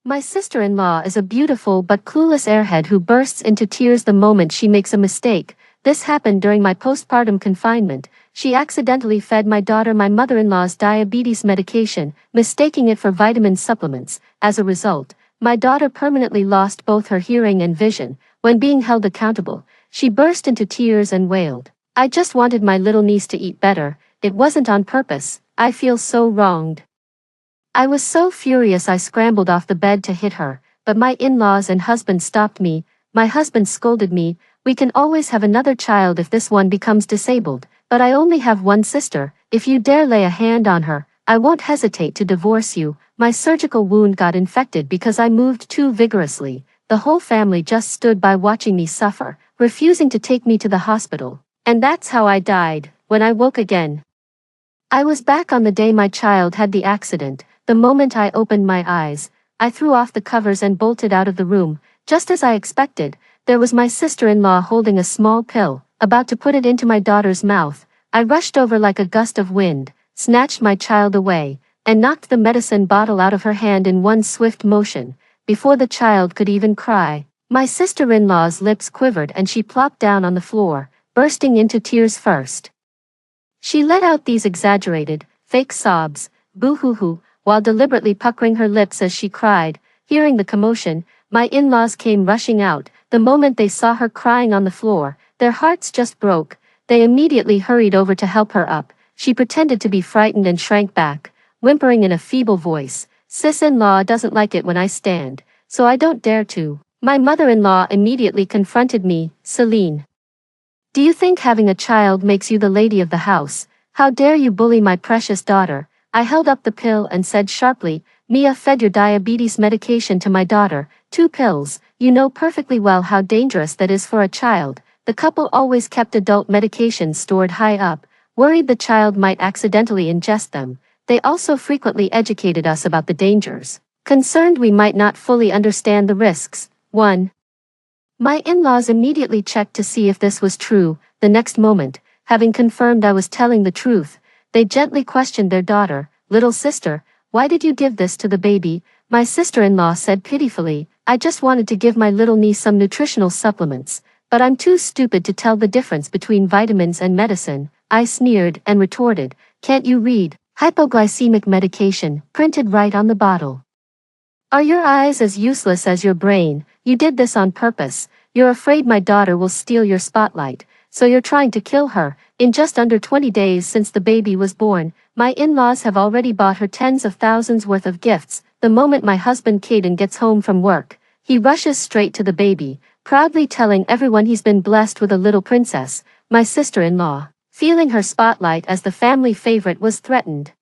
My sister-in-law is a beautiful but clueless airhead who bursts into tears the moment she makes a mistake. This happened during my postpartum confinement. She accidentally fed my daughter my mother-in-law's diabetes medication, mistaking it for vitamin supplements. As a result, my daughter permanently lost both her hearing and vision. When being held accountable, she burst into tears and wailed, "I just wanted my little niece to eat better. It wasn't on purpose. I feel so wronged." I was so furious I scrambled off the bed to hit her, but my in-laws and husband stopped me. My husband scolded me, "We can always have another child if this one becomes disabled, but I only have one sister. If you dare lay a hand on her, I won't hesitate to divorce you." My surgical wound got infected because I moved too vigorously. The whole family just stood by watching me suffer, refusing to take me to the hospital. And that's how I died. When I woke again, I was back on the day my child had the accident. The moment I opened my eyes, I threw off the covers and bolted out of the room. Just as I expected, there was my sister-in-law holding a small pill, about to put it into my daughter's mouth. I rushed over like a gust of wind, snatched my child away, and knocked the medicine bottle out of her hand in one swift motion. Before the child could even cry, my sister-in-law's lips quivered and she plopped down on the floor, bursting into tears first. She let out these exaggerated, fake sobs, boo-hoo-hoo, while deliberately puckering her lips as she cried. Hearing the commotion, my in-laws came rushing out. The moment they saw her crying on the floor, their hearts just broke. They immediately hurried over to help her up. She pretended to be frightened and shrank back, whimpering in a feeble voice, "Sis-in-law doesn't like it when I stand, so I don't dare to." My mother-in-law immediately confronted me, "Celine, do you think having a child makes you the lady of the house? How dare you bully my precious daughter?" I held up the pill and said sharply, "Mia fed your diabetes medication to my daughter, 2 pills. You know perfectly well how dangerous that is for a child." The couple always kept adult medications stored high up, worried the child might accidentally ingest them. They also frequently educated us about the dangers, concerned we might not fully understand the risks. 1. My in-laws immediately checked to see if this was true. The next moment, having confirmed I was telling the truth, they gently questioned their daughter, "Little sister, why did you give this to the baby?" My sister-in-law said pitifully, "I just wanted to give my little niece some nutritional supplements, but I'm too stupid to tell the difference between vitamins and medicine." I sneered and retorted, "Can't you read? Hypoglycemic medication, printed right on the bottle. Are your eyes as useless as your brain? You did this on purpose. You're afraid my daughter will steal your spotlight, so you're trying to kill her." In just under 20 days since the baby was born, my in-laws have already bought her tens of thousands worth of gifts. The moment my husband Caden gets home from work, he rushes straight to the baby, proudly telling everyone he's been blessed with a little princess. My sister-in-law, feeling her spotlight as the family favorite was threatened,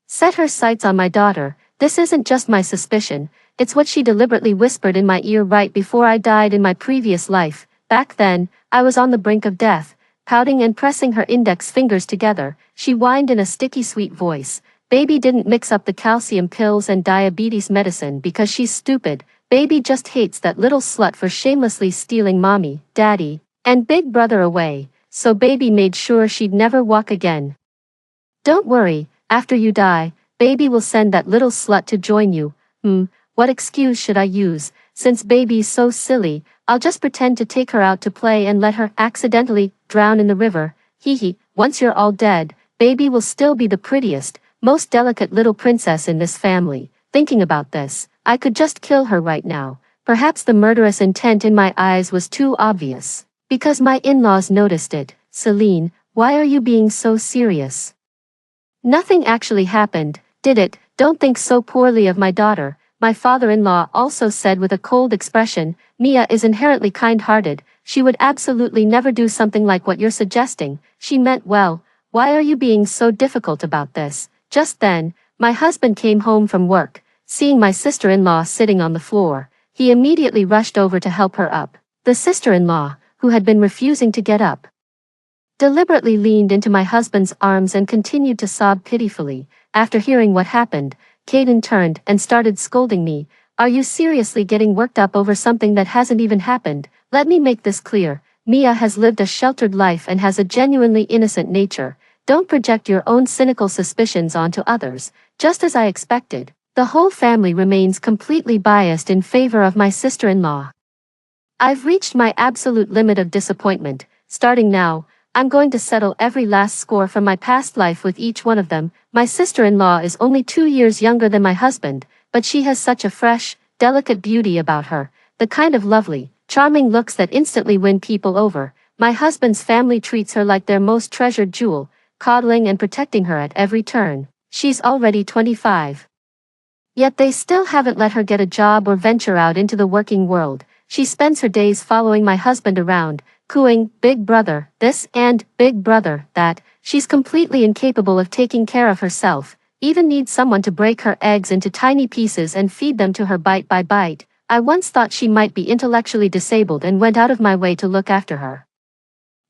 set her sights on my daughter. This isn't just my suspicion, it's what she deliberately whispered in my ear right before I died in my previous life. Back then, I was on the brink of death. Pouting and pressing her index fingers together, she whined in a sticky sweet voice, "Baby didn't mix up the calcium pills and diabetes medicine because she's stupid. Baby just hates that little slut for shamelessly stealing mommy, daddy, and big brother away, so baby made sure she'd never walk again. Don't worry, after you die, baby will send that little slut to join you." What excuse should I use? Since baby's so silly, I'll just pretend to take her out to play and let her accidentally drown in the river. Hee. Once you're all dead, baby will still be the prettiest, most delicate little princess in this family. Thinking about this, I could just kill her right now. Perhaps the murderous intent in my eyes was too obvious, because my in-laws noticed it. "Celine, why are you being so serious? Nothing actually happened, did it? Don't think so poorly of my daughter," my father-in-law also said with a cold expression. "Mia is inherently kind-hearted. She would absolutely never do something like what you're suggesting. She meant well. Why are you being so difficult about this?" Just then, my husband came home from work. Seeing my sister-in-law sitting on the floor, he immediately rushed over to help her up. The sister-in-law, who had been refusing to get up, deliberately leaned into my husband's arms and continued to sob pitifully. After hearing what happened, Caden turned and started scolding me. "Are you seriously getting worked up over something that hasn't even happened? Let me make this clear. Mia has lived a sheltered life and has a genuinely innocent nature. Don't project your own cynical suspicions onto others." Just as I expected, The whole family remains completely biased in favor of my sister-in-law. I've reached my absolute limit of disappointment. Starting now, I'm going to settle every last score from my past life with each one of them. My sister-in-law is only 2 years younger than my husband, but she has such a fresh, delicate beauty about her, the kind of lovely, charming looks that instantly win people over. My husband's family treats her like their most treasured jewel, coddling and protecting her at every turn. She's already 25. Yet they still haven't let her get a job or venture out into the working world. She spends her days following my husband around, cooing, "Big brother, this," and "Big brother, that." She's completely incapable of taking care of herself, even needs someone to break her eggs into tiny pieces and feed them to her bite by bite. I once thought she might be intellectually disabled and went out of my way to look after her.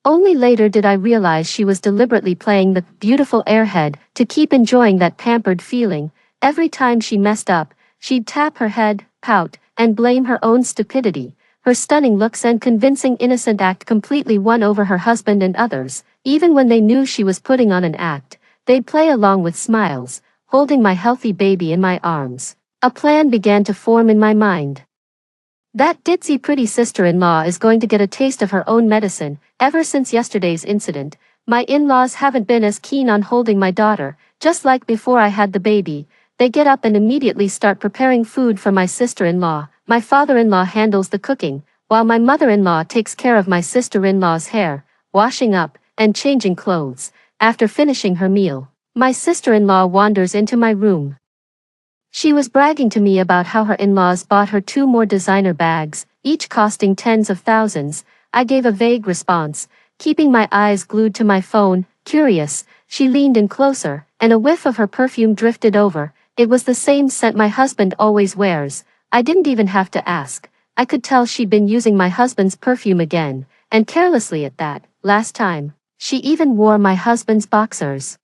Only later did I realize she was deliberately playing the beautiful airhead to keep enjoying that pampered feeling. Every time she messed up, she'd tap her head, pout, and blame her own stupidity. Her stunning looks and convincing innocent act completely won over her husband and others. Even when they knew she was putting on an act, they'd play along with smiles, holding my healthy baby in my arms. A plan began to form in my mind. That ditzy pretty sister-in-law is going to get a taste of her own medicine. Ever since yesterday's incident, my in-laws haven't been as keen on holding my daughter. Just like before I had the baby, they get up and immediately start preparing food for my sister-in-law. My father-in-law handles the cooking, while my mother-in-law takes care of my sister-in-law's hair, washing up, and changing clothes. After finishing her meal, my sister-in-law wanders into my room. She was bragging to me about how her in-laws bought her 2 more designer bags, each costing tens of thousands. I gave a vague response, keeping my eyes glued to my phone. Curious, she leaned in closer, and a whiff of her perfume drifted over. It was the same scent my husband always wears. I didn't even have to ask. I could tell she'd been using my husband's perfume again, and carelessly at that. Last time, she even wore my husband's boxers.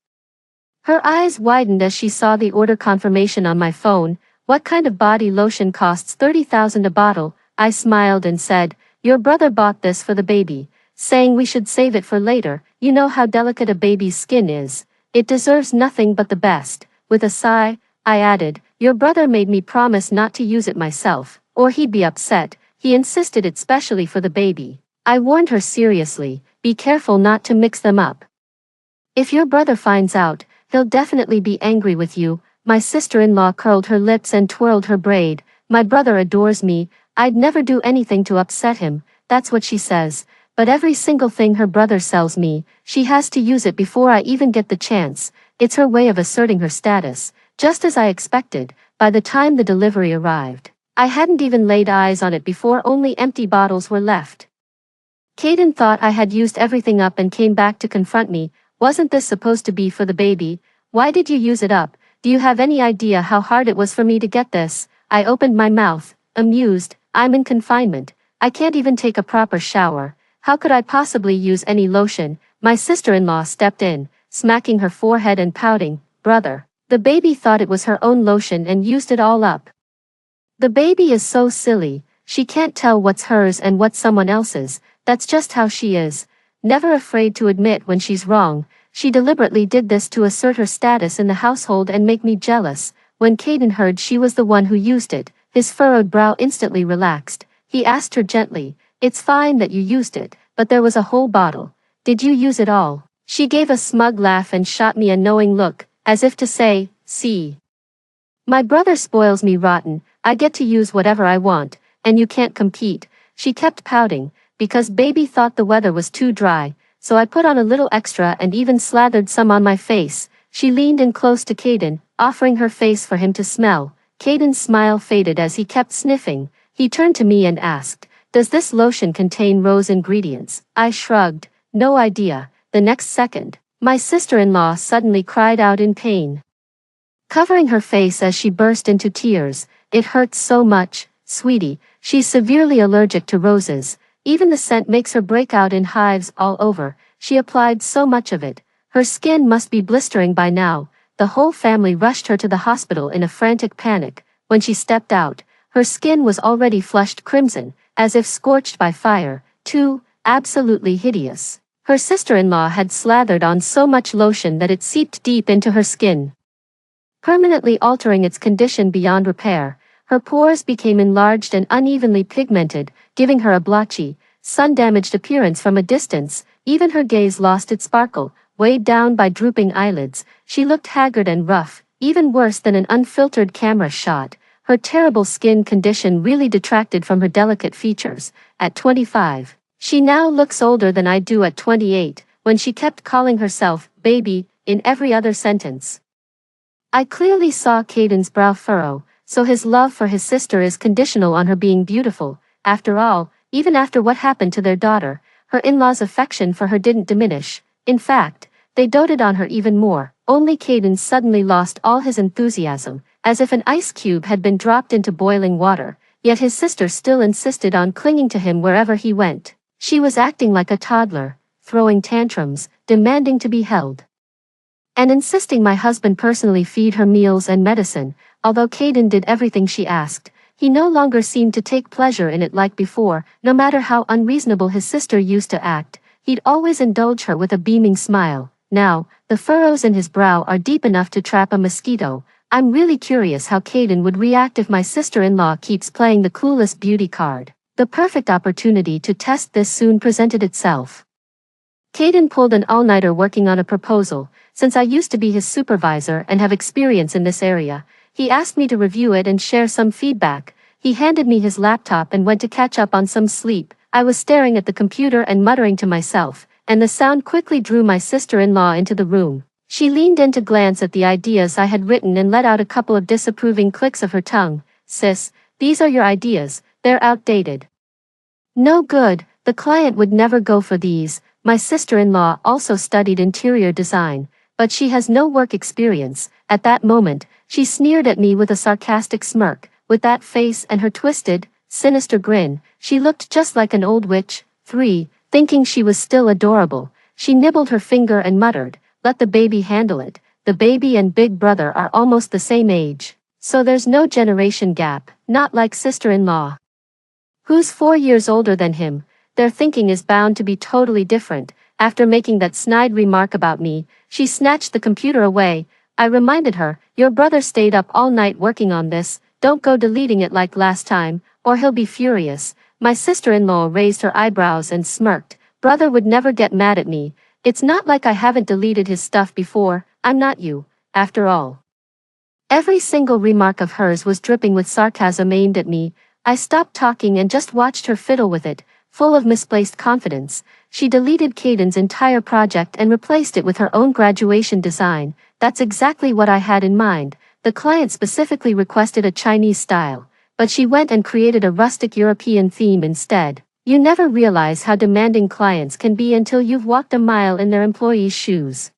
Her eyes widened as she saw the order confirmation on my phone. "What kind of body lotion costs 30,000 a bottle?" I smiled and said, "Your brother bought this for the baby, saying we should save it for later. You know how delicate a baby's skin is. It deserves nothing but the best." With a sigh, I added, "Your brother made me promise not to use it myself, or he'd be upset. He insisted it's specially for the baby." I warned her seriously, "Be careful not to mix them up. If your brother finds out, he'll definitely be angry with you." My sister-in-law curled her lips and twirled her braid. "My brother adores me. I'd never do anything to upset him." That's what she says. But every single thing her brother sells me, she has to use it before I even get the chance. It's her way of asserting her status. Just as I expected, by the time the delivery arrived, I hadn't even laid eyes on it before only empty bottles were left. Caden thought I had used everything up and came back to confront me. "Wasn't this supposed to be for the baby? Why did you use it up? Do you have any idea how hard it was for me to get this?" I opened my mouth, amused. "I'm in confinement. I can't even take a proper shower. How could I possibly use any lotion?" My sister-in-law stepped in, smacking her forehead and pouting, "Brother, the baby thought it was her own lotion and used it all up. The baby is so silly, she can't tell what's hers and what's someone else's. That's just how she is. Never afraid to admit when she's wrong. She deliberately did this to assert her status in the household and make me jealous." When Caden heard she was the one who used it, his furrowed brow instantly relaxed. He asked her gently, "It's fine that you used it, but there was a whole bottle. Did you use it all?" She gave a smug laugh and shot me a knowing look, as if to say, "See. My brother spoils me rotten. I get to use whatever I want, and you can't compete." She kept pouting, because baby thought the weather was too dry, so I put on a little extra and even slathered some on my face. She leaned in close to Caden, offering her face for him to smell. Caden's smile faded as he kept sniffing. He turned to me and asked, "Does this lotion contain rose ingredients?" I shrugged, "No idea." The next second, my sister-in-law suddenly cried out in pain, covering her face as she burst into tears. "It hurts so much, sweetie. She's severely allergic to roses. Even the scent makes her break out in hives all over. She applied so much of it. Her skin must be blistering by now." The whole family rushed her to the hospital in a frantic panic. When she stepped out, her skin was already flushed crimson, as if scorched by fire. Too, absolutely hideous. Her sister-in-law had slathered on so much lotion that it seeped deep into her skin. permanently altering its condition beyond repair. Her pores became enlarged and unevenly pigmented, giving her a blotchy, sun-damaged appearance from a distance. Even her gaze lost its sparkle, weighed down by drooping eyelids. She looked haggard and rough, even worse than an unfiltered camera shot. Her terrible skin condition really detracted from her delicate features. At 25, she now looks older than I do at 28, when she kept calling herself baby in every other sentence. I clearly saw Caden's brow furrow, so his love for his sister is conditional on her being beautiful. After all, even after what happened to their daughter, her in-laws' affection for her didn't diminish. In fact, they doted on her even more. Only Caden suddenly lost all his enthusiasm, as if an ice cube had been dropped into boiling water, yet his sister still insisted on clinging to him wherever he went. She was acting like a toddler, throwing tantrums, demanding to be held, and insisting my husband personally feed her meals and medicine. Although Caden did everything she asked, he no longer seemed to take pleasure in it like before. No matter how unreasonable his sister used to act, he'd always indulge her with a beaming smile. Now, the furrows in his brow are deep enough to trap a mosquito. I'm really curious how Caden would react if my sister-in-law keeps playing the clueless beauty card. The perfect opportunity to test this soon presented itself. Caden pulled an all-nighter working on a proposal. Since I used to be his supervisor and have experience in this area, he asked me to review it and share some feedback. He handed me his laptop and went to catch up on some sleep. I was staring at the computer and muttering to myself, and the sound quickly drew my sister-in-law into the room. She leaned in to glance at the ideas I had written and let out a couple of disapproving clicks of her tongue. Sis, these are your ideas, they're outdated. No good, the client would never go for these. My sister-in-law also studied interior design, but she has no work experience. At that moment, she sneered at me with a sarcastic smirk. With that face and her twisted, sinister grin, she looked just like an old witch. Thinking she was still adorable, she nibbled her finger and muttered, "Let the baby handle it. The baby and big brother are almost the same age, so there's no generation gap, not like sister-in-law, who's 4 years older than him. Their thinking is bound to be totally different." After making that snide remark about me, she snatched the computer away. I reminded her, "Your brother stayed up all night working on this, don't go deleting it like last time, or he'll be furious." My sister-in-law raised her eyebrows and smirked. "Brother would never get mad at me. It's not like I haven't deleted his stuff before. I'm not you, after all." Every single remark of hers was dripping with sarcasm aimed at me. I stopped talking and just watched her fiddle with it. Full of misplaced confidence, she deleted Caden's entire project and replaced it with her own graduation design. That's exactly what I had in mind. The client specifically requested a Chinese style, but she went and created a rustic European theme instead. You never realize how demanding clients can be until you've walked a mile in their employees' shoes.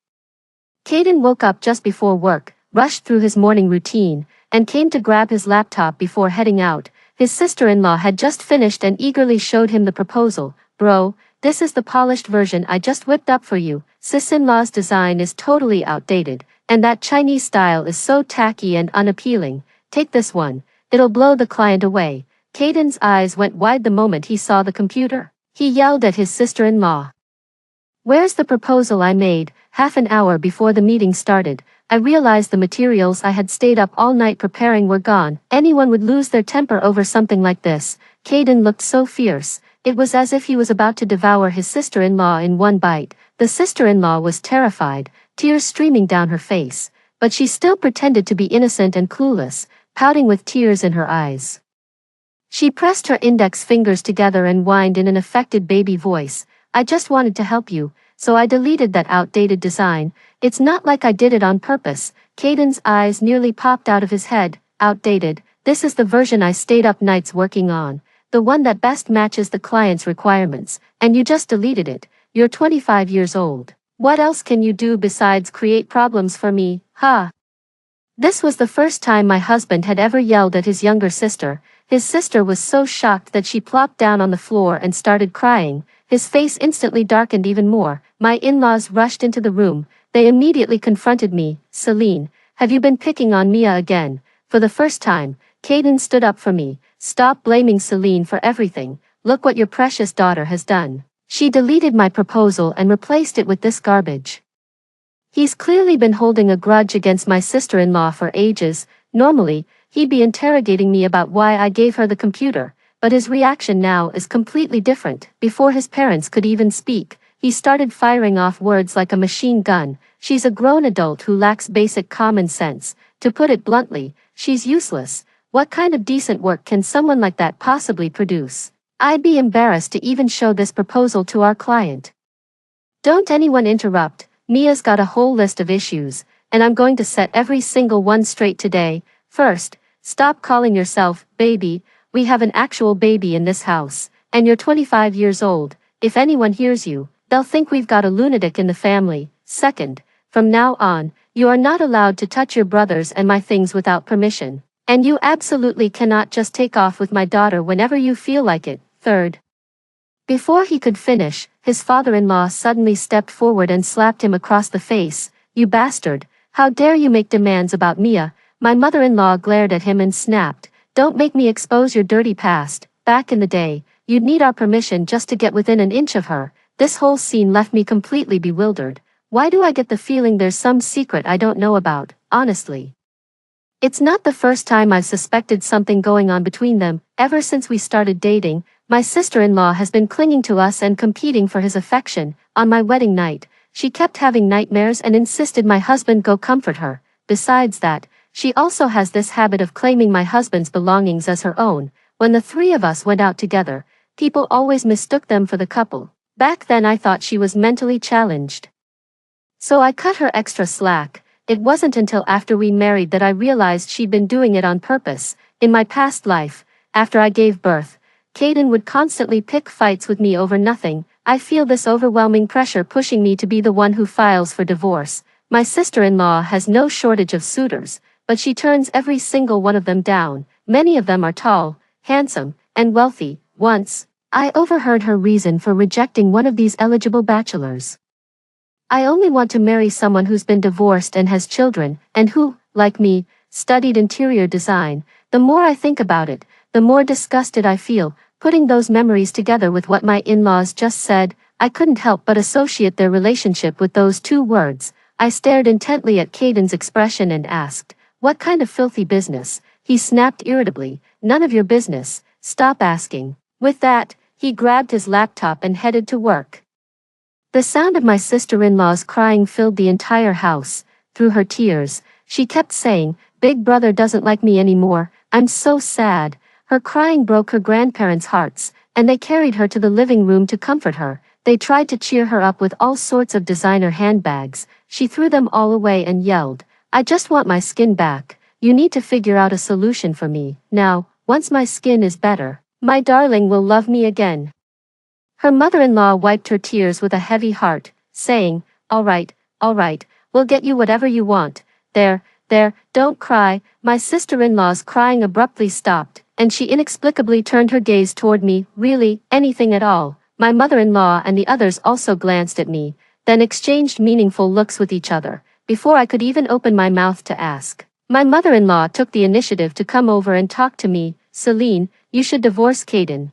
Caden woke up just before work, rushed through his morning routine, and came to grab his laptop before heading out. His sister-in-law had just finished and eagerly showed him the proposal. "Bro, this is the polished version I just whipped up for you. Sis-in-law's design is totally outdated, and that Chinese style is so tacky and unappealing. Take this one, it'll blow the client away." Caden's eyes went wide the moment he saw the computer. He yelled at his sister-in-law, "Where's the proposal I made?" Half an hour before the meeting started, I realized the materials I had stayed up all night preparing were gone. Anyone would lose their temper over something like this. Caden looked so fierce, it was as if he was about to devour his sister-in-law in one bite. The sister-in-law was terrified, tears streaming down her face, but she still pretended to be innocent and clueless, pouting with tears in her eyes. She pressed her index fingers together and whined in an affected baby voice, "I just wanted to help you, so I deleted that outdated design. It's not like I did it on purpose." Caden's eyes nearly popped out of his head. "Outdated? This is the version I stayed up nights working on, the one that best matches the client's requirements, and you just deleted it. You're 25 years old. What else can you do besides create problems for me, huh?" This was the first time my husband had ever yelled at his younger sister. His sister was so shocked that she plopped down on the floor and started crying. His face instantly darkened even more. My in-laws rushed into the room. They immediately confronted me. "Celine, have you been picking on Mia again?" For the first time, Caden stood up for me. "Stop blaming Celine for everything. Look what your precious daughter has done. She deleted my proposal and replaced it with this garbage." He's clearly been holding a grudge against my sister-in-law for ages. Normally, he'd be interrogating me about why I gave her the computer, but his reaction now is completely different. Before his parents could even speak, he started firing off words like a machine gun. She's a grown adult who lacks basic common sense. To put it bluntly, she's useless. What kind of decent work can someone like that possibly produce? I'd be embarrassed to even show this proposal to our client. Don't anyone interrupt. Mia's got a whole list of issues, and I'm going to set every single one straight today. First, stop calling yourself baby. We have an actual baby in this house, and you're 25 years old. If anyone hears you, they'll think we've got a lunatic in the family. Second, from now on, you are not allowed to touch your brothers and my things without permission, and you absolutely cannot just take off with my daughter whenever you feel like it. Third, before he could finish, his father-in-law suddenly stepped forward and slapped him across the face. You bastard, how dare you make demands about Mia? My mother-in-law glared at him and snapped, don't make me expose your dirty past. Back in the day, you'd need our permission just to get within an inch of her. This whole scene left me completely bewildered. Why do I get the feeling there's some secret I don't know about, honestly? It's not the first time I've suspected something going on between them. Ever since we started dating, my sister-in-law has been clinging to us and competing for his affection. On my wedding night, she kept having nightmares and insisted my husband go comfort her. Besides that, she also has this habit of claiming my husband's belongings as her own. When the three of us went out together, people always mistook them for the couple. Back then I thought she was mentally challenged, so I cut her extra slack. It wasn't until after we married that I realized she'd been doing it on purpose. In my past life, after I gave birth, Caden would constantly pick fights with me over nothing. I feel this overwhelming pressure pushing me to be the one who files for divorce. My sister-in-law has no shortage of suitors, but she turns every single one of them down. Many of them are tall, handsome, and wealthy. Once, I overheard her reason for rejecting one of these eligible bachelors. I only want to marry someone who's been divorced and has children, and who, like me, studied interior design. The more I think about it, the more disgusted I feel. Putting those memories together with what my in-laws just said, I couldn't help but associate their relationship with those two words. I stared intently at Caden's expression and asked, "What kind of filthy business?" He snapped irritably, "None of your business, stop asking." With that, he grabbed his laptop and headed to work. The sound of my sister-in-law's crying filled the entire house. Through her tears, she kept saying, "Big brother doesn't like me anymore, I'm so sad." Her crying broke her grandparents' hearts, and they carried her to the living room to comfort her. They tried to cheer her up with all sorts of designer handbags. She threw them all away and yelled, "I just want my skin back. You need to figure out a solution for me. Now, once my skin is better, my darling will love me again." Her mother-in-law wiped her tears with a heavy heart, saying, all right, we'll get you whatever you want. There, don't cry." My sister-in-law's crying abruptly stopped, and she inexplicably turned her gaze toward me. "Really, anything at all?" My mother-in-law and the others also glanced at me, then exchanged meaningful looks with each other. Before I could even open my mouth to ask, my mother-in-law took the initiative to come over and talk to me. "Celine, you should divorce Caden."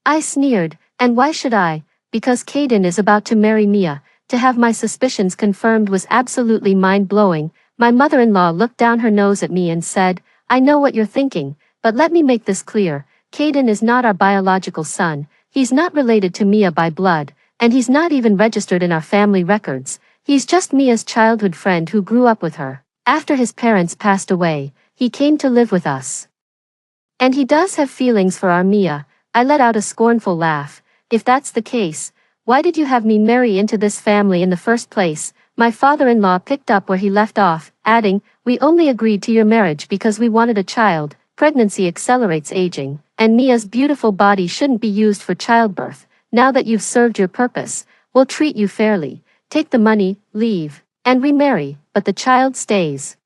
I sneered, and why should I? Because Caden is about to marry Mia. To have my suspicions confirmed was absolutely mind-blowing. My mother-in-law looked down her nose at me and said, "I know what you're thinking, but let me make this clear. Caden is not our biological son. He's not related to Mia by blood, and he's not even registered in our family records. He's just Mia's childhood friend who grew up with her. After his parents passed away, he came to live with us. And he does have feelings for our Mia." I let out a scornful laugh. "If that's the case, why did you have me marry into this family in the first place?" My father-in-law picked up where he left off, adding, "We only agreed to your marriage because we wanted a child. Pregnancy accelerates aging, and Mia's beautiful body shouldn't be used for childbirth. Now that you've served your purpose, we'll treat you fairly. Take the money, leave, and remarry, but the child stays.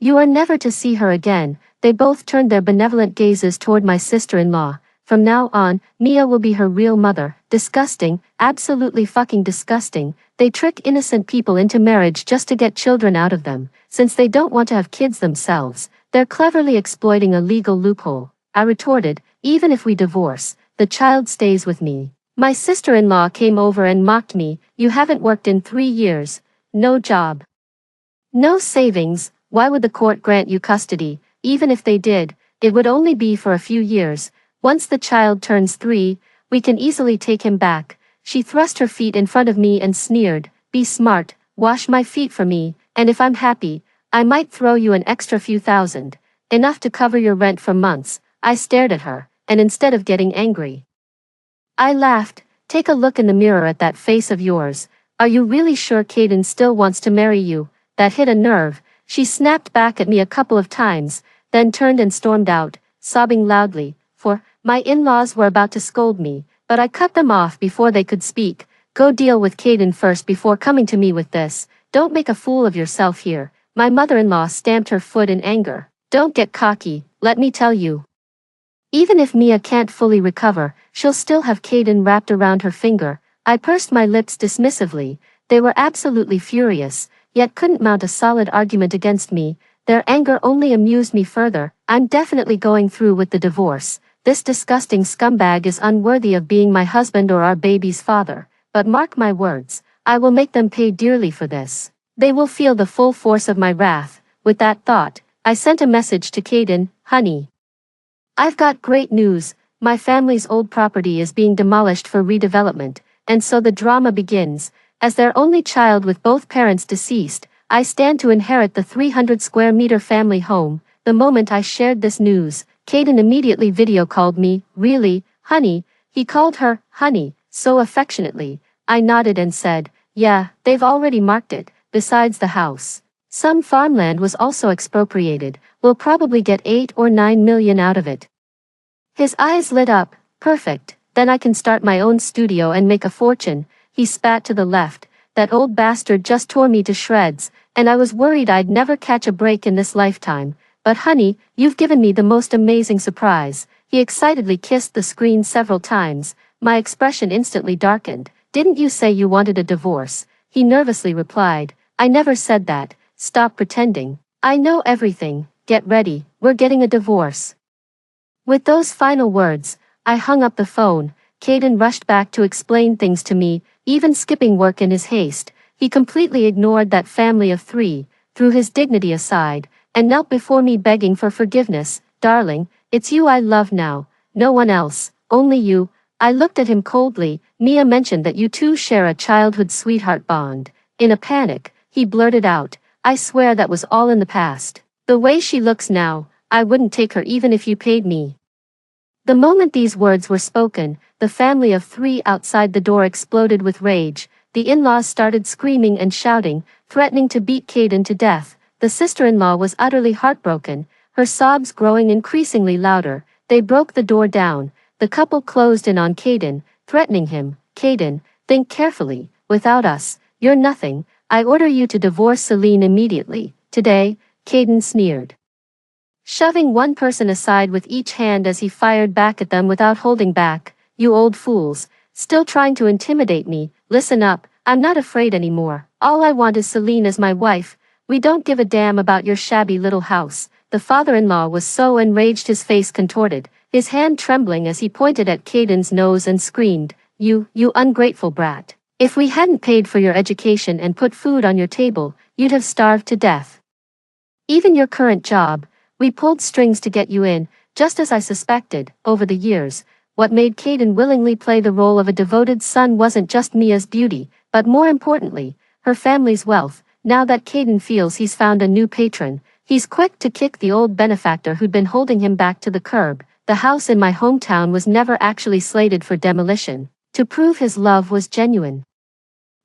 You are never to see her again." They both turned their benevolent gazes toward my sister-in-law. "From now on, Mia will be her real mother." Disgusting, absolutely fucking disgusting. They trick innocent people into marriage just to get children out of them. Since they don't want to have kids themselves, they're cleverly exploiting a legal loophole. I retorted, "Even if we divorce, the child stays with me." My sister-in-law came over and mocked me. "You haven't worked in 3 years. no job. No savings. Why would the court grant you custody? Even if they did, it would only be for a few years. Once the child turns 3, we can easily take him back. She thrust her feet in front of me and sneered, be smart, wash my feet for me, and if I'm happy, I might throw you an extra few thousand. Enough to cover your rent for months. I stared at her, and instead of getting angry, I laughed. Take a look in the mirror at that face of yours. Are you really sure Caden still wants to marry you? That hit a nerve. She snapped back at me a couple of times, then turned and stormed out, sobbing loudly, for my in-laws were about to scold me, but I cut them off before they could speak. Go deal with Caden first before coming to me with this. Don't make a fool of yourself here. My mother-in-law stamped her foot in anger. Don't get cocky, let me tell you. Even if Mia can't fully recover, she'll still have Caden wrapped around her finger. I pursed my lips dismissively. They were absolutely furious, yet couldn't mount a solid argument against me. Their anger only amused me further. I'm definitely going through with the divorce. This disgusting scumbag is unworthy of being my husband or our baby's father. But mark my words, I will make them pay dearly for this. They will feel the full force of my wrath. With that thought, I sent a message to Caden, honey. I've got great news. My family's old property is being demolished for redevelopment, and so the drama begins. As their only child with both parents deceased, I stand to inherit the 300 square meter family home. The moment I shared this news, Caden immediately video called me. Really, honey? He called her, honey, so affectionately. I nodded and said, yeah, they've already marked it, besides the house. Some farmland was also expropriated. We'll probably get 8 or 9 million out of it. His eyes lit up. Perfect, then I can start my own studio and make a fortune. He spat to the left. That old bastard just tore me to shreds, and I was worried I'd never catch a break in this lifetime. But honey, you've given me the most amazing surprise. He excitedly kissed the screen several times. My expression instantly darkened. Didn't you say you wanted a divorce? He nervously replied. I never said that. Stop pretending. I know everything. Get ready, we're getting a divorce. With those final words, I hung up the phone. Caden rushed back to explain things to me, even skipping work in his haste. He completely ignored that family of 3, threw his dignity aside, and knelt before me begging for forgiveness. Darling, it's you I love now, no one else, only you. I looked at him coldly. Mia mentioned that you two share a childhood sweetheart bond. In a panic, he blurted out, I swear that was all in the past. The way she looks now, I wouldn't take her even if you paid me. The moment these words were spoken, the family of 3 outside the door exploded with rage. The in-laws started screaming and shouting, threatening to beat Caden to death. The sister-in-law was utterly heartbroken, her sobs growing increasingly louder. They broke the door down. The couple closed in on Caden, threatening him. Caden, think carefully. Without us, you're nothing. I order you to divorce Celine immediately. Today, Caden sneered, shoving one person aside with each hand as he fired back at them without holding back. You old fools, still trying to intimidate me. Listen up, I'm not afraid anymore. All I want is Celine as my wife. We don't give a damn about your shabby little house. The father-in-law was so enraged his face contorted, his hand trembling as he pointed at Caden's nose and screamed, You ungrateful brat. If we hadn't paid for your education and put food on your table, you'd have starved to death. Even your current job, we pulled strings to get you in, just as I suspected. Over the years, what made Caden willingly play the role of a devoted son wasn't just Mia's beauty, but more importantly, her family's wealth. Now that Caden feels he's found a new patron, he's quick to kick the old benefactor who'd been holding him back to the curb. The house in my hometown was never actually slated for demolition. To prove his love was genuine,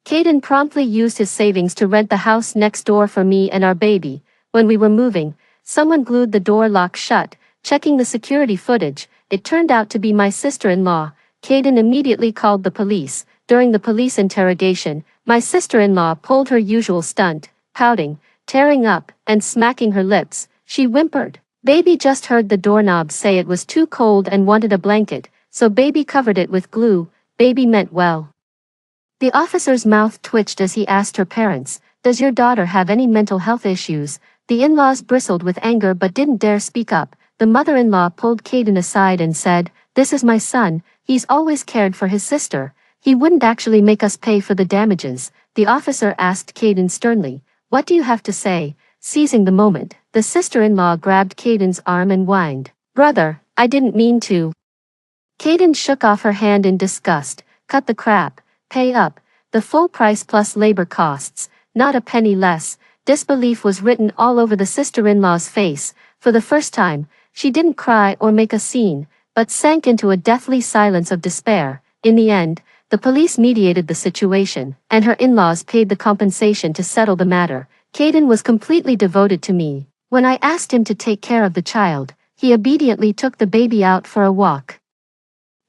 Caden promptly used his savings to rent the house next door for me and our baby. When we were moving, someone glued the door lock shut. Checking the security footage, it turned out to be my sister-in-law. Caden immediately called the police. During the police interrogation, my sister-in-law pulled her usual stunt, pouting, tearing up, and smacking her lips. She whimpered. Baby just heard the doorknob say it was too cold and wanted a blanket, so baby covered it with glue. Baby meant well. The officer's mouth twitched as he asked her parents, Does your daughter have any mental health issues? The in-laws bristled with anger but didn't dare speak up. The mother-in-law pulled Caden aside and said, This is my son, he's always cared for his sister. He wouldn't actually make us pay for the damages, the officer asked Caden sternly. What do you have to say? Seizing the moment, the sister-in-law grabbed Caden's arm and whined. Brother, I didn't mean to. Caden shook off her hand in disgust. Cut the crap. Pay up. The full price plus labor costs. Not a penny less. Disbelief was written all over the sister-in-law's face. For the first time, she didn't cry or make a scene, but sank into a deathly silence of despair. In the end, the police mediated the situation, and her in-laws paid the compensation to settle the matter. Caden was completely devoted to me. When I asked him to take care of the child, he obediently took the baby out for a walk.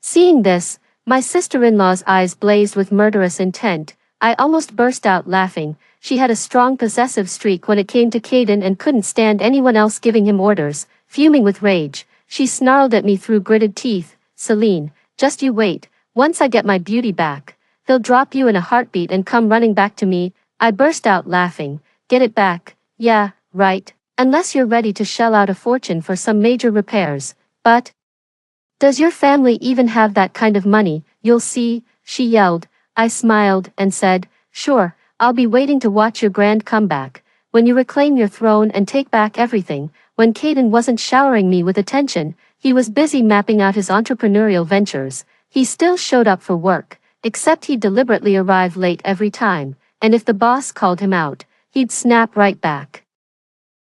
Seeing this, my sister-in-law's eyes blazed with murderous intent. I almost burst out laughing. She had a strong possessive streak when it came to Caden and couldn't stand anyone else giving him orders. Fuming with rage, she snarled at me through gritted teeth. Celine, just you wait. Once I get my beauty back, he'll drop you in a heartbeat and come running back to me. I burst out laughing. Get it back? Yeah, right. Unless you're ready to shell out a fortune for some major repairs. But does your family even have that kind of money? You'll see, she yelled. I smiled and said, sure, I'll be waiting to watch your grand comeback. When you reclaim your throne and take back everything. When Caden wasn't showering me with attention, he was busy mapping out his entrepreneurial ventures. He still showed up for work, except he deliberately arrived late every time, and if the boss called him out, he'd snap right back.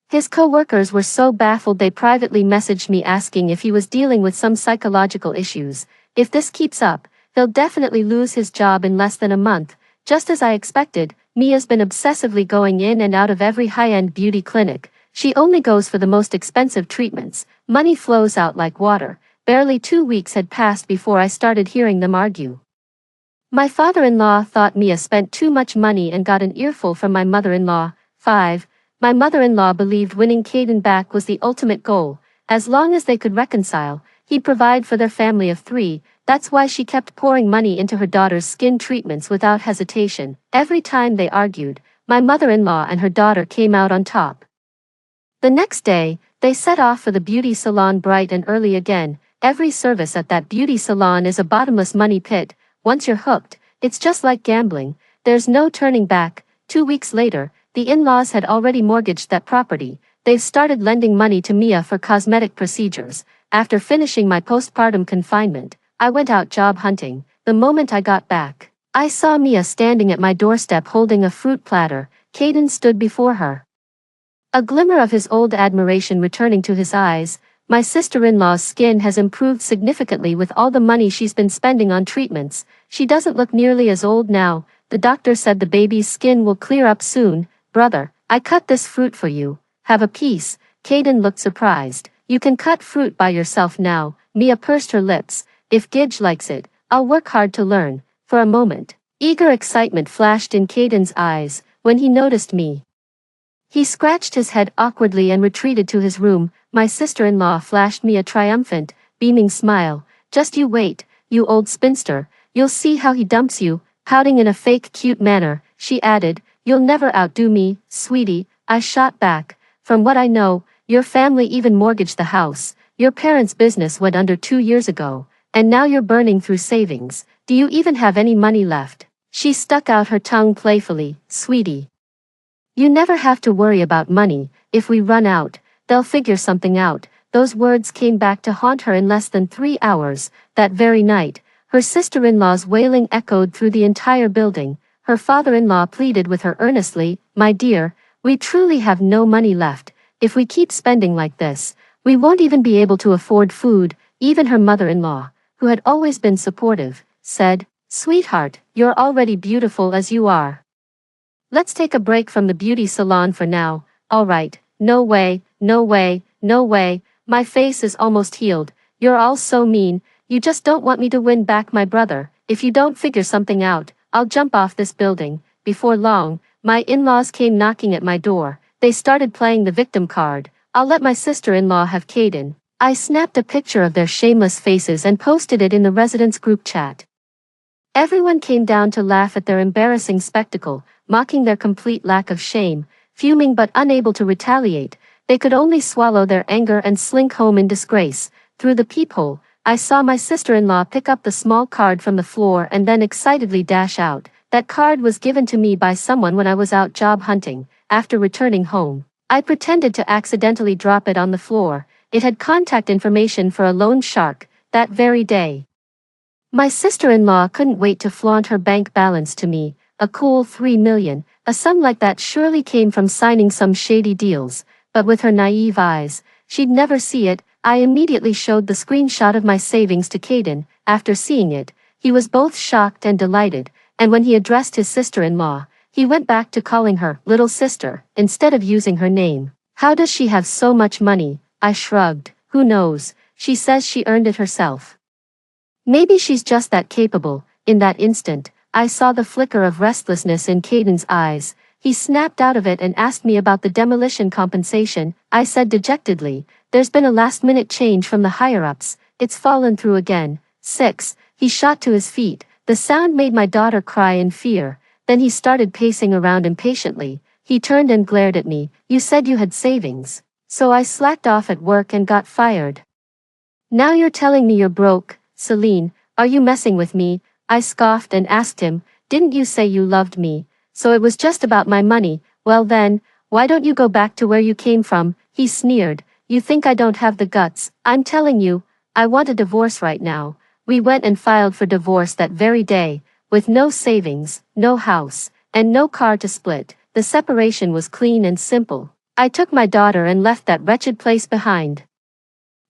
His co-workers were so baffled they privately messaged me asking if he was dealing with some psychological issues. If this keeps up, he'll definitely lose his job in less than a month. Just as I expected, Mia's been obsessively going in and out of every high-end beauty clinic. She only goes for the most expensive treatments. Money flows out like water. Barely 2 weeks had passed before I started hearing them argue. My father-in-law thought Mia spent too much money and got an earful from my mother-in-law. 5. My mother-in-law believed winning Caden back was the ultimate goal. As long as they could reconcile, he'd provide for their family of 3. That's why she kept pouring money into her daughter's skin treatments without hesitation. Every time they argued, my mother-in-law and her daughter came out on top. The next day, they set off for the beauty salon bright and early again. Every service at that beauty salon is a bottomless money pit. Once you're hooked, it's just like gambling. There's no turning back. 2 weeks later, the in-laws had already mortgaged that property. They've started lending money to Mia for cosmetic procedures. After finishing my postpartum confinement, I went out job hunting. The moment I got back, I saw Mia standing at my doorstep holding a fruit platter. Caden stood before her. A glimmer of his old admiration returning to his eyes. My sister-in-law's skin has improved significantly with all the money she's been spending on treatments. She doesn't look nearly as old now. The doctor said the baby's skin will clear up soon. Brother, I cut this fruit for you. Have a piece. Caden looked surprised. You can cut fruit by yourself now. Mia pursed her lips. If Gidge likes it, I'll work hard to learn. For a moment, eager excitement flashed in Caden's eyes when he noticed me. He scratched his head awkwardly and retreated to his room. My sister-in-law flashed me a triumphant, beaming smile. Just you wait, you old spinster. You'll see how he dumps you. Pouting in a fake cute manner, she added, you'll never outdo me, sweetie. I shot back. From what I know, your family even mortgaged the house. Your parents' business went under 2 years ago, and now you're burning through savings. Do you even have any money left? She stuck out her tongue playfully. Sweetie, you never have to worry about money. If we run out, they'll figure something out. Those words came back to haunt her in less than 3 hours. That very night, her sister-in-law's wailing echoed through the entire building. Her father-in-law pleaded with her earnestly, my dear, we truly have no money left. If we keep spending like this, we won't even be able to afford food. Even her mother-in-law, who had always been supportive, said, sweetheart, you're already beautiful as you are. Let's take a break from the beauty salon for now. All right. No way, no way, no way. My face is almost healed. You're all so mean. You just don't want me to win back my brother. If you don't figure something out, I'll jump off this building. Before long, my in-laws came knocking at my door. They started playing the victim card. I'll let my sister-in-law have Caden. I snapped a picture of their shameless faces and posted it in the residents' group chat. Everyone came down to laugh at their embarrassing spectacle, mocking their complete lack of shame. Fuming but unable to retaliate, they could only swallow their anger and slink home in disgrace. Through the peephole, I saw my sister-in-law pick up the small card from the floor and then excitedly dash out. That card was given to me by someone when I was out job hunting. After returning home, I pretended to accidentally drop it on the floor. It had contact information for a loan shark that very day. My sister-in-law couldn't wait to flaunt her bank balance to me, a cool 3 million. A sum like that surely came from signing some shady deals, but with her naive eyes, she'd never see it. I immediately showed the screenshot of my savings to Caden. After seeing it, he was both shocked and delighted, and when he addressed his sister-in-law, he went back to calling her little sister instead of using her name. How does she have so much money? I shrugged. Who knows? She says she earned it herself. Maybe she's just that capable. In that instant, I saw the flicker of restlessness in Caden's eyes. He snapped out of it and asked me about the demolition compensation. I said dejectedly, there's been a last-minute change from the higher-ups. It's fallen through again. 6. He shot to his feet. The sound made my daughter cry in fear. Then he started pacing around impatiently. He turned and glared at me. You said you had savings. So I slacked off at work and got fired. Now you're telling me you're broke, Celine. Are you messing with me? I scoffed and asked him, didn't you say you loved me? So it was just about my money. Well then, why don't you go back to where you came from? He sneered. You think I don't have the guts? I'm telling you, I want a divorce right now. We went and filed for divorce that very day, with no savings, no house, and no car to split. The separation was clean and simple. I took my daughter and left that wretched place behind.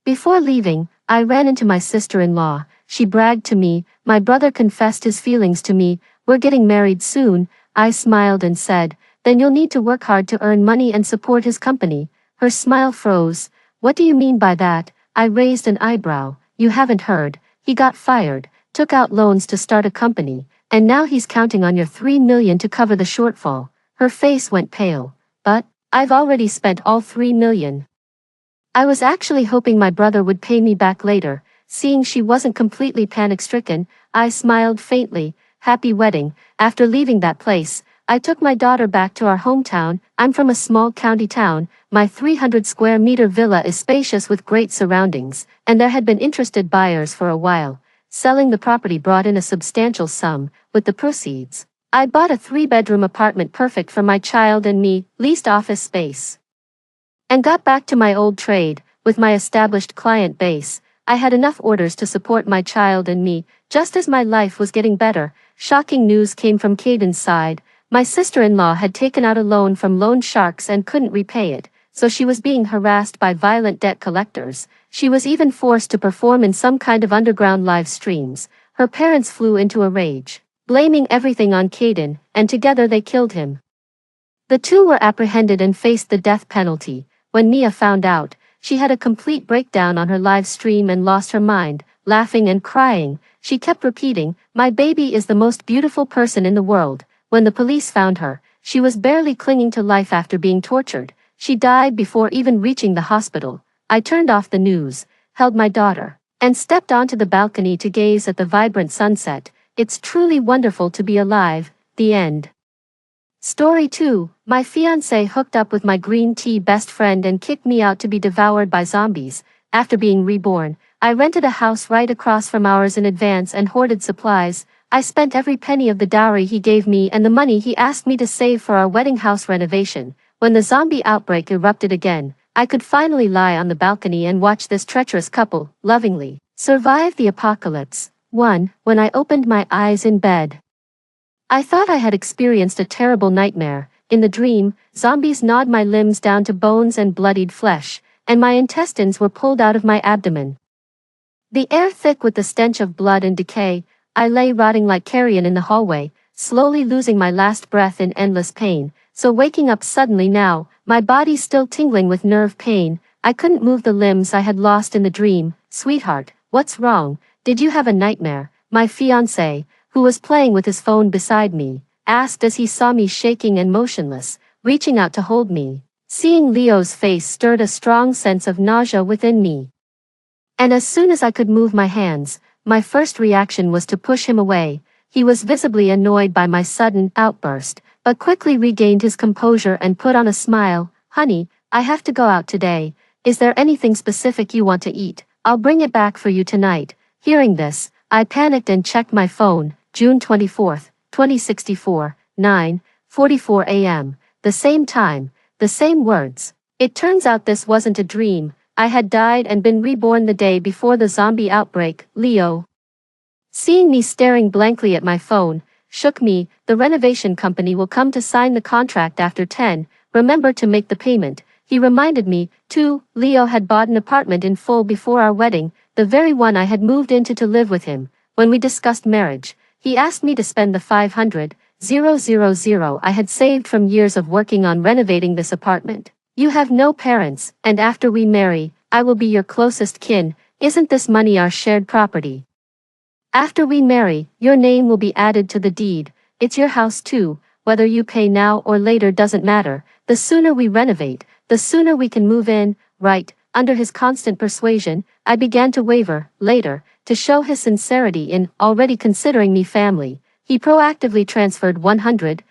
Before leaving, I ran into my sister-in-law. She bragged to me, my brother confessed his feelings to me, we're getting married soon. I smiled and said, then you'll need to work hard to earn money and support his company. Her smile froze. What do you mean by that? I raised an eyebrow. You haven't heard. He got fired, took out loans to start a company, and now he's counting on your 3 million to cover the shortfall. Her face went pale. But, I've already spent all 3 million. I was actually hoping my brother would pay me back later. Seeing she wasn't completely panic-stricken, I smiled faintly. Happy wedding. After leaving that place, I took my daughter back to our hometown. I'm from a small county town. My 300-square-meter villa is spacious with great surroundings, and there had been interested buyers for a while. Selling the property brought in a substantial sum. With the proceeds, I bought a 3-bedroom apartment perfect for my child and me, leased office space, and got back to my old trade. With my established client base, I had enough orders to support my child and me. Just as my life was getting better, shocking news came from Caden's side. My sister-in-law had taken out a loan from loan sharks and couldn't repay it, so she was being harassed by violent debt collectors. She was even forced to perform in some kind of underground live streams. Her parents flew into a rage, blaming everything on Caden, and together they killed him. The two were apprehended and faced the death penalty. When Mia found out, she had a complete breakdown on her live stream and lost her mind, laughing and crying. She kept repeating, my baby is the most beautiful person in the world. When the police found her, she was barely clinging to life after being tortured. She died before even reaching the hospital. I turned off the news, held my daughter, and stepped onto the balcony to gaze at the vibrant sunset. It's truly wonderful to be alive. The end. Story 2. My fiancé hooked up with my green tea best friend and kicked me out to be devoured by zombies. After being reborn, I rented a house right across from ours in advance and hoarded supplies. I spent every penny of the dowry he gave me and the money he asked me to save for our wedding house renovation. When the zombie outbreak erupted again, I could finally lie on the balcony and watch this treacherous couple, lovingly, survive the apocalypse. 1. When I opened my eyes in bed, I thought I had experienced a terrible nightmare. In the dream, zombies gnawed my limbs down to bones and bloodied flesh, and my intestines were pulled out of my abdomen. The air thick with the stench of blood and decay, I lay rotting like carrion in the hallway, slowly losing my last breath in endless pain. So waking up suddenly now, my body still tingling with nerve pain, I couldn't move the limbs I had lost in the dream. Sweetheart, what's wrong? Did you have a nightmare? My fiancé, who was playing with his phone beside me, asked as he saw me shaking and motionless, reaching out to hold me. Seeing Leo's face stirred a strong sense of nausea within me. And as soon as I could move my hands, my first reaction was to push him away. He was visibly annoyed by my sudden outburst, but quickly regained his composure and put on a smile. Honey, I have to go out today. Is there anything specific you want to eat? I'll bring it back for you tonight. Hearing this, I panicked and checked my phone. June 24th, 2064, 9:44 a.m. The same time, the same words. It turns out this wasn't a dream. I had died and been reborn the day before the zombie outbreak. Leo. Seeing me staring blankly at my phone, shook me. The renovation company will come to sign the contract after 10. Remember to make the payment. He reminded me, too. Leo had bought an apartment in full before our wedding, the very one I had moved into to live with him. When we discussed marriage, he asked me to spend the 500,000 I had saved from years of working on renovating this apartment. You have no parents, and after we marry, I will be your closest kin. Isn't this money our shared property? After we marry, your name will be added to the deed. It's your house too. Whether you pay now or later doesn't matter. The sooner we renovate, the sooner we can move in. Right. Under his constant persuasion, I began to waver. Later, to show his sincerity in already considering me family, he proactively transferred 100,000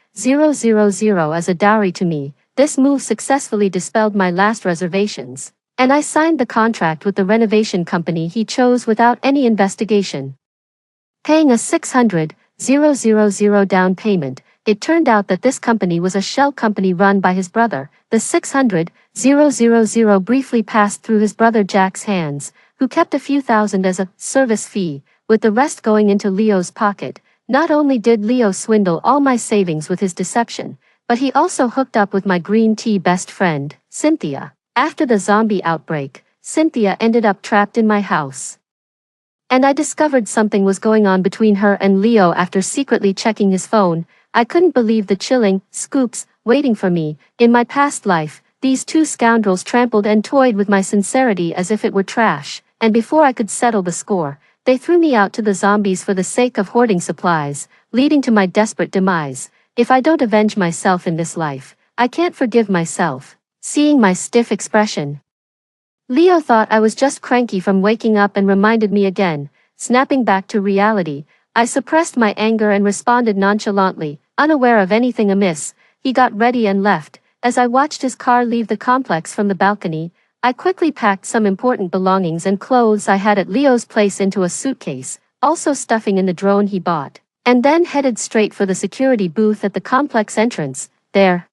as a dowry to me. This move successfully dispelled my last reservations, and I signed the contract with the renovation company he chose without any investigation. Paying a 600,000 down payment, it turned out that this company was a shell company run by his brother. The 600,000 briefly passed through his brother Jack's hands, who kept a few thousand as a service fee, with the rest going into Leo's pocket. Not only did Leo swindle all my savings with his deception, but he also hooked up with my green tea best friend, Cynthia. After the zombie outbreak, Cynthia ended up trapped in my house. And I discovered something was going on between her and Leo after secretly checking his phone. I couldn't believe the chilling scoops waiting for me. In my past life, these two scoundrels trampled and toyed with my sincerity as if it were trash, and before I could settle the score, they threw me out to the zombies for the sake of hoarding supplies, leading to my desperate demise. If I don't avenge myself in this life, I can't forgive myself. Seeing my stiff expression, Leo thought I was just cranky from waking up and reminded me again. Snapping back to reality, I suppressed my anger and responded nonchalantly, unaware of anything amiss. He got ready and left. As I watched his car leave the complex from the balcony, I quickly packed some important belongings and clothes I had at Leo's place into a suitcase, also stuffing in the drone he bought, and then headed straight for the security booth at the complex entrance. There,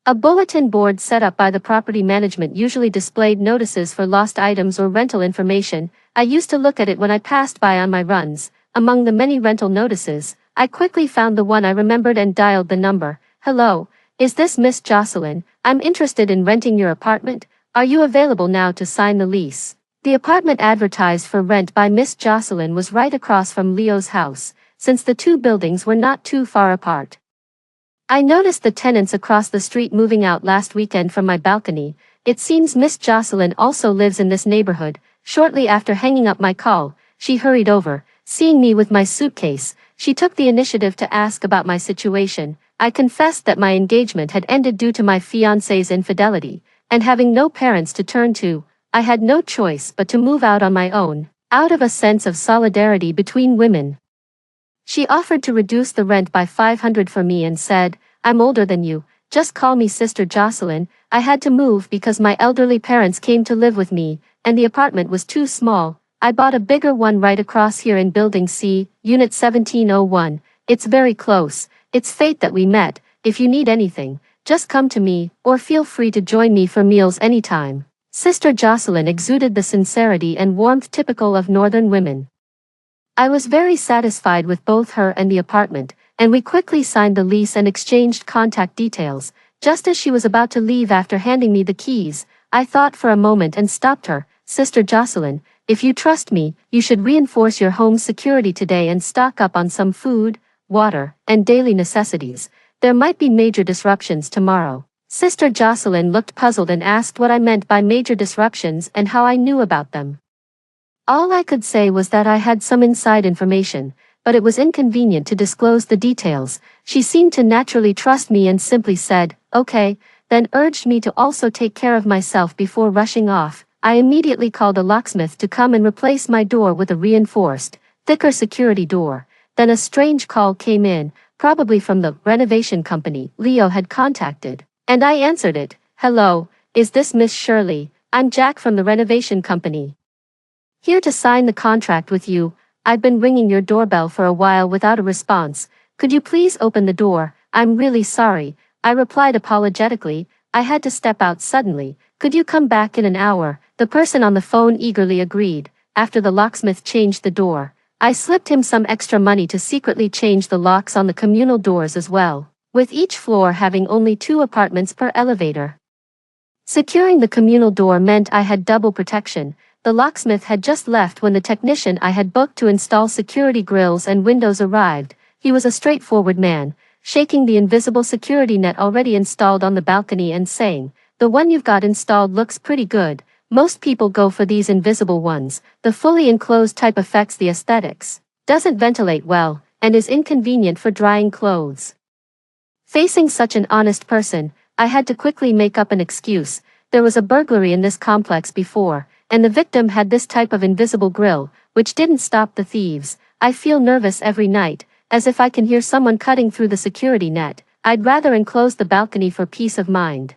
a bulletin board set up by the property management usually displayed notices for lost items or rental information. I used to look at it when I passed by on my runs. Among the many rental notices, I quickly found the one I remembered and dialed the number. Hello, is this Miss Jocelyn? I'm interested in renting your apartment. Are you available now to sign the lease? The apartment advertised for rent by Miss Jocelyn was right across from Leo's house, since the two buildings were not too far apart. I noticed the tenants across the street moving out last weekend from my balcony. It seems Miss Jocelyn also lives in this neighborhood. Shortly after hanging up my call, she hurried over. Seeing me with my suitcase, she took the initiative to ask about my situation. I confessed that my engagement had ended due to my fiancé's infidelity, and having no parents to turn to, I had no choice but to move out on my own, out of a sense of solidarity between women. She offered to reduce the rent by 500 for me and said, I'm older than you, just call me Sister Jocelyn. I had to move because my elderly parents came to live with me, and the apartment was too small. I bought a bigger one right across here in Building C, Unit 1701. It's very close. It's fate that we met. If you need anything, just come to me, or feel free to join me for meals anytime. Sister Jocelyn exuded the sincerity and warmth typical of northern women. I was very satisfied with both her and the apartment, and we quickly signed the lease and exchanged contact details. Just as she was about to leave after handing me the keys, I thought for a moment and stopped her. Sister Jocelyn, if you trust me, you should reinforce your home's security today and stock up on some food, water, and daily necessities. There might be major disruptions tomorrow. Sister Jocelyn looked puzzled and asked what I meant by major disruptions and how I knew about them. All I could say was that I had some inside information, but it was inconvenient to disclose the details. She seemed to naturally trust me and simply said, okay, then urged me to also take care of myself before rushing off. I immediately called a locksmith to come and replace my door with a reinforced, thicker security door. Then a strange call came in, probably from the renovation company Leo had contacted, and I answered it. Hello, is this Miss Shirley? I'm Jack from the renovation company. Here to sign the contract with you. I've been ringing your doorbell for a while without a response. Could you please open the door? I'm really sorry, I replied apologetically. I had to step out suddenly. Could you come back in an hour? The person on the phone eagerly agreed. After the locksmith changed the door, I slipped him some extra money to secretly change the locks on the communal doors as well, with each floor having only 2 apartments per elevator. Securing the communal door meant I had double protection. The locksmith had just left when the technician I had booked to install security grills and windows arrived. He was a straightforward man, shaking the invisible security net already installed on the balcony and saying, "The one you've got installed looks pretty good. Most people go for these invisible ones. The fully enclosed type affects the aesthetics, doesn't ventilate well, and is inconvenient for drying clothes." Facing such an honest person, I had to quickly make up an excuse. There was a burglary in this complex before, and the victim had this type of invisible grill, which didn't stop the thieves. I feel nervous every night, as if I can hear someone cutting through the security net. I'd rather enclose the balcony for peace of mind.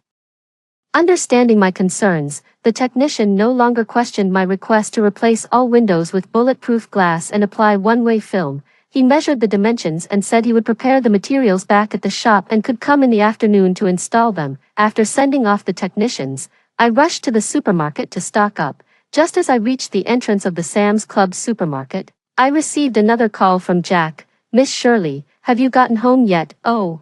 Understanding my concerns, the technician no longer questioned my request to replace all windows with bulletproof glass and apply one-way film. He measured the dimensions and said he would prepare the materials back at the shop and could come in the afternoon to install them. After sending off the technicians, I rushed to the supermarket to stock up. Just as I reached the entrance of the Sam's Club supermarket, I received another call from Jack. "Miss Shirley, have you gotten home yet?" "Oh,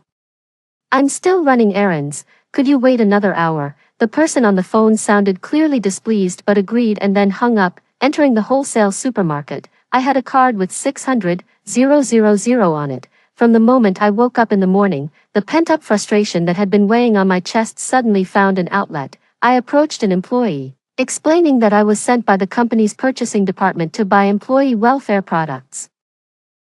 I'm still running errands. Could you wait another hour?" The person on the phone sounded clearly displeased but agreed and then hung up. Entering the wholesale supermarket, I had a card with 600,000 on it. From the moment I woke up in the morning, the pent-up frustration that had been weighing on my chest suddenly found an outlet. I approached an employee, explaining that I was sent by the company's purchasing department to buy employee welfare products,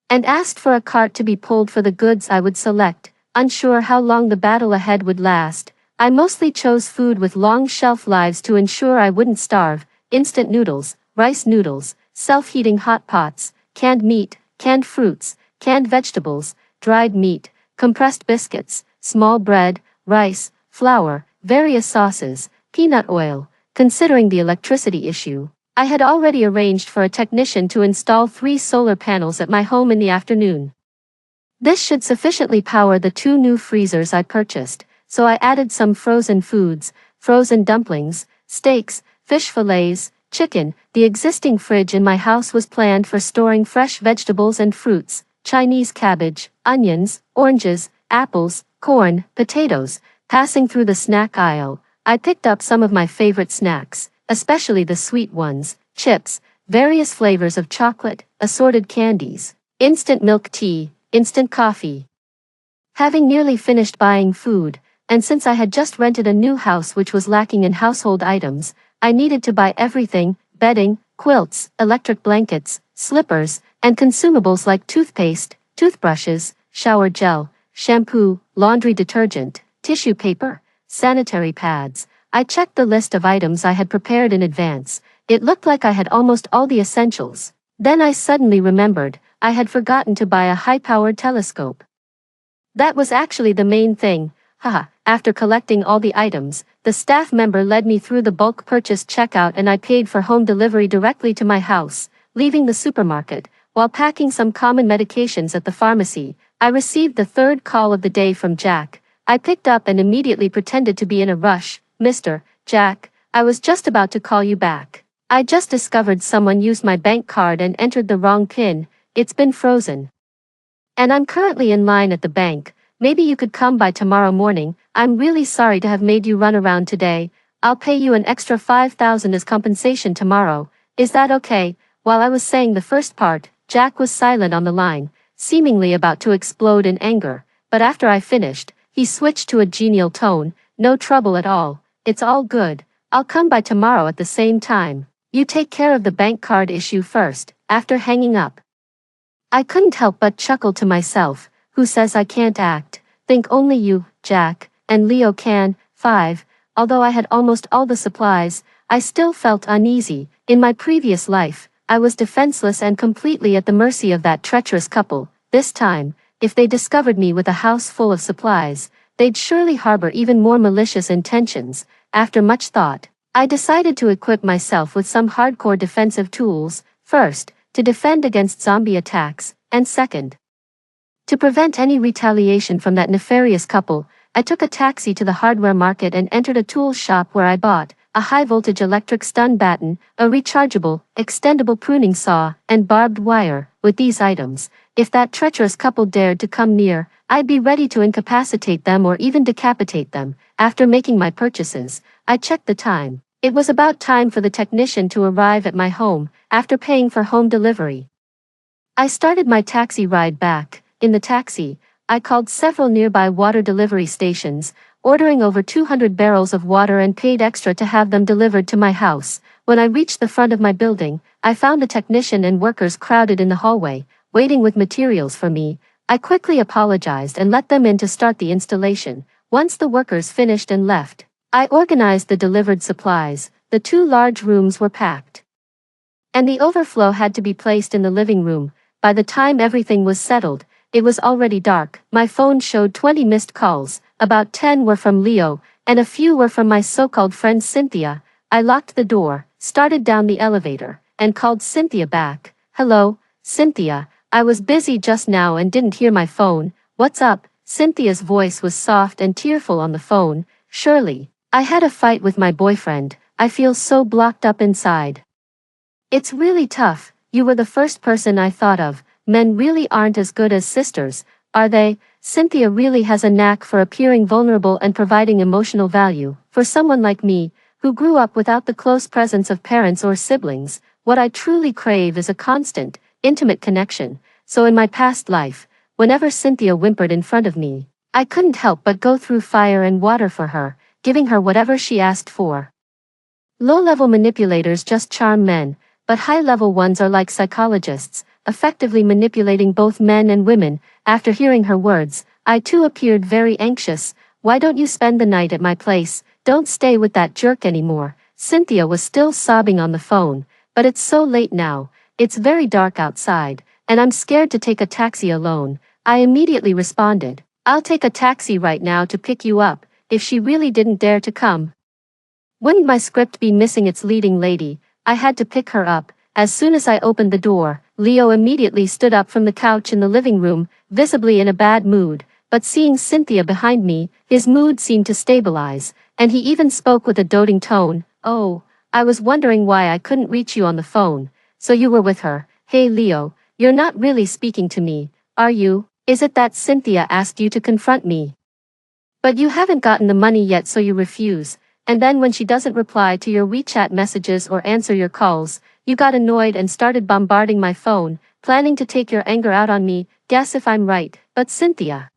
and asked for a cart to be pulled for the goods I would select. Unsure how long the battle ahead would last, I mostly chose food with long shelf lives to ensure I wouldn't starve. Instant noodles, rice noodles, self-heating hot pots, canned meat, canned fruits, canned vegetables, dried meat, compressed biscuits, small bread, rice, flour, various sauces, peanut oil. Considering the electricity issue, I had already arranged for a technician to install 3 solar panels at my home in the afternoon. This should sufficiently power the 2 new freezers I purchased, so I added some frozen foods, frozen dumplings, steaks, fish fillets, chicken. The existing fridge in my house was planned for storing fresh vegetables and fruits, Chinese cabbage, onions, oranges, apples, corn, potatoes. Passing through the snack aisle, I picked up some of my favorite snacks, especially the sweet ones, chips, various flavors of chocolate, assorted candies, instant milk tea, instant coffee. Having nearly finished buying food, and since I had just rented a new house which was lacking in household items, I needed to buy everything: bedding, quilts, electric blankets, slippers, and consumables like toothpaste, toothbrushes, shower gel, shampoo, laundry detergent, tissue paper, sanitary pads. I checked the list of items I had prepared in advance. It looked like I had almost all the essentials. Then I suddenly remembered, I had forgotten to buy a high-powered telescope. That was actually the main thing. Haha. After collecting all the items, the staff member led me through the bulk purchase checkout and I paid for home delivery directly to my house. Leaving the supermarket, while packing some common medications at the pharmacy, I received the 3rd call of the day from Jack. I picked up and immediately pretended to be in a rush. "Mr. Jack, I was just about to call you back. I just discovered someone used my bank card and entered the wrong PIN. It's been frozen, and I'm currently in line at the bank. Maybe you could come by tomorrow morning. I'm really sorry to have made you run around today. I'll pay you an extra 5,000 as compensation tomorrow. Is that okay?" While I was saying the first part, Jack was silent on the line, seemingly about to explode in anger. But after I finished, he switched to a genial tone. "No trouble at all. It's all good. I'll come by tomorrow at the same time. You take care of the bank card issue first." After hanging up, I couldn't help but chuckle to myself. Who says I can't act? Think only you, Jack, and Leo can. 5. Although I had almost all the supplies, I still felt uneasy. In my previous life, I was defenseless and completely at the mercy of that treacherous couple. This time, if they discovered me with a house full of supplies, they'd surely harbor even more malicious intentions. After much thought, I decided to equip myself with some hardcore defensive tools, first, to defend against zombie attacks, and second, to prevent any retaliation from that nefarious couple. I took a taxi to the hardware market and entered a tool shop where I bought a high-voltage electric stun baton, a rechargeable, extendable pruning saw, and barbed wire. With these items, if that treacherous couple dared to come near, I'd be ready to incapacitate them or even decapitate them. After making my purchases, I checked the time. It was about time for the technician to arrive at my home, after paying for home delivery. I started my taxi ride back. In the taxi, I called several nearby water delivery stations, ordering over 200 barrels of water and paid extra to have them delivered to my house. When I reached the front of my building, I found a technician and workers crowded in the hallway, waiting with materials for me. I quickly apologized and let them in to start the installation. Once the workers finished and left, I organized the delivered supplies. The 2 large rooms were packed, and the overflow had to be placed in the living room. By the time everything was settled, it was already dark. My phone showed 20 missed calls. About 10 were from Leo, and a few were from my so-called friend Cynthia. I locked the door, started down the elevator, and called Cynthia back. "Hello, Cynthia, I was busy just now and didn't hear my phone. What's up?" Cynthia's voice was soft and tearful on the phone. "Shirley, I had a fight with my boyfriend. I feel so blocked up inside. It's really tough. You were the first person I thought of. Men really aren't as good as sisters, are they?" Cynthia really has a knack for appearing vulnerable and providing emotional value. For someone like me, who grew up without the close presence of parents or siblings, what I truly crave is a constant, intimate connection. So in my past life, whenever Cynthia whimpered in front of me, I couldn't help but go through fire and water for her, giving her whatever she asked for. Low-level manipulators just charm men, but high-level ones are like psychologists, effectively manipulating both men and women. After hearing her words, I too appeared very anxious. "Why don't you spend the night at my place? Don't stay with that jerk anymore." Cynthia was still sobbing on the phone. "But it's so late now, it's very dark outside, and I'm scared to take a taxi alone." I immediately responded, "I'll take a taxi right now to pick you up." If she really didn't dare to come, wouldn't my script be missing its leading lady? I had to pick her up. As soon as I opened the door, Leo immediately stood up from the couch in the living room, visibly in a bad mood, but seeing Cynthia behind me, his mood seemed to stabilize, and he even spoke with a doting tone. "Oh, I was wondering why I couldn't reach you on the phone. So you were with her. Hey Leo, you're not really speaking to me, are you? Is it that Cynthia asked you to confront me? But you haven't gotten the money yet, so you refuse. And then when she doesn't reply to your WeChat messages or answer your calls, you got annoyed and started bombarding my phone, planning to take your anger out on me. Guess if I'm right." But Cynthia,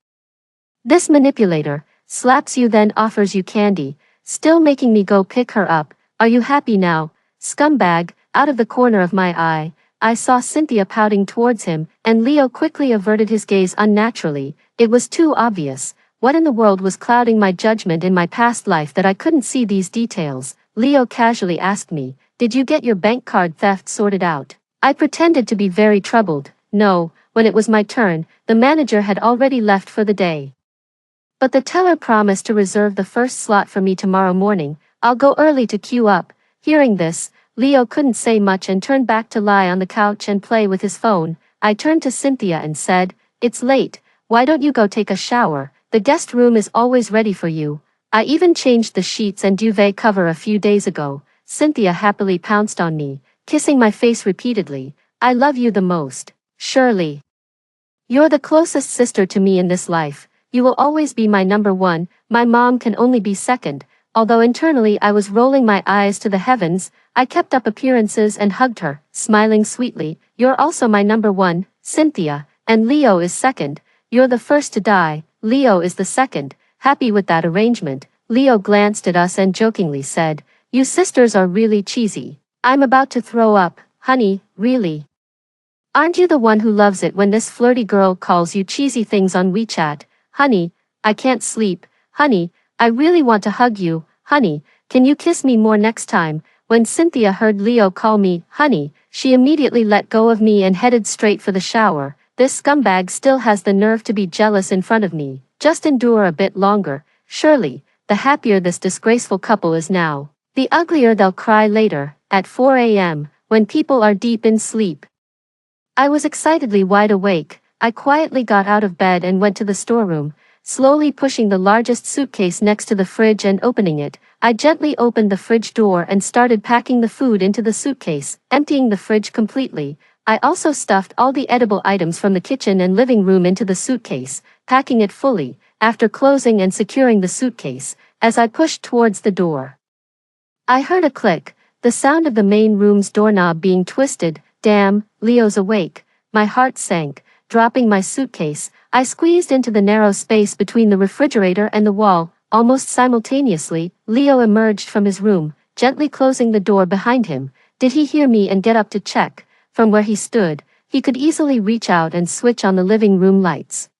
this manipulator, slaps you then offers you candy, still making me go pick her up. "Are you happy now, scumbag?" Out of the corner of my eye, I saw Cynthia pouting towards him, and Leo quickly averted his gaze unnaturally. It was too obvious. What in the world was clouding my judgment in my past life that I couldn't see these details? Leo casually asked me, "Did you get your bank card theft sorted out?" I pretended to be very troubled. No. When it was my turn, the manager had already left for the day. But the teller promised to reserve the first slot for me tomorrow morning. I'll go early to queue up. Hearing this, Leo couldn't say much and turned back to lie on the couch and play with his phone. I turned to Cynthia and said, "It's late. Why don't you go take a shower? The guest room is always ready for you. I even changed the sheets and duvet cover a few days ago." Cynthia happily pounced on me, kissing my face repeatedly. "I love you the most, Shirley. You're the closest sister to me in this life. You will always be my number one. My mom can only be second." Although internally I was rolling my eyes to the heavens, I kept up appearances and hugged her, smiling sweetly. "You're also my number one, Cynthia, and Leo is second. You're the first to die, Leo is the second." Happy with that arrangement, Leo glanced at us and jokingly said, "You sisters are really cheesy." I'm about to throw up. "Honey, really? Aren't you the one who loves it when this flirty girl calls you cheesy things on WeChat? Honey, I can't sleep. Honey, I really want to hug you. Honey, can you kiss me more next time?" When Cynthia heard Leo call me honey, she immediately let go of me and headed straight for the shower. This scumbag still has the nerve to be jealous in front of me. Just endure a bit longer, Shirley. The happier this disgraceful couple is now, The uglier they'll cry later, at 4 a.m., when people are deep in sleep. I was excitedly wide awake. I quietly got out of bed and went to the storeroom, slowly pushing the largest suitcase next to the fridge and opening it. I gently opened the fridge door and started packing the food into the suitcase, emptying the fridge completely. I also stuffed all the edible items from the kitchen and living room into the suitcase, packing it fully. After closing and securing the suitcase, as I pushed towards the door, I heard a click, the sound of the main room's doorknob being twisted. Damn, Leo's awake. My heart sank. Dropping my suitcase, I squeezed into the narrow space between the refrigerator and the wall. Almost simultaneously, Leo emerged from his room, gently closing the door behind him. Did he hear me and get up to check? From where he stood, he could easily reach out and switch on the living room lights.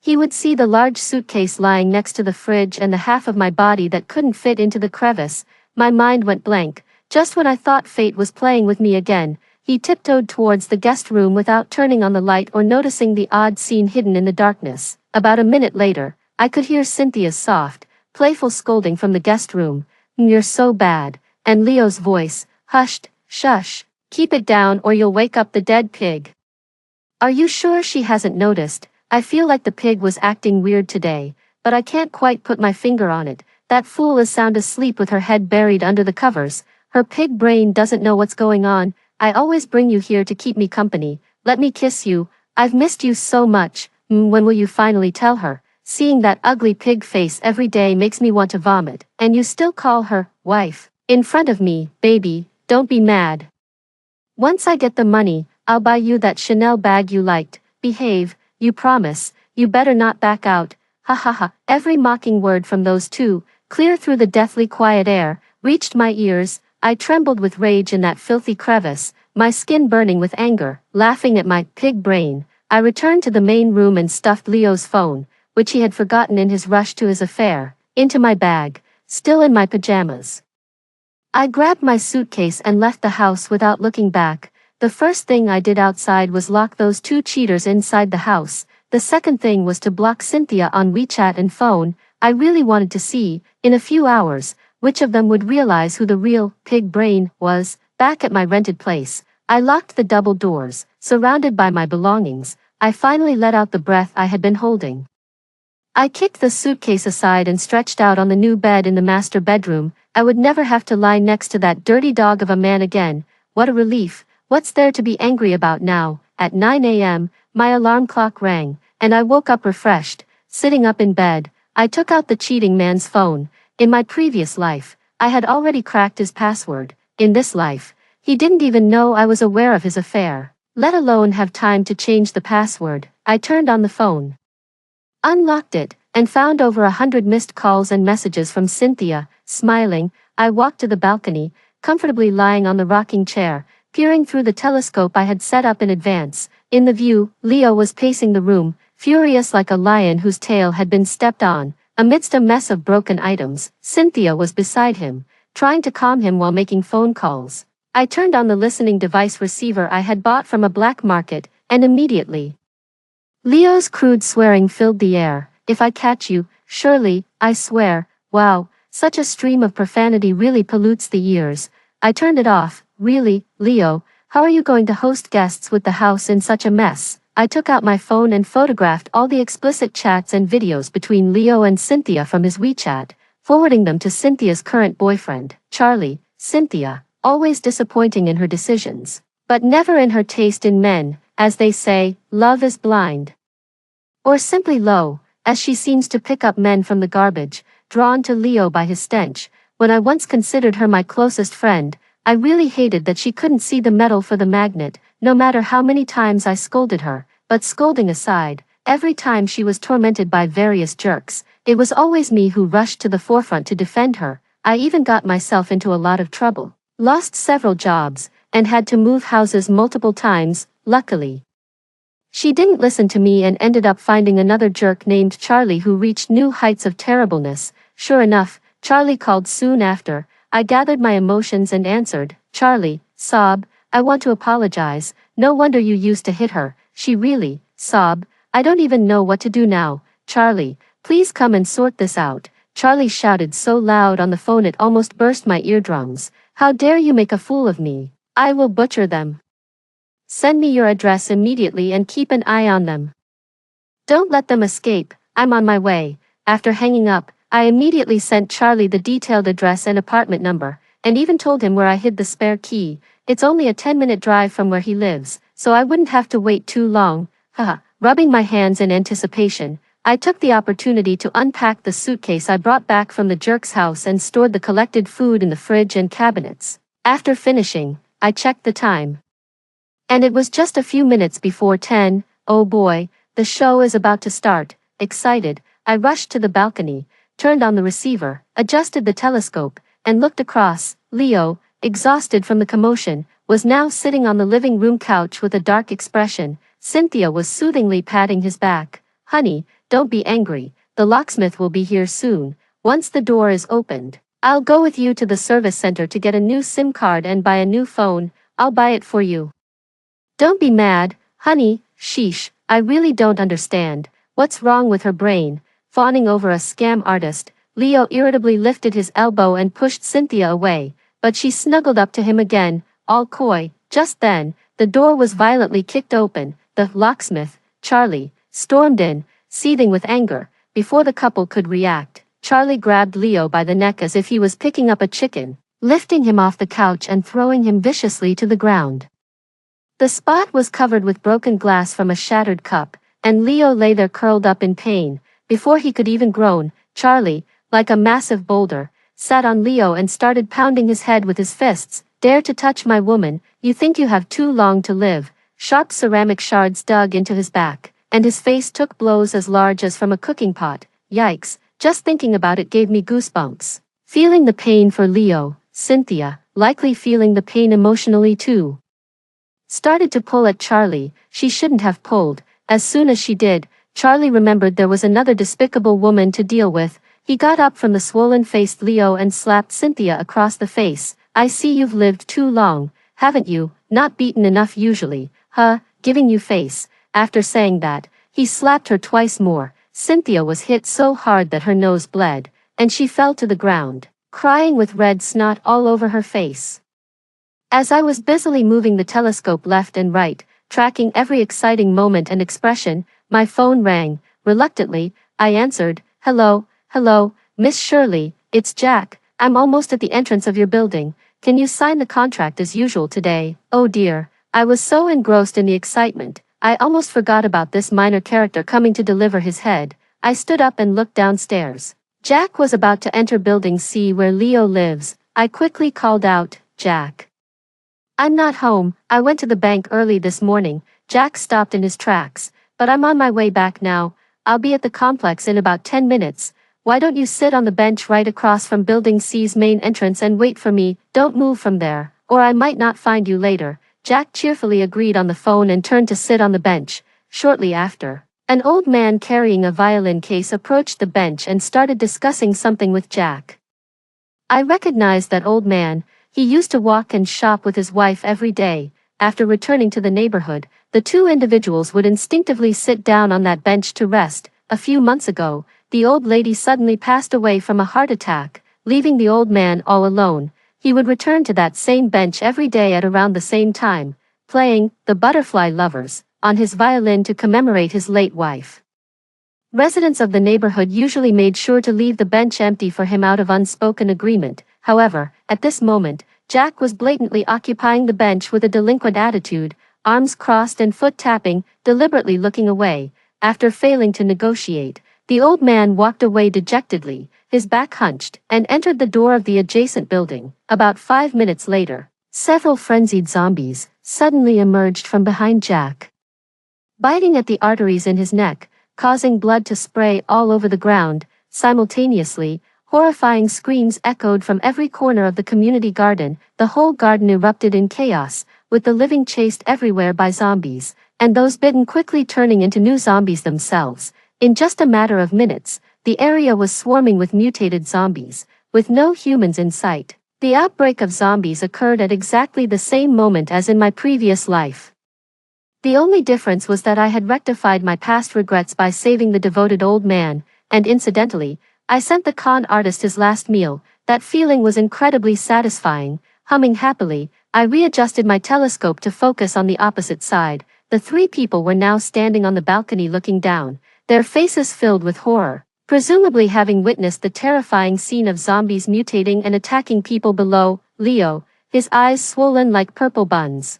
He would see the large suitcase lying next to the fridge and the half of my body that couldn't fit into the crevice. My mind went blank. Just when I thought fate was playing with me again, he tiptoed towards the guest room without turning on the light or noticing the odd scene hidden in the darkness. About a minute later, I could hear Cynthia's soft, playful scolding from the guest room. "You're so bad," and Leo's voice, hushed, "Shush, keep it down or you'll wake up the dead pig." Are you sure she hasn't noticed? I feel like the pig was acting weird today, but I can't quite put my finger on it. That fool is sound asleep with her head buried under the covers. Her pig brain doesn't know what's going on. I always bring you here to keep me company. Let me kiss you. I've missed you so much. When will you finally tell her? Seeing that ugly pig face every day makes me want to vomit. And you still call her wife in front of me, baby. Don't be mad. Once I get the money, I'll buy you that Chanel bag you liked. Behave, you promise. You better not back out. Ha ha ha. Every mocking word from those two, clear through the deathly quiet air, reached my ears. I trembled with rage in that filthy crevice, my skin burning with anger. Laughing at my pig brain, I returned to the main room and stuffed Leo's phone, which he had forgotten in his rush to his affair, into my bag, still in my pajamas. I grabbed my suitcase and left the house without looking back. The first thing I did outside was lock those two cheaters inside the house. The second thing was to block Cynthia on WeChat and phone. I really wanted to see, in a few hours, which of them would realize who the real pig brain was. Back at my rented place, I locked the double doors. Surrounded by my belongings, I finally let out the breath I had been holding. I kicked the suitcase aside and stretched out on the new bed in the master bedroom. I would never have to lie next to that dirty dog of a man again. What a relief. What's there to be angry about now? At 9 a.m., my alarm clock rang, and I woke up refreshed. Sitting up in bed, I took out the cheating man's phone. In my previous life, I had already cracked his password. In this life, he didn't even know I was aware of his affair, let alone have time to change the password. I turned on the phone, unlocked it, and found over 100 missed calls and messages from Cynthia. Smiling, I walked to the balcony, comfortably lying on the rocking chair, peering through the telescope I had set up in advance. In the view, Leo was pacing the room, furious like a lion whose tail had been stepped on. Amidst a mess of broken items, Cynthia was beside him, trying to calm him while making phone calls. I turned on the listening device receiver I had bought from a black market, and immediately, Leo's crude swearing filled the air. "If I catch you, surely, I swear." Wow, such a stream of profanity really pollutes the ears. I turned it off. Really, Leo, how are you going to host guests with the house in such a mess? I took out my phone and photographed all the explicit chats and videos between Leo and Cynthia from his WeChat, forwarding them to Cynthia's current boyfriend, Charlie. Cynthia, always disappointing in her decisions, but never in her taste in men. As they say, love is blind. Or simply low, as she seems to pick up men from the garbage, drawn to Leo by his stench. When I once considered her my closest friend, I really hated that she couldn't see the metal for the magnet, no matter how many times I scolded her. But scolding aside, every time she was tormented by various jerks, it was always me who rushed to the forefront to defend her. I even got myself into a lot of trouble, lost several jobs, and had to move houses multiple times. Luckily, she didn't listen to me and ended up finding another jerk named Charlie who reached new heights of terribleness. Sure enough, Charlie called soon after. I gathered my emotions and answered. "Charlie, sob, I want to apologize. No wonder you used to hit her." She really, sob, "I don't even know what to do now. Charlie, please come and sort this out." Charlie shouted so loud on the phone it almost burst my eardrums. How dare you make a fool of me? I will butcher them. Send me your address immediately and keep an eye on them. Don't let them escape, I'm on my way. After hanging up, I immediately sent Charlie the detailed address and apartment number, and even told him where I hid the spare key. It's only a 10-minute drive from where he lives, so I wouldn't have to wait too long. Haha, rubbing my hands in anticipation, I took the opportunity to unpack the suitcase I brought back from the jerk's house and stored the collected food in the fridge and cabinets. After finishing, I checked the time. And it was just a few minutes before 10. Oh boy, the show is about to start. Excited, I rushed to the balcony, turned on the receiver, adjusted the telescope, and looked across. Leo, exhausted from the commotion, was now sitting on the living room couch with a dark expression. Cynthia was soothingly patting his back. Honey, don't be angry, the locksmith will be here soon. Once the door is opened, I'll go with you to the service center to get a new SIM card and buy a new phone. I'll buy it for you. Don't be mad, honey. Sheesh, I really don't understand. What's wrong with her brain? Fawning over a scam artist, Leo irritably lifted his elbow and pushed Cynthia away, but she snuggled up to him again, all coy. Just then, the door was violently kicked open. The locksmith, Charlie, stormed in, seething with anger. Before the couple could react, Charlie grabbed Leo by the neck as if he was picking up a chicken, lifting him off the couch and throwing him viciously to the ground. The spot was covered with broken glass from a shattered cup, and Leo lay there curled up in pain. Before he could even groan, Charlie, like a massive boulder, sat on Leo and started pounding his head with his fists. Dare to touch my woman, you think you have too long to live. Sharp ceramic shards dug into his back, and his face took blows as large as from a cooking pot. Yikes, just thinking about it gave me goosebumps. Feeling the pain for Leo, Cynthia, likely feeling the pain emotionally too, started to pull at Charlie. She shouldn't have pulled. As soon as she did, Charlie remembered there was another despicable woman to deal with. He got up from the swollen-faced Leo and slapped Cynthia across the face. I see you've lived too long, haven't you? Not beaten enough usually, huh? Giving you face. After saying that, he slapped her twice more. Cynthia was hit so hard that her nose bled, and she fell to the ground, crying with red snot all over her face. As I was busily moving the telescope left and right, tracking every exciting moment and expression, my phone rang. Reluctantly, I answered. Hello, Miss Shirley, it's Jack. I'm almost at the entrance of your building. Can you sign the contract as usual today? Oh dear, I was so engrossed in the excitement, I almost forgot about this minor character coming to deliver his head. I stood up and looked downstairs. Jack was about to enter building C where Leo lives. I quickly called out, Jack. I'm not home, I went to the bank early this morning. Jack stopped in his tracks, but I'm on my way back now. I'll be at the complex in about 10 minutes. Why don't you sit on the bench right across from building C's main entrance and wait for me? Don't move from there, or I might not find you later. Jack cheerfully agreed on the phone and turned to sit on the bench. Shortly after, an old man carrying a violin case approached the bench and started discussing something with Jack. I recognized that old man. He used to walk and shop with his wife every day. After returning to the neighborhood, the two individuals would instinctively sit down on that bench to rest. A few months ago, the old lady suddenly passed away from a heart attack, leaving the old man all alone. He would return to that same bench every day at around the same time, playing "The Butterfly Lovers" on his violin to commemorate his late wife. Residents of the neighborhood usually made sure to leave the bench empty for him out of unspoken agreement. However, at this moment, Jack was blatantly occupying the bench with a delinquent attitude, arms crossed and foot tapping, deliberately looking away. After failing to negotiate, the old man walked away dejectedly, his back hunched, and entered the door of the adjacent building. About 5 minutes later, several frenzied zombies suddenly emerged from behind Jack, biting at the arteries in his neck, causing blood to spray all over the ground. Simultaneously, horrifying screams echoed from every corner of the community garden. The whole garden erupted in chaos, with the living chased everywhere by zombies, and those bitten quickly turning into new zombies themselves. In just a matter of minutes, the area was swarming with mutated zombies, with no humans in sight. The outbreak of zombies occurred at exactly the same moment as in my previous life. The only difference was that I had rectified my past regrets by saving the devoted old man, and incidentally, I sent the con artist his last meal. That feeling was incredibly satisfying. Humming happily, I readjusted my telescope to focus on the opposite side. The three people were now standing on the balcony looking down, their faces filled with horror, presumably having witnessed the terrifying scene of zombies mutating and attacking people below. Leo, his eyes swollen like purple buns,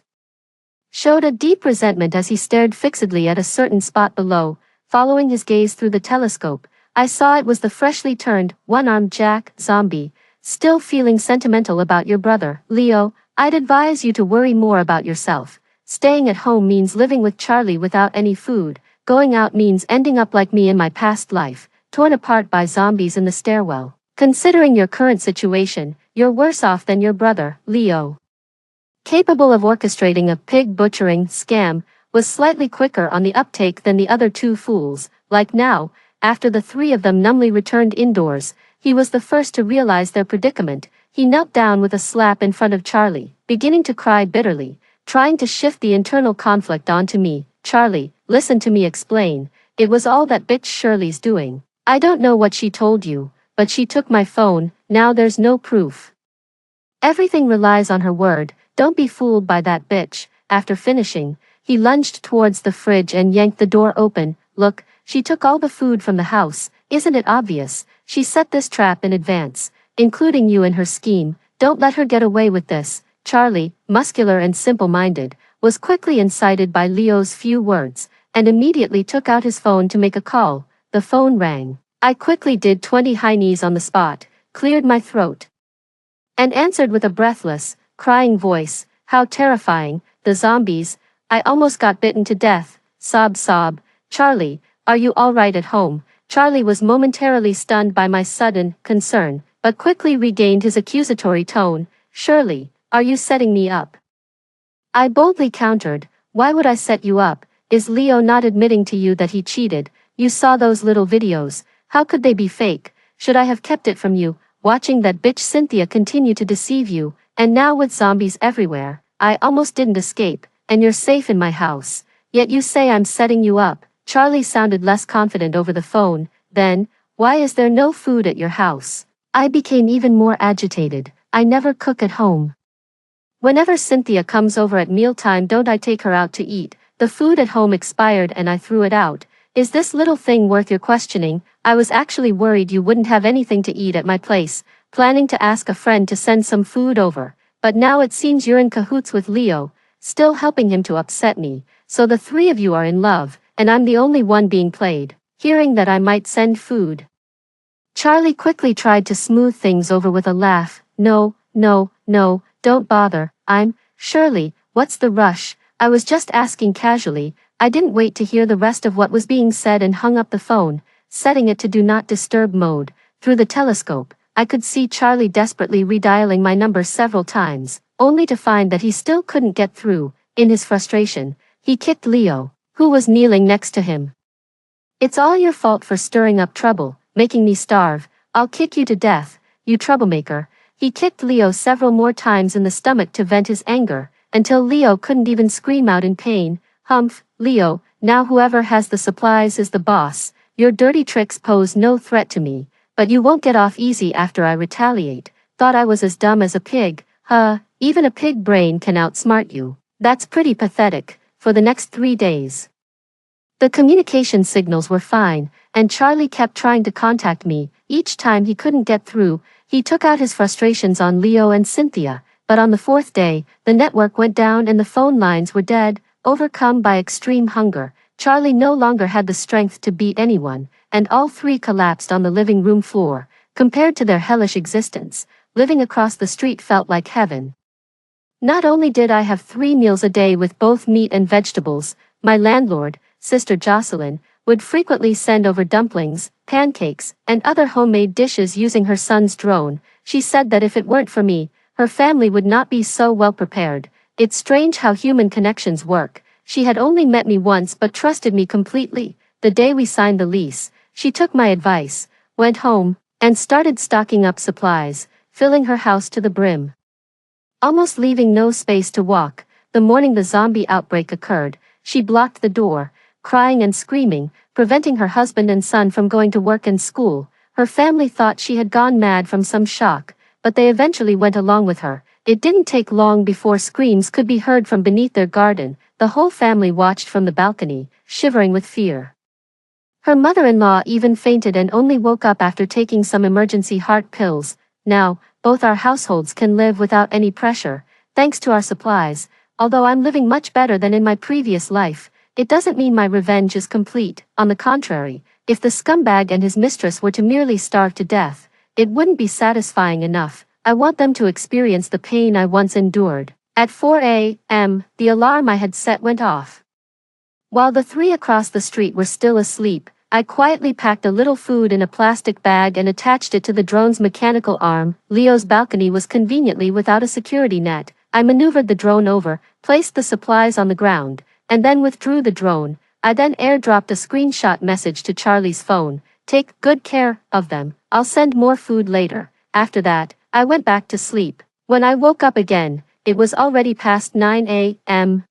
showed a deep resentment as he stared fixedly at a certain spot below. Following his gaze through the telescope, I saw it was the freshly turned, one-armed Jack zombie. Still feeling sentimental about your brother, Leo? I'd advise you to worry more about yourself. Staying at home means living with Charlie without any food. Going out means ending up like me in my past life, torn apart by zombies in the stairwell. Considering your current situation, you're worse off than your brother, Leo. Capable of orchestrating a pig butchering scam, was slightly quicker on the uptake than the other two fools. Like now, after the three of them numbly returned indoors, he was the first to realize their predicament. He knelt down with a slap in front of Charlie, beginning to cry bitterly, trying to shift the internal conflict onto me. Charlie, listen to me explain. It was all that bitch Shirley's doing. I don't know what she told you, but she took my phone. Now there's no proof. Everything relies on her word. Don't be fooled by that bitch. After finishing, he lunged towards the fridge and yanked the door open. Look, she took all the food from the house. Isn't it obvious? She set this trap in advance, including you in her scheme. Don't let her get away with this. Charlie, muscular and simple-minded, was quickly incited by Leo's few words, and immediately took out his phone to make a call. The phone rang. I quickly did 20 high knees on the spot, cleared my throat, and answered with a breathless, crying voice. How terrifying, the zombies. I almost got bitten to death. Sob sob. Charlie, are you all right at home? Charlie was momentarily stunned by my sudden concern, but quickly regained his accusatory tone. Shirley, are you setting me up? I boldly countered. Why would I set you up? Is Leo not admitting to you that he cheated? You saw those little videos. How could they be fake? Should I have kept it from you? Watching that bitch Cynthia continue to deceive you, and now with zombies everywhere, I almost didn't escape, and you're safe in my house. Yet you say I'm setting you up. Charlie sounded less confident over the phone. Then, why is there no food at your house? I became even more agitated. I never cook at home. Whenever Cynthia comes over at mealtime, don't I take her out to eat? The food at home expired and I threw it out. Is this little thing worth your questioning? I was actually worried you wouldn't have anything to eat at my place, planning to ask a friend to send some food over. But now it seems you're in cahoots with Leo, still helping him to upset me. So the three of you are in love, and I'm the only one being played. Hearing that I might send food, Charlie quickly tried to smooth things over with a laugh. No, don't bother. Shirley, what's the rush? I was just asking casually. I didn't wait to hear the rest of what was being said and hung up the phone, setting it to do not disturb mode. Through the telescope, I could see Charlie desperately redialing my number several times, only to find that he still couldn't get through. In his frustration, he kicked Leo, who was kneeling next to him. It's all your fault for stirring up trouble, making me starve. I'll kick you to death, you troublemaker. He kicked Leo several more times in the stomach to vent his anger, until Leo couldn't even scream out in pain. Humph, Leo, now whoever has the supplies is the boss. Your dirty tricks pose no threat to me, but you won't get off easy after I retaliate. Thought I was as dumb as a pig? Even a pig brain can outsmart you. That's pretty pathetic. For the next 3 days, the communication signals were fine, and Charlie kept trying to contact me. Each time he couldn't get through, he took out his frustrations on Leo and Cynthia. But on the 4th day, the network went down and the phone lines were dead. Overcome by extreme hunger, Charlie no longer had the strength to beat anyone, and all three collapsed on the living room floor. Compared to their hellish existence, living across the street felt like heaven. Not only did I have 3 meals a day with both meat and vegetables, my landlord, Sister Jocelyn, would frequently send over dumplings, pancakes, and other homemade dishes using her son's drone. She said that if it weren't for me, her family would not be so well prepared. It's strange how human connections work. She had only met me once but trusted me completely. The day we signed the lease, she took my advice, went home, and started stocking up supplies, filling her house to the brim, almost leaving no space to walk. The morning the zombie outbreak occurred, she blocked the door, crying and screaming, preventing her husband and son from going to work and school. Her family thought she had gone mad from some shock, but they eventually went along with her. It didn't take long before screams could be heard from beneath their garden. The whole family watched from the balcony, shivering with fear. Her mother-in-law even fainted and only woke up after taking some emergency heart pills. Now, both our households can live without any pressure, thanks to our supplies. Although I'm living much better than in my previous life, it doesn't mean my revenge is complete. On the contrary, if the scumbag and his mistress were to merely starve to death, it wouldn't be satisfying enough. I want them to experience the pain I once endured. At 4 a.m., the alarm I had set went off. While the three across the street were still asleep, I quietly packed a little food in a plastic bag and attached it to the drone's mechanical arm. Leo's balcony was conveniently without a security net. I maneuvered the drone over, placed the supplies on the ground, and then withdrew the drone. I then airdropped a screenshot message to Charlie's phone. "Take good care of them. I'll send more food later." After that, I went back to sleep. When I woke up again, it was already past 9 a.m.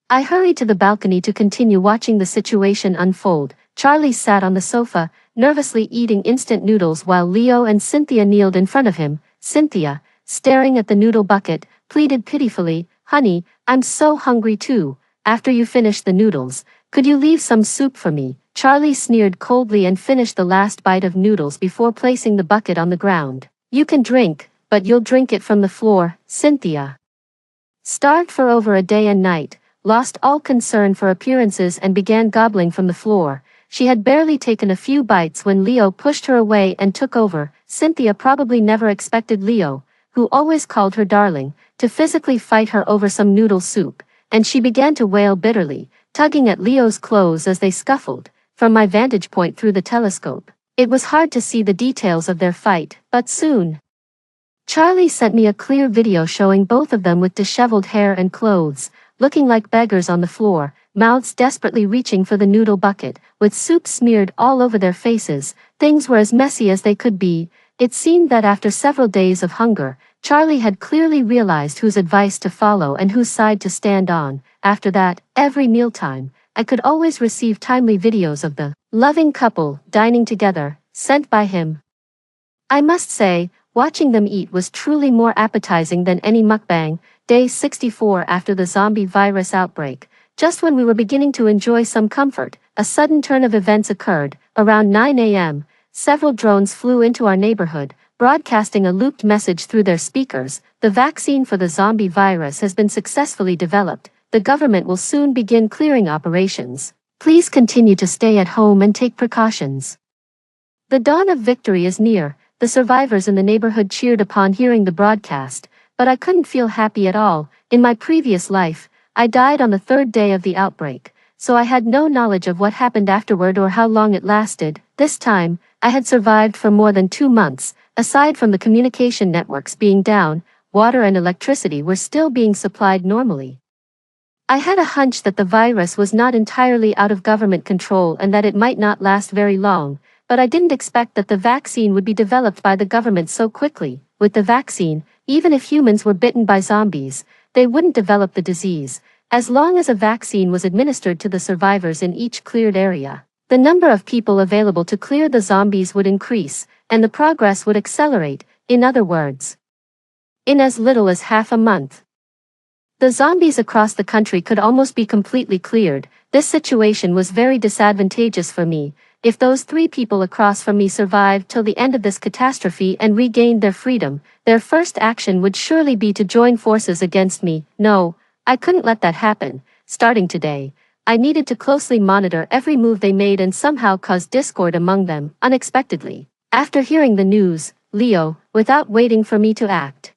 I hurried to the balcony to continue watching the situation unfold. Charlie sat on the sofa, nervously eating instant noodles while Leo and Cynthia kneeled in front of him. Cynthia, staring at the noodle bucket, pleaded pitifully, "Honey, I'm so hungry too. After you finish the noodles, could you leave some soup for me?" Charlie sneered coldly and finished the last bite of noodles before placing the bucket on the ground. "You can drink, but you'll drink it from the floor." Cynthia, starved for over a day and night, lost all concern for appearances and began gobbling from the floor. She had barely taken a few bites when Leo pushed her away and took over. Cynthia probably never expected Leo, who always called her darling, to physically fight her over some noodle soup, and she began to wail bitterly, tugging at Leo's clothes as they scuffled. From my vantage point through the telescope, it was hard to see the details of their fight, but soon Charlie sent me a clear video showing both of them with disheveled hair and clothes, looking like beggars on the floor, mouths desperately reaching for the noodle bucket, with soup smeared all over their faces. Things were as messy as they could be. It seemed that after several days of hunger, Charlie had clearly realized whose advice to follow and whose side to stand on. After that, every mealtime, I could always receive timely videos of the loving couple dining together, sent by him. I must say, watching them eat was truly more appetizing than any mukbang. Day 64 after the zombie virus outbreak, just when we were beginning to enjoy some comfort, a sudden turn of events occurred. Around 9 a.m., several drones flew into our neighborhood, broadcasting a looped message through their speakers. "The vaccine for the zombie virus has been successfully developed. The government will soon begin clearing operations. Please continue to stay at home and take precautions. The dawn of victory is near." The survivors in the neighborhood cheered upon hearing the broadcast, but I couldn't feel happy at all. In my previous life, I died on the third day of the outbreak, so I had no knowledge of what happened afterward or how long it lasted. This time, I had survived for more than 2 months. Aside from the communication networks being down, water and electricity were still being supplied normally. I had a hunch that the virus was not entirely out of government control and that it might not last very long, but I didn't expect that the vaccine would be developed by the government so quickly. With the vaccine, even if humans were bitten by zombies, they wouldn't develop the disease, as long as a vaccine was administered to the survivors in each cleared area. The number of people available to clear the zombies would increase, and the progress would accelerate. In other words, in as little as half a month, the zombies across the country could almost be completely cleared. This situation was very disadvantageous for me. If those 3 people across from me survived till the end of this catastrophe and regained their freedom, their first action would surely be to join forces against me. No, I couldn't let that happen. Starting today, I needed to closely monitor every move they made and somehow cause discord among them. Unexpectedly, after hearing the news, Leo, without waiting for me to act,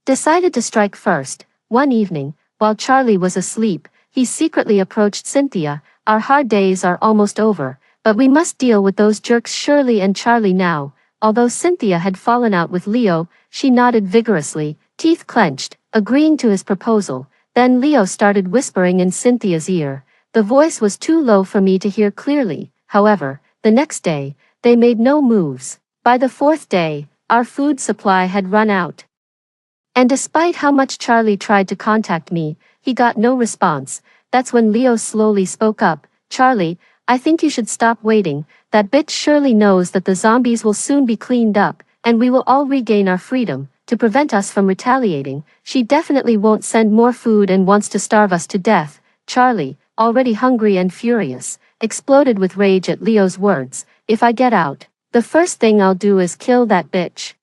decided to strike first. One evening, while Charlie was asleep, he secretly approached Cynthia. "Our hard days are almost over, but we must deal with those jerks Shirley and Charlie now." Although Cynthia had fallen out with Leo, she nodded vigorously, teeth clenched, agreeing to his proposal. Then Leo started whispering in Cynthia's ear. The voice was too low for me to hear clearly. However, the next day, they made no moves. By the 4th day, our food supply had run out. And despite how much Charlie tried to contact me, he got no response. That's when Leo slowly spoke up. "Charlie, I think you should stop waiting. That bitch surely knows that the zombies will soon be cleaned up, and we will all regain our freedom. To prevent us from retaliating, she definitely won't send more food and wants to starve us to death. Charlie, already hungry and furious, exploded with rage at Leo's words. If I get out, the first thing I'll do is kill that bitch.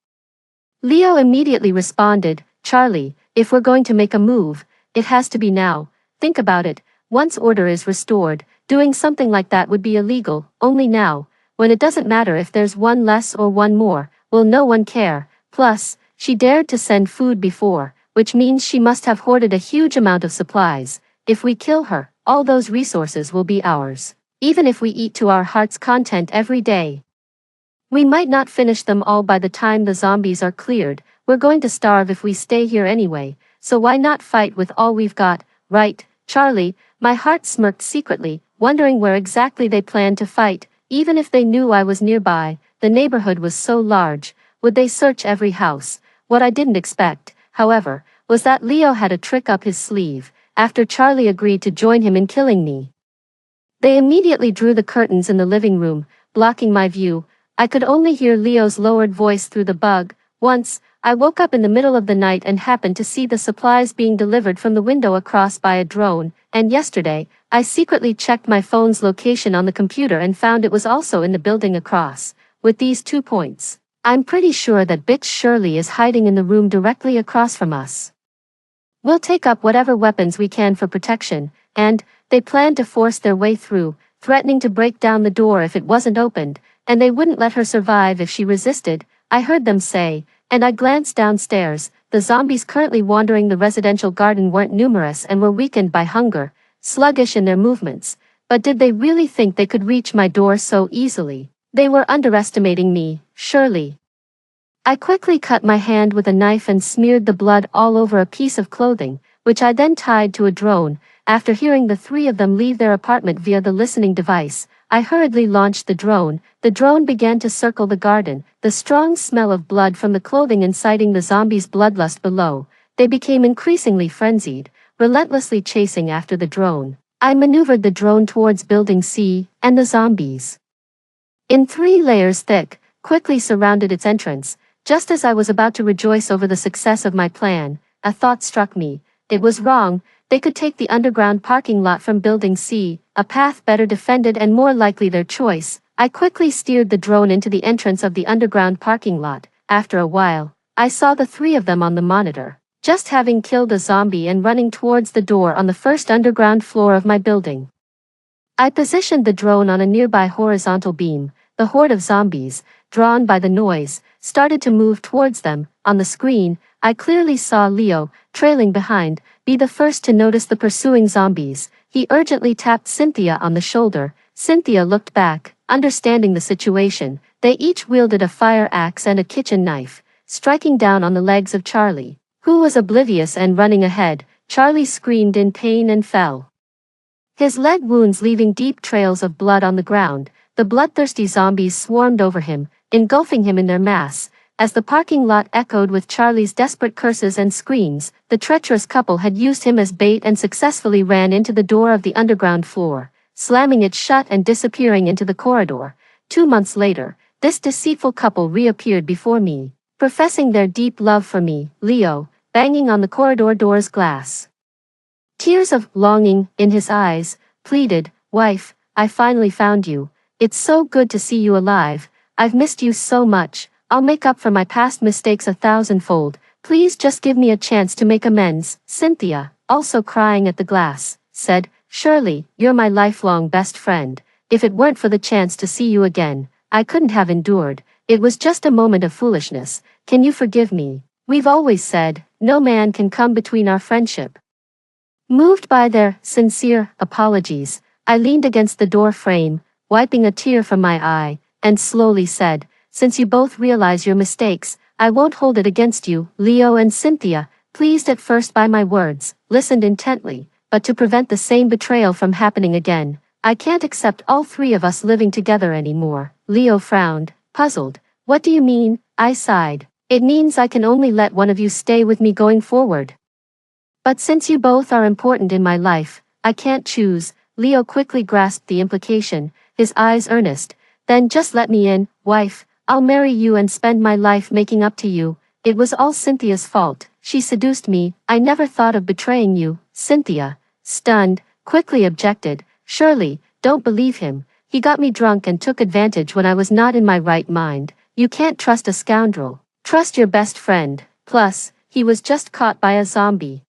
Leo immediately responded, Charlie, if we're going to make a move, it has to be now. Think about it, once order is restored, doing something like that would be illegal, only now, when it doesn't matter if there's one less or one more, will no one care. Plus, she dared to send food before, which means she must have hoarded a huge amount of supplies. If we kill her, all those resources will be ours, even if we eat to our heart's content every day. We might not finish them all by the time the zombies are cleared. We're going to starve if we stay here anyway, so why not fight with all we've got, right, Charlie? My heart smirked secretly, wondering where exactly they planned to fight. Even if they knew I was nearby, the neighborhood was so large, would they search every house? What I didn't expect, however, was that Leo had a trick up his sleeve, after Charlie agreed to join him in killing me. They immediately drew the curtains in the living room, blocking my view. I could only hear Leo's lowered voice through the bug. Once, I woke up in the middle of the night and happened to see the supplies being delivered from the window across by a drone, and yesterday, I secretly checked my phone's location on the computer and found it was also in the building across. With these 2 points, I'm pretty sure that bitch Shirley is hiding in the room directly across from us. We'll take up whatever weapons we can for protection, and they planned to force their way through, threatening to break down the door if it wasn't opened, and they wouldn't let her survive if she resisted, I heard them say, and I glanced downstairs. The zombies currently wandering the residential garden weren't numerous and were weakened by hunger, sluggish in their movements, but did they really think they could reach my door so easily? They were underestimating me, surely. I quickly cut my hand with a knife and smeared the blood all over a piece of clothing, which I then tied to a drone. After hearing the 3 of them leave their apartment via the listening device, I hurriedly launched the drone. The drone began to circle the garden, the strong smell of blood from the clothing inciting the zombies' bloodlust below. They became increasingly frenzied, relentlessly chasing after the drone. I maneuvered the drone towards Building C, and the zombies, in 3 layers thick, quickly surrounded its entrance. Just as I was about to rejoice over the success of my plan, a thought struck me. It was wrong. They could take the underground parking lot from Building C, a path better defended and more likely their choice. I quickly steered the drone into the entrance of the underground parking lot. After a while, I saw the 3 of them on the monitor, just having killed a zombie and running towards the door on the first underground floor of my building. I positioned the drone on a nearby horizontal beam. The horde of zombies, drawn by the noise, started to move towards them. On the screen, I clearly saw Leo, trailing behind, be the first to notice the pursuing zombies. He urgently tapped Cynthia on the shoulder. Cynthia looked back, understanding the situation. They each wielded a fire axe and a kitchen knife, striking down on the legs of Charlie, who was oblivious and running ahead. Charlie screamed in pain and fell, his leg wounds leaving deep trails of blood on the ground. The bloodthirsty zombies swarmed over him, engulfing him in their mass. As the parking lot echoed with Charlie's desperate curses and screams, the treacherous couple had used him as bait and successfully ran into the door of the underground floor, slamming it shut and disappearing into the corridor. 2 months later, this deceitful couple reappeared before me, professing their deep love for me. Leo, banging on the corridor door's glass, tears of longing in his eyes, pleaded, "Wife, I finally found you. It's so good to see you alive. I've missed you so much. I'll make up for my past mistakes 1,000-fold. Please just give me a chance to make amends." Cynthia, also crying at the glass, said, "Surely, you're my lifelong best friend. If it weren't for the chance to see you again, I couldn't have endured. It was just a moment of foolishness. Can you forgive me? We've always said, no man can come between our friendship." Moved by their sincere apologies, I leaned against the door frame, wiping a tear from my eye, and slowly said, "Since you both realize your mistakes, I won't hold it against you." Leo and Cynthia, pleased at first by my words, listened intently, but to prevent the same betrayal from happening again, "I can't accept all 3 of us living together anymore." Leo frowned, puzzled. "What do you mean?" I sighed. "It means I can only let one of you stay with me going forward. But since you both are important in my life, I can't choose." Leo quickly grasped the implication, his eyes earnest. Then just let me in, wife. I'll marry you and spend my life making up to you. It was all Cynthia's fault. She seduced me. I never thought of betraying you. Cynthia, stunned, quickly objected. Surely, don't believe him. He got me drunk and took advantage when I was not in my right mind. You can't trust a scoundrel. Trust your best friend. Plus, he was just caught by a zombie.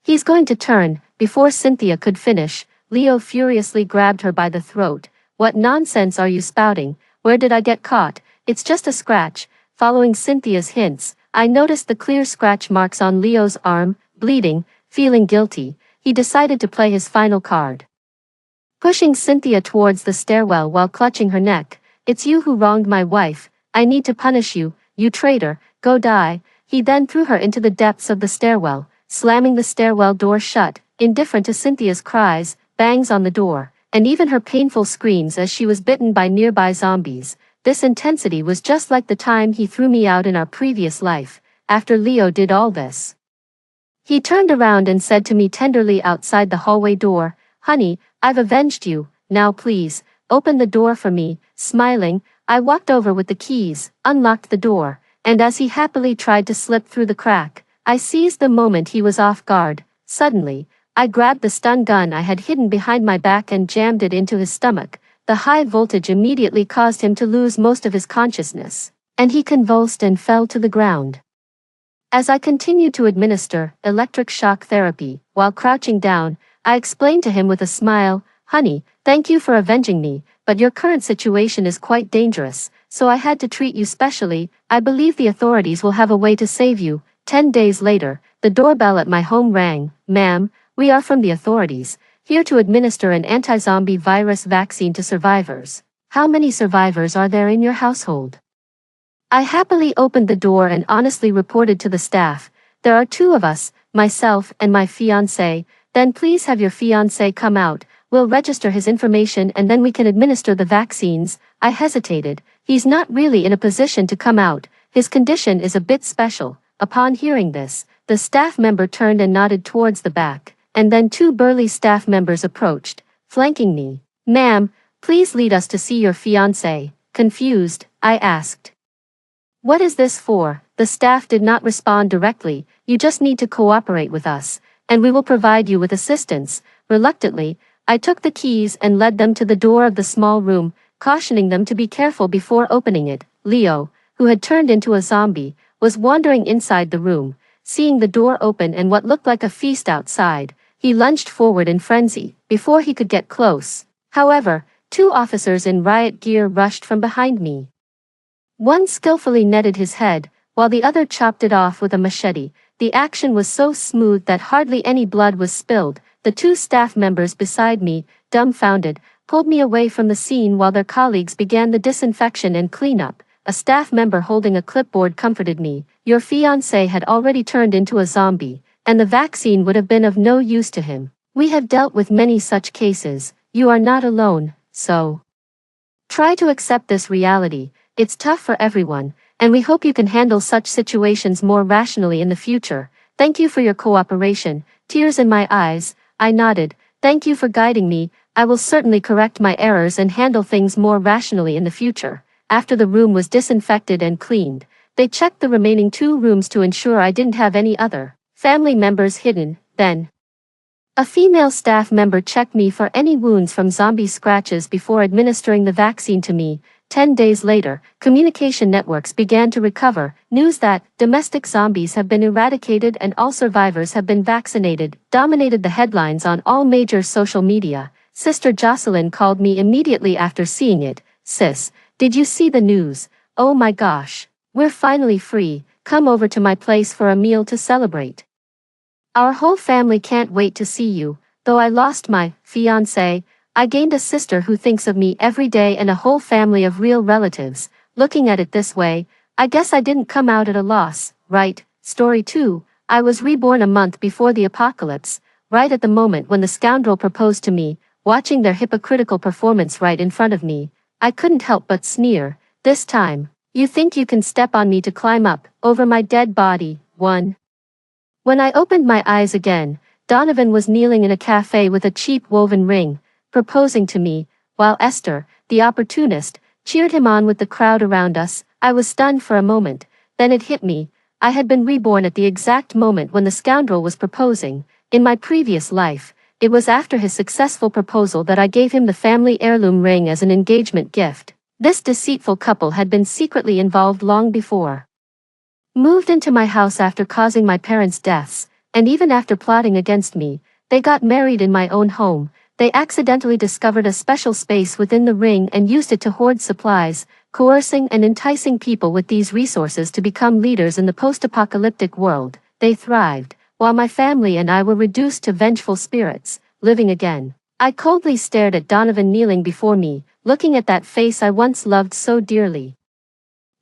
He's going to turn. Before Cynthia could finish, Leo furiously grabbed her by the throat. What nonsense are you spouting? Where did I get caught? It's just a scratch. Following Cynthia's hints, I noticed the clear scratch marks on Leo's arm. Bleeding, feeling guilty, he decided to play his final card. Pushing Cynthia towards the stairwell while clutching her neck. It's you who wronged my wife. I need to punish you, you traitor. Go die. He then threw her into the depths of the stairwell, slamming the stairwell door shut, indifferent to Cynthia's cries, bangs on the door, and even her painful screams as she was bitten by nearby zombies. This intensity was just like the time he threw me out in our previous life. After Leo did all this, he turned around and said to me tenderly outside the hallway door, "Honey, I've avenged you. Now please, open the door for me." Smiling, I walked over with the keys, unlocked the door, and as he happily tried to slip through the crack, I seized the moment he was off guard. Suddenly, I grabbed the stun gun I had hidden behind my back and jammed it into his stomach. The high voltage immediately caused him to lose most of his consciousness, and he convulsed and fell to the ground. As I continued to administer electric shock therapy, while crouching down, I explained to him with a smile, "Honey, thank you for avenging me, but your current situation is quite dangerous, so I had to treat you specially. I believe the authorities will have a way to save you." 10 days later, the doorbell at my home rang. "Ma'am, we are from the authorities, here to administer an anti-zombie virus vaccine to survivors. How many survivors are there in your household?" I happily opened the door and honestly reported to the staff, "There are 2 of us, myself and my fiancé." "Then please have your fiancé come out, we'll register his information and then we can administer the vaccines." I hesitated. "He's not really in a position to come out, his condition is a bit special." Upon hearing this, the staff member turned and nodded towards the back, and then 2 burly staff members approached, flanking me. "Ma'am, please lead us to see your fiancé." Confused, I asked, "What is this for?" The staff did not respond directly. "You just need to cooperate with us, and we will provide you with assistance." Reluctantly, I took the keys and led them to the door of the small room, cautioning them to be careful before opening it. Leo, who had turned into a zombie, was wandering inside the room. Seeing the door open and what looked like a feast outside, he lunged forward in frenzy. Before he could get close, however, 2 officers in riot gear rushed from behind me. One skillfully netted his head, while the other chopped it off with a machete. The action was so smooth that hardly any blood was spilled. The 2 staff members beside me, dumbfounded, pulled me away from the scene while their colleagues began the disinfection and cleanup. A staff member holding a clipboard comforted me. "Your fiancé had already turned into a zombie, and the vaccine would have been of no use to him. We have dealt with many such cases. You are not alone, so try to accept this reality. It's tough for everyone, and we hope you can handle such situations more rationally in the future. Thank you for your cooperation." Tears in my eyes, I nodded. "Thank you for guiding me. I will certainly correct my errors and handle things more rationally in the future." After the room was disinfected and cleaned, they checked the remaining 2 rooms to ensure I didn't have any other family members hidden. Then, a female staff member checked me for any wounds from zombie scratches before administering the vaccine to me. 10 days later, communication networks began to recover. News that domestic zombies have been eradicated and all survivors have been vaccinated dominated the headlines on all major social media. Sister Jocelyn called me immediately after seeing it. "Sis, did you see the news? Oh my gosh. We're finally free. Come over to my place for a meal to celebrate. Our whole family can't wait to see you." Though I lost my fiancé, I gained a sister who thinks of me every day and a whole family of real relatives. Looking at it this way, I guess I didn't come out at a loss, right? Story 2. I was reborn a month before the apocalypse, right at the moment when the scoundrel proposed to me, watching their hypocritical performance right in front of me. I couldn't help but sneer. "This time, you think you can step on me to climb up over my dead body." 1. When I opened my eyes again, Donovan was kneeling in a cafe with a cheap woven ring, proposing to me, while Esther, the opportunist, cheered him on with the crowd around us. I was stunned for a moment, then it hit me. I had been reborn at the exact moment when the scoundrel was proposing. In my previous life, it was after his successful proposal that I gave him the family heirloom ring as an engagement gift. This deceitful couple had been secretly involved long before. Moved into my house after causing my parents' deaths, and even after plotting against me, they got married in my own home. They accidentally discovered a special space within the ring and used it to hoard supplies, coercing and enticing people with these resources to become leaders in the post-apocalyptic world. They thrived, while my family and I were reduced to vengeful spirits, living again. I coldly stared at Donovan kneeling before me, looking at that face I once loved so dearly.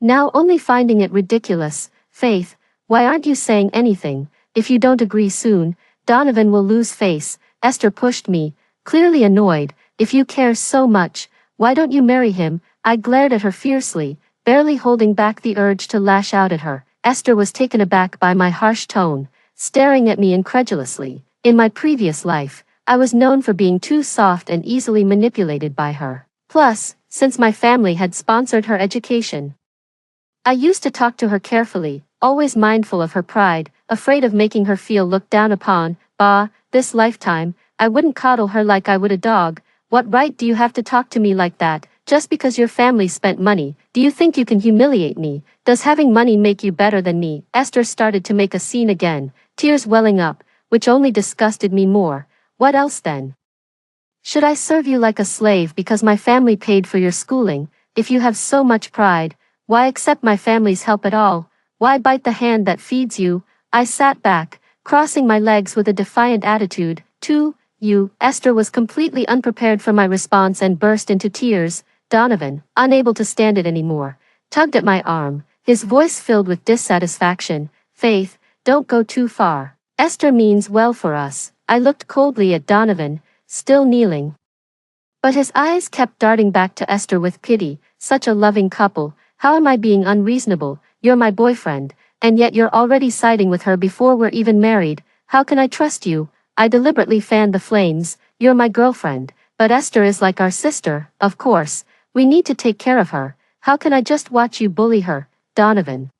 Now only finding it ridiculous. Faith, why aren't you saying anything? If you don't agree soon, Donovan will lose face. Esther pushed me, clearly annoyed. If you care so much, why don't you marry him? I glared at her fiercely, barely holding back the urge to lash out at her. Esther was taken aback by my harsh tone, staring at me incredulously. In my previous life, I was known for being too soft and easily manipulated by her. Plus, since my family had sponsored her education, I used to talk to her carefully, always mindful of her pride, afraid of making her feel looked down upon. Bah, this lifetime, I wouldn't coddle her like I would a dog. What right do you have to talk to me like that? Just because your family spent money, do you think you can humiliate me? Does having money make you better than me? Esther started to make a scene again, tears welling up, which only disgusted me more. What else then? Should I serve you like a slave because my family paid for your schooling? If you have so much pride, why accept my family's help at all? Why bite the hand that feeds you? I sat back, crossing my legs with a defiant attitude. You, Esther was completely unprepared for my response and burst into tears. Donovan, unable to stand it anymore, tugged at my arm, his voice filled with dissatisfaction. Faith, don't go too far. Esther means well for us. I looked coldly at Donovan, still kneeling. But his eyes kept darting back to Esther with pity. Such a loving couple. How am I being unreasonable? You're my boyfriend, and yet you're already siding with her before we're even married. How can I trust you? I deliberately fanned the flames. You're my girlfriend, but Esther is like our sister, of course. We need to take care of her. How can I just watch you bully her? Donovan,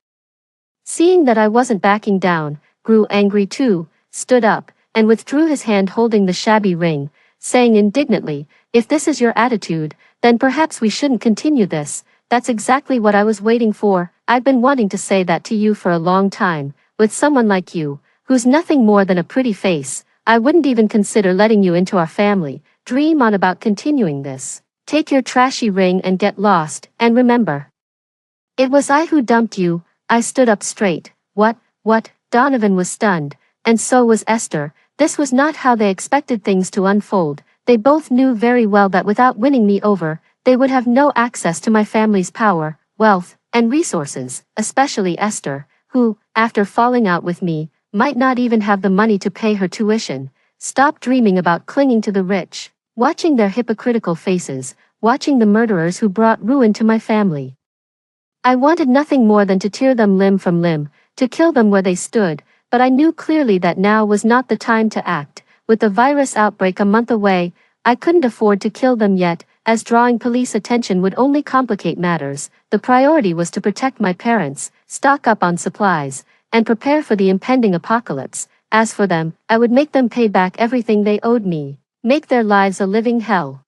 seeing that I wasn't backing down, grew angry too, stood up, and withdrew his hand holding the shabby ring, saying indignantly, if this is your attitude, then perhaps we shouldn't continue this. That's exactly what I was waiting for. I've been wanting to say that to you for a long time. With someone like you, who's nothing more than a pretty face, I wouldn't even consider letting you into our family. Dream on about continuing this. Take your trashy ring and get lost, and remember, it was I who dumped you. I stood up straight. What? Donovan was stunned, and so was Esther. This was not how they expected things to unfold. They both knew very well that without winning me over, they would have no access to my family's power, wealth, and resources, especially Esther, who, after falling out with me, might not even have the money to pay her tuition. Stop dreaming about clinging to the rich. Watching their hypocritical faces, watching the murderers who brought ruin to my family. I wanted nothing more than to tear them limb from limb, to kill them where they stood, but I knew clearly that now was not the time to act. With the virus outbreak a month away, I couldn't afford to kill them yet, as drawing police attention would only complicate matters. The priority was to protect my parents, stock up on supplies, and prepare for the impending apocalypse. As for them, I would make them pay back everything they owed me, make their lives a living hell.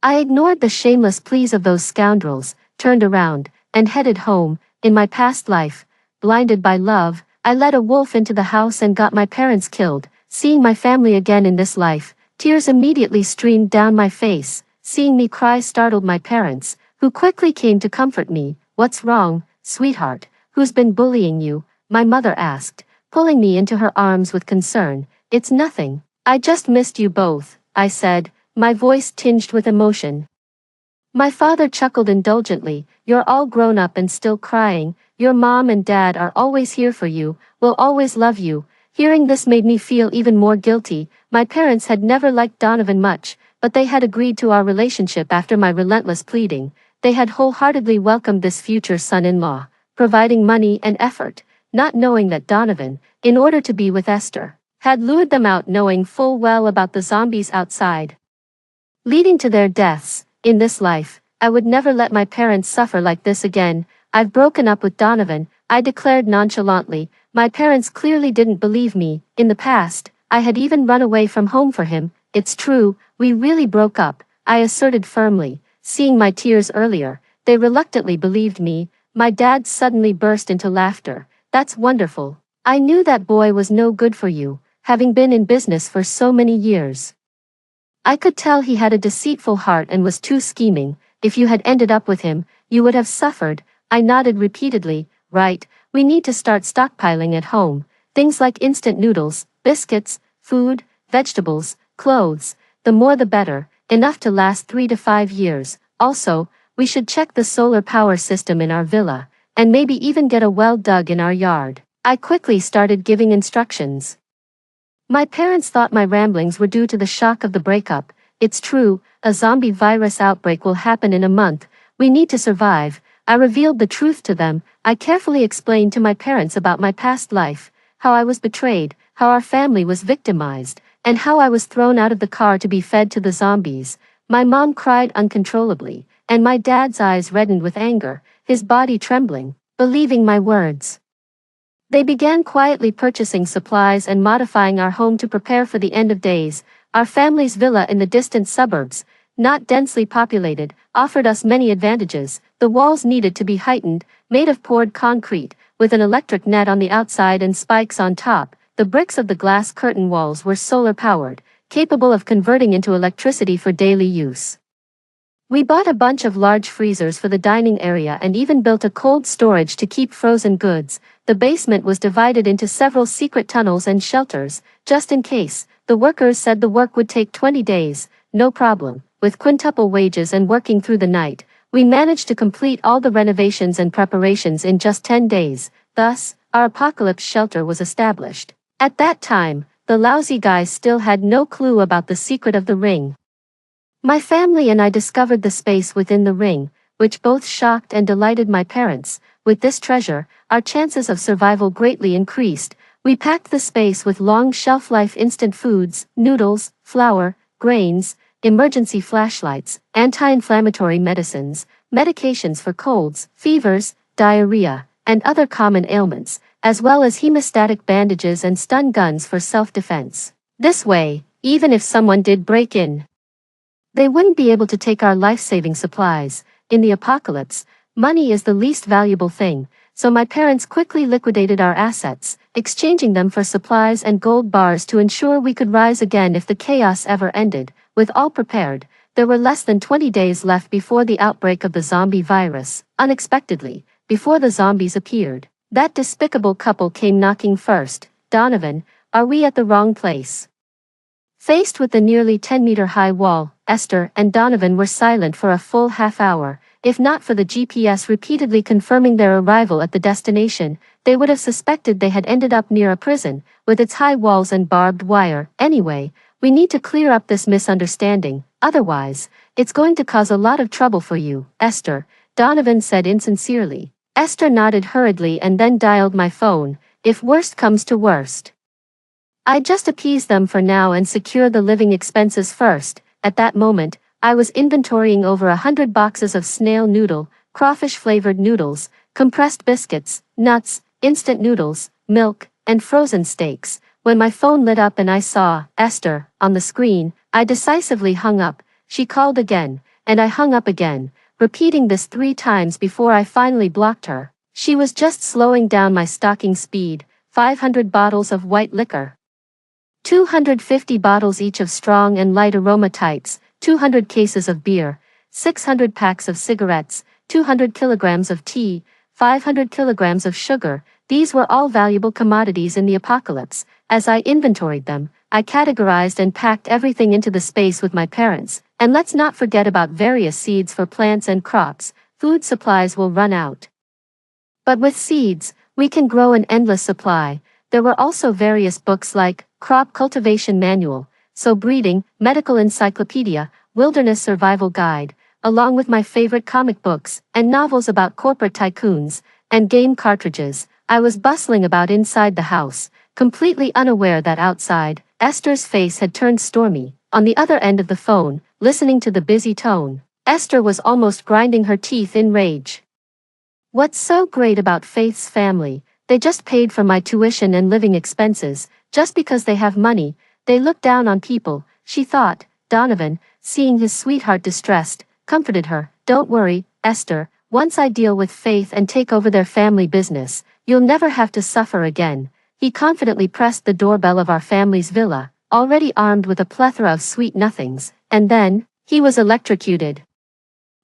I ignored the shameless pleas of those scoundrels, turned around, and headed home. In my past life, blinded by love, I led a wolf into the house and got my parents killed. Seeing my family again in this life, tears immediately streamed down my face. Seeing me cry startled my parents, who quickly came to comfort me. What's wrong, sweetheart? Who's been bullying you? My mother asked, pulling me into her arms with concern. It's nothing. I just missed you both, I said, my voice tinged with emotion. My father chuckled indulgently. You're all grown up and still crying. Your mom and dad are always here for you, will always love you. Hearing this made me feel even more guilty. My parents had never liked Donovan much, but they had agreed to our relationship after my relentless pleading. They had wholeheartedly welcomed this future son-in-law, providing money and effort, not knowing that Donovan, in order to be with Esther, had lured them out knowing full well about the zombies outside, leading to their deaths. In this life, I would never let my parents suffer like this again. I've broken up with Donovan, I declared nonchalantly. My parents clearly didn't believe me. In the past, I had even run away from home for him. It's true, we really broke up, I asserted firmly. Seeing my tears earlier, they reluctantly believed me. My dad suddenly burst into laughter. That's wonderful. I knew that boy was no good for you, having been in business for so many years. I could tell he had a deceitful heart and was too scheming. If you had ended up with him, you would have suffered. I nodded repeatedly. Right, we need to start stockpiling at home. Things like instant noodles, biscuits, food, vegetables, clothes. The more the better, enough to last 3 to 5 years. Also, we should check the solar power system in our villa, and maybe even get a well dug in our yard. I quickly started giving instructions. My parents thought my ramblings were due to the shock of the breakup. It's true, a zombie virus outbreak will happen in a month. We need to survive. I revealed the truth to them. I carefully explained to my parents about my past life, how I was betrayed, how our family was victimized, and how I was thrown out of the car to be fed to the zombies. My mom cried uncontrollably, and my dad's eyes reddened with anger, his body trembling, believing my words. They began quietly purchasing supplies and modifying our home to prepare for the end of days. Our family's villa in the distant suburbs, not densely populated, offered us many advantages. The walls needed to be heightened, made of poured concrete, with an electric net on the outside and spikes on top. The bricks of the glass curtain walls were solar-powered, capable of converting into electricity for daily use. We bought a bunch of large freezers for the dining area and even built a cold storage to keep frozen goods. The basement was divided into several secret tunnels and shelters, just in case. The workers said the work would take 20 days, no problem. With quintuple wages and working through the night, we managed to complete all the renovations and preparations in just 10 days. Thus, our apocalypse shelter was established. At that time, the lousy guys still had no clue about the secret of the ring. My family and I discovered the space within the ring, which both shocked and delighted my parents. With this treasure, our chances of survival greatly increased. We packed the space with long shelf-life instant foods, noodles, flour, grains, emergency flashlights, anti-inflammatory medicines, medications for colds, fevers, diarrhea, and other common ailments, as well as hemostatic bandages and stun guns for self-defense. This way, even if someone did break in, they wouldn't be able to take our life-saving supplies. In the apocalypse, money is the least valuable thing, so my parents quickly liquidated our assets, exchanging them for supplies and gold bars to ensure we could rise again if the chaos ever ended. With all prepared, there were less than 20 days left before the outbreak of the zombie virus. Unexpectedly, before the zombies appeared, that despicable couple came knocking first. Donovan, are we at the wrong place? Faced with the nearly 10-meter-high wall, Esther and Donovan were silent for a full half-hour. If not for the GPS repeatedly confirming their arrival at the destination, they would have suspected they had ended up near a prison, with its high walls and barbed wire. Anyway, we need to clear up this misunderstanding, otherwise, it's going to cause a lot of trouble for you, Esther, Donovan said insincerely. Esther nodded hurriedly and then dialed my phone. If worst comes to worst, I'd just appease them for now and secure the living expenses first. At that moment, I was inventorying over 100 boxes of snail noodle, crawfish-flavored noodles, compressed biscuits, nuts, instant noodles, milk, and frozen steaks. When my phone lit up and I saw Esther on the screen, I decisively hung up. She called again, and I hung up again, repeating this 3 times before I finally blocked her. She was just slowing down my stocking speed. 500 bottles of white liquor, 250 bottles each of strong and light aroma types, 200 cases of beer, 600 packs of cigarettes, 200 kilograms of tea, 500 kilograms of sugar. These were all valuable commodities in the apocalypse. As I inventoried them, I categorized and packed everything into the space with my parents. And let's not forget about various seeds for plants and crops. Food supplies will run out, but with seeds, we can grow an endless supply. There were also various books like Crop Cultivation Manual, So Breeding, Medical Encyclopedia, Wilderness Survival Guide, along with my favorite comic books and novels about corporate tycoons and game cartridges. I was bustling about inside the house, completely unaware that outside, Esther's face had turned stormy. On the other end of the phone, listening to the busy tone, Esther was almost grinding her teeth in rage. What's so great about Faith's family? They just paid for my tuition and living expenses. Just because they have money, they look down on people, she thought. Donovan, seeing his sweetheart distressed, comforted her. Don't worry, Esther, once I deal with Faith and take over their family business, you'll never have to suffer again. He confidently pressed the doorbell of our family's villa, already armed with a plethora of sweet nothings, and then, he was electrocuted.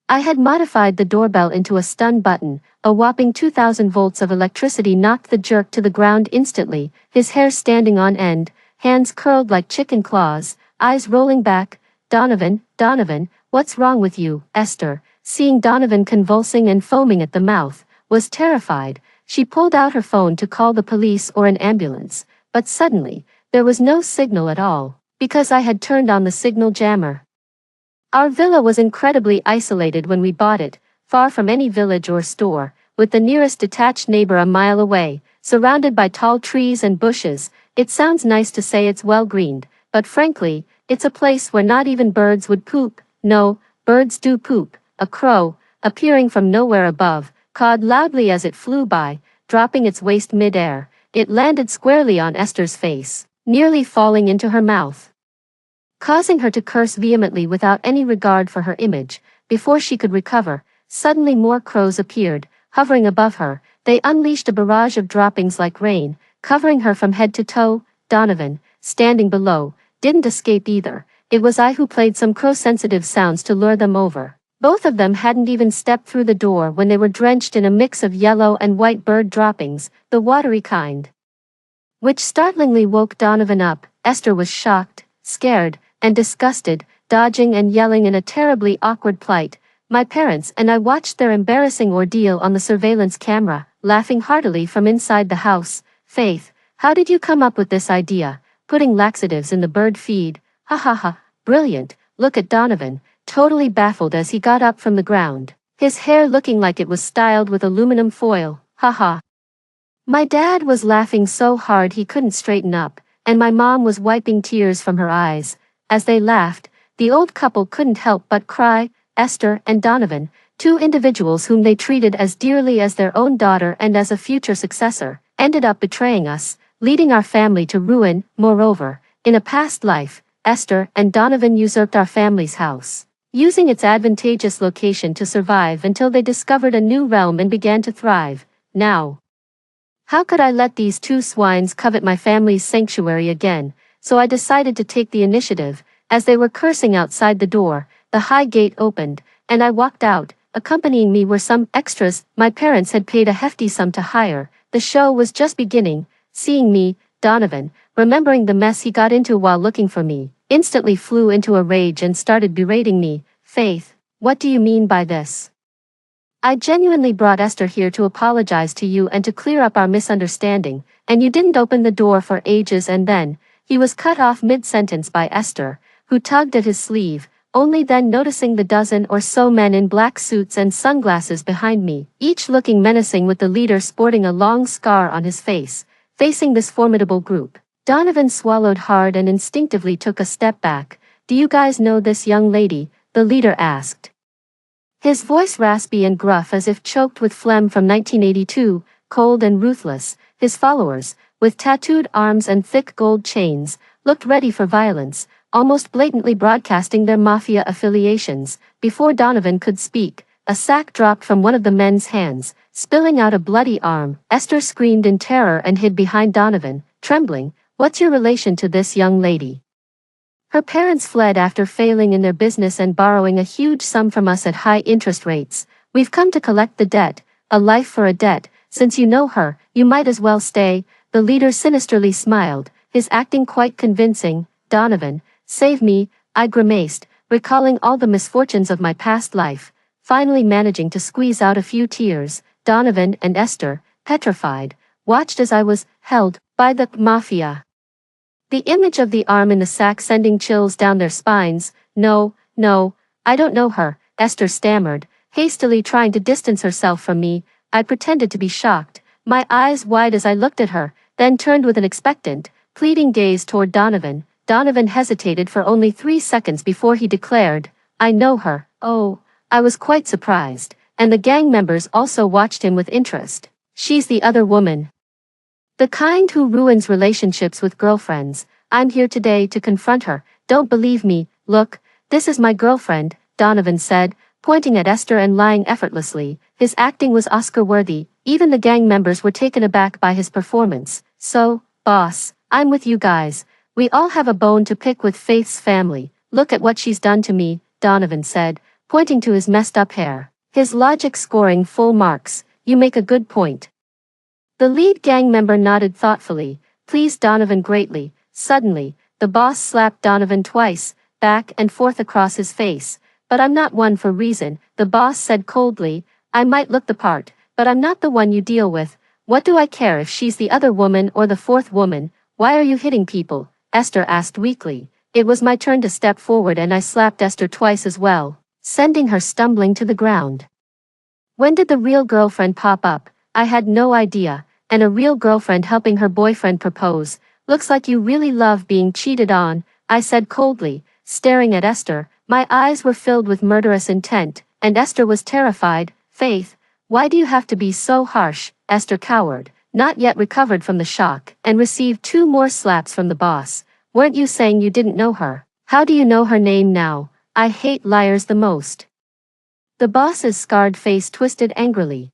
I had modified the doorbell into a stun button. A whopping 2,000 volts of electricity knocked the jerk to the ground instantly, his hair standing on end, hands curled like chicken claws, eyes rolling back. Donovan, what's wrong with you? Esther, seeing Donovan convulsing and foaming at the mouth, was terrified. She pulled out her phone to call the police or an ambulance, but suddenly, there was no signal at all, because I had turned on the signal jammer. Our villa was incredibly isolated when we bought it, far from any village or store, with the nearest detached neighbor a mile away, surrounded by tall trees and bushes. It sounds nice to say it's well greened, but frankly, it's a place where not even birds would poop. No, birds do poop. A crow, appearing from nowhere above, cawed loudly as it flew by, dropping its waist mid-air. It landed squarely on Esther's face, nearly falling into her mouth, causing her to curse vehemently without any regard for her image. Before she could recover, suddenly more crows appeared, hovering above her. They unleashed a barrage of droppings like rain, covering her from head to toe. Donovan, standing below, didn't escape either. It was I who played some crow-sensitive sounds to lure them over. Both of them hadn't even stepped through the door when they were drenched in a mix of yellow and white bird droppings, the watery kind, which startlingly woke Donovan up. Esther was shocked, scared, and disgusted, dodging and yelling in a terribly awkward plight. My parents and I watched their embarrassing ordeal on the surveillance camera, laughing heartily from inside the house. Faith, how did you come up with this idea? Putting laxatives in the bird feed? Ha ha ha, brilliant. Look at Donovan, totally baffled as he got up from the ground, his hair looking like it was styled with aluminum foil. Ha ha. My dad was laughing so hard he couldn't straighten up, and my mom was wiping tears from her eyes. As they laughed, the old couple couldn't help but cry. Esther and Donovan, two individuals whom they treated as dearly as their own daughter and as a future successor, ended up betraying us, leading our family to ruin. Moreover, in a past life, Esther and Donovan usurped our family's house, using its advantageous location to survive until they discovered a new realm and began to thrive. Now, how could I let these two swines covet my family's sanctuary again? So I decided to take the initiative. As they were cursing outside the door, the high gate opened, and I walked out. Accompanying me were some extras my parents had paid a hefty sum to hire. The show was just beginning. Seeing me, Donovan, remembering the mess he got into while looking for me, instantly flew into a rage and started berating me. Faith, what do you mean by this? I genuinely brought Esther here to apologize to you and to clear up our misunderstanding, and you didn't open the door for ages. And then, he was cut off mid-sentence by Esther, who tugged at his sleeve, only then noticing the dozen or so men in black suits and sunglasses behind me, each looking menacing with the leader sporting a long scar on his face. Facing this formidable group, Donovan swallowed hard and instinctively took a step back. Do you guys know this young lady? The leader asked, his voice raspy and gruff as if choked with phlegm from 1982, cold and ruthless. His followers, with tattooed arms and thick gold chains, looked ready for violence, almost blatantly broadcasting their mafia affiliations. Before Donovan could speak, a sack dropped from one of the men's hands, spilling out a bloody arm. Esther screamed in terror and hid behind Donovan, trembling. What's your relation to this young lady? Her parents fled after failing in their business and borrowing a huge sum from us at high interest rates. We've come to collect the debt, a life for a debt. Since you know her, you might as well stay. The leader sinisterly smiled, his acting quite convincing. Donovan, save me, I grimaced, recalling all the misfortunes of my past life, finally managing to squeeze out a few tears. Donovan and Esther, petrified, watched as I was held by the mafia, the image of the arm in the sack sending chills down their spines. No, I don't know her, Esther stammered, hastily trying to distance herself from me. I pretended to be shocked, my eyes wide as I looked at her. then turned with an expectant, pleading gaze toward Donovan. Donovan hesitated for only 3 seconds before he declared, "I know her." Oh, I was quite surprised, and the gang members also watched him with interest. "She's the other woman. The kind who ruins relationships with girlfriends. I'm here today to confront her. Don't believe me? Look, this is my girlfriend," Donovan said, pointing at Esther and lying effortlessly. His acting was Oscar-worthy. Even the gang members were taken aback by his performance. "So, boss, I'm with you guys. We all have a bone to pick with Faith's family. Look at what she's done to me," Donovan said, pointing to his messed up hair. His logic scoring full marks. "You make a good point." The lead gang member nodded thoughtfully, pleased Donovan greatly. Suddenly, the boss slapped Donovan twice, back and forth across his face. "But I'm not one for reason," the boss said coldly. "I might look the part, but I'm not the one you deal with. What do I care if she's the other woman or the fourth woman? Why are you hitting people?" Esther asked weakly. It was my turn to step forward and I slapped Esther twice as well, sending her stumbling to the ground. When did the real girlfriend pop up? I had no idea. And a real girlfriend helping her boyfriend propose. "Looks like you really love being cheated on," I said coldly, staring at Esther. My eyes were filled with murderous intent, and Esther was terrified. "Faith, why do you have to be so harsh?" Esther cowered, not yet recovered from the shock, and received 2 more slaps from the boss. "Weren't you saying you didn't know her? How do you know her name now? I hate liars the most." The boss's scarred face twisted angrily.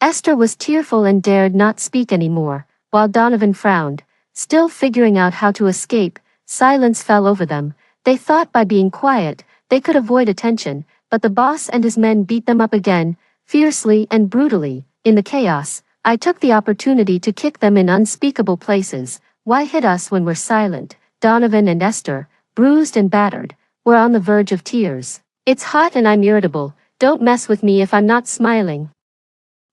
Esther was tearful and dared not speak anymore, while Donovan frowned, still figuring out how to escape. Silence fell over them. They thought by being quiet, they could avoid attention, but the boss and his men beat them up again, fiercely and brutally. In the chaos, I took the opportunity to kick them in unspeakable places. "Why hit us when we're silent?" Donovan and Esther, bruised and battered, were on the verge of tears. "It's hot and I'm irritable. Don't mess with me if I'm not smiling,"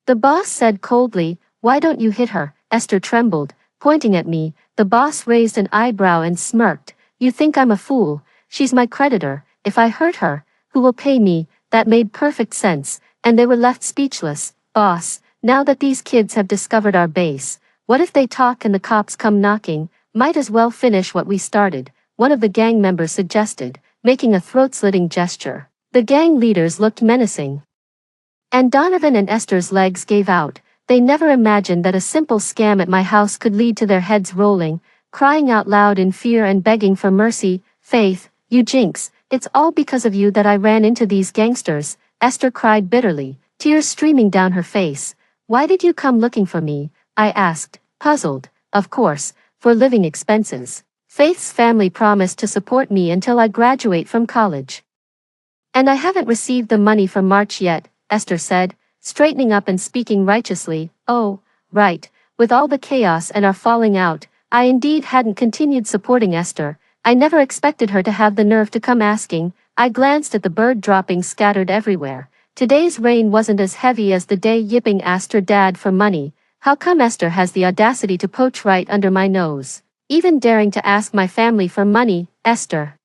the boss said coldly. "Why don't you hit her?" Esther trembled, pointing at me. The boss raised an eyebrow and smirked. "You think I'm a fool? She's my creditor. If I hurt her, who will pay me?" That made perfect sense, and they were left speechless. "Boss, now that these kids have discovered our base, what if they talk and the cops come knocking? Might as well finish what we started," one of the gang members suggested, making a throat-slitting gesture. The gang leaders looked menacing. And Donovan and Esther's legs gave out. They never imagined that a simple scam at my house could lead to their heads rolling, crying out loud in fear and begging for mercy. "Faith, you jinx, it's all because of you that I ran into these gangsters," Esther cried bitterly, tears streaming down her face. "Why did you come looking for me?" I asked, puzzled. "Of course, for living expenses. Faith's family promised to support me until I graduate from college. And I haven't received the money for March yet," Esther said, straightening up and speaking righteously. "Oh, right, with all the chaos and our falling out, I indeed hadn't continued supporting Esther. I never expected her to have the nerve to come asking." I glanced at the bird droppings scattered everywhere. Today's rain wasn't as heavy as the day Yipping asked her dad for money. How come Esther has the audacity to poach right under my nose? Even daring to ask my family for money? Esther,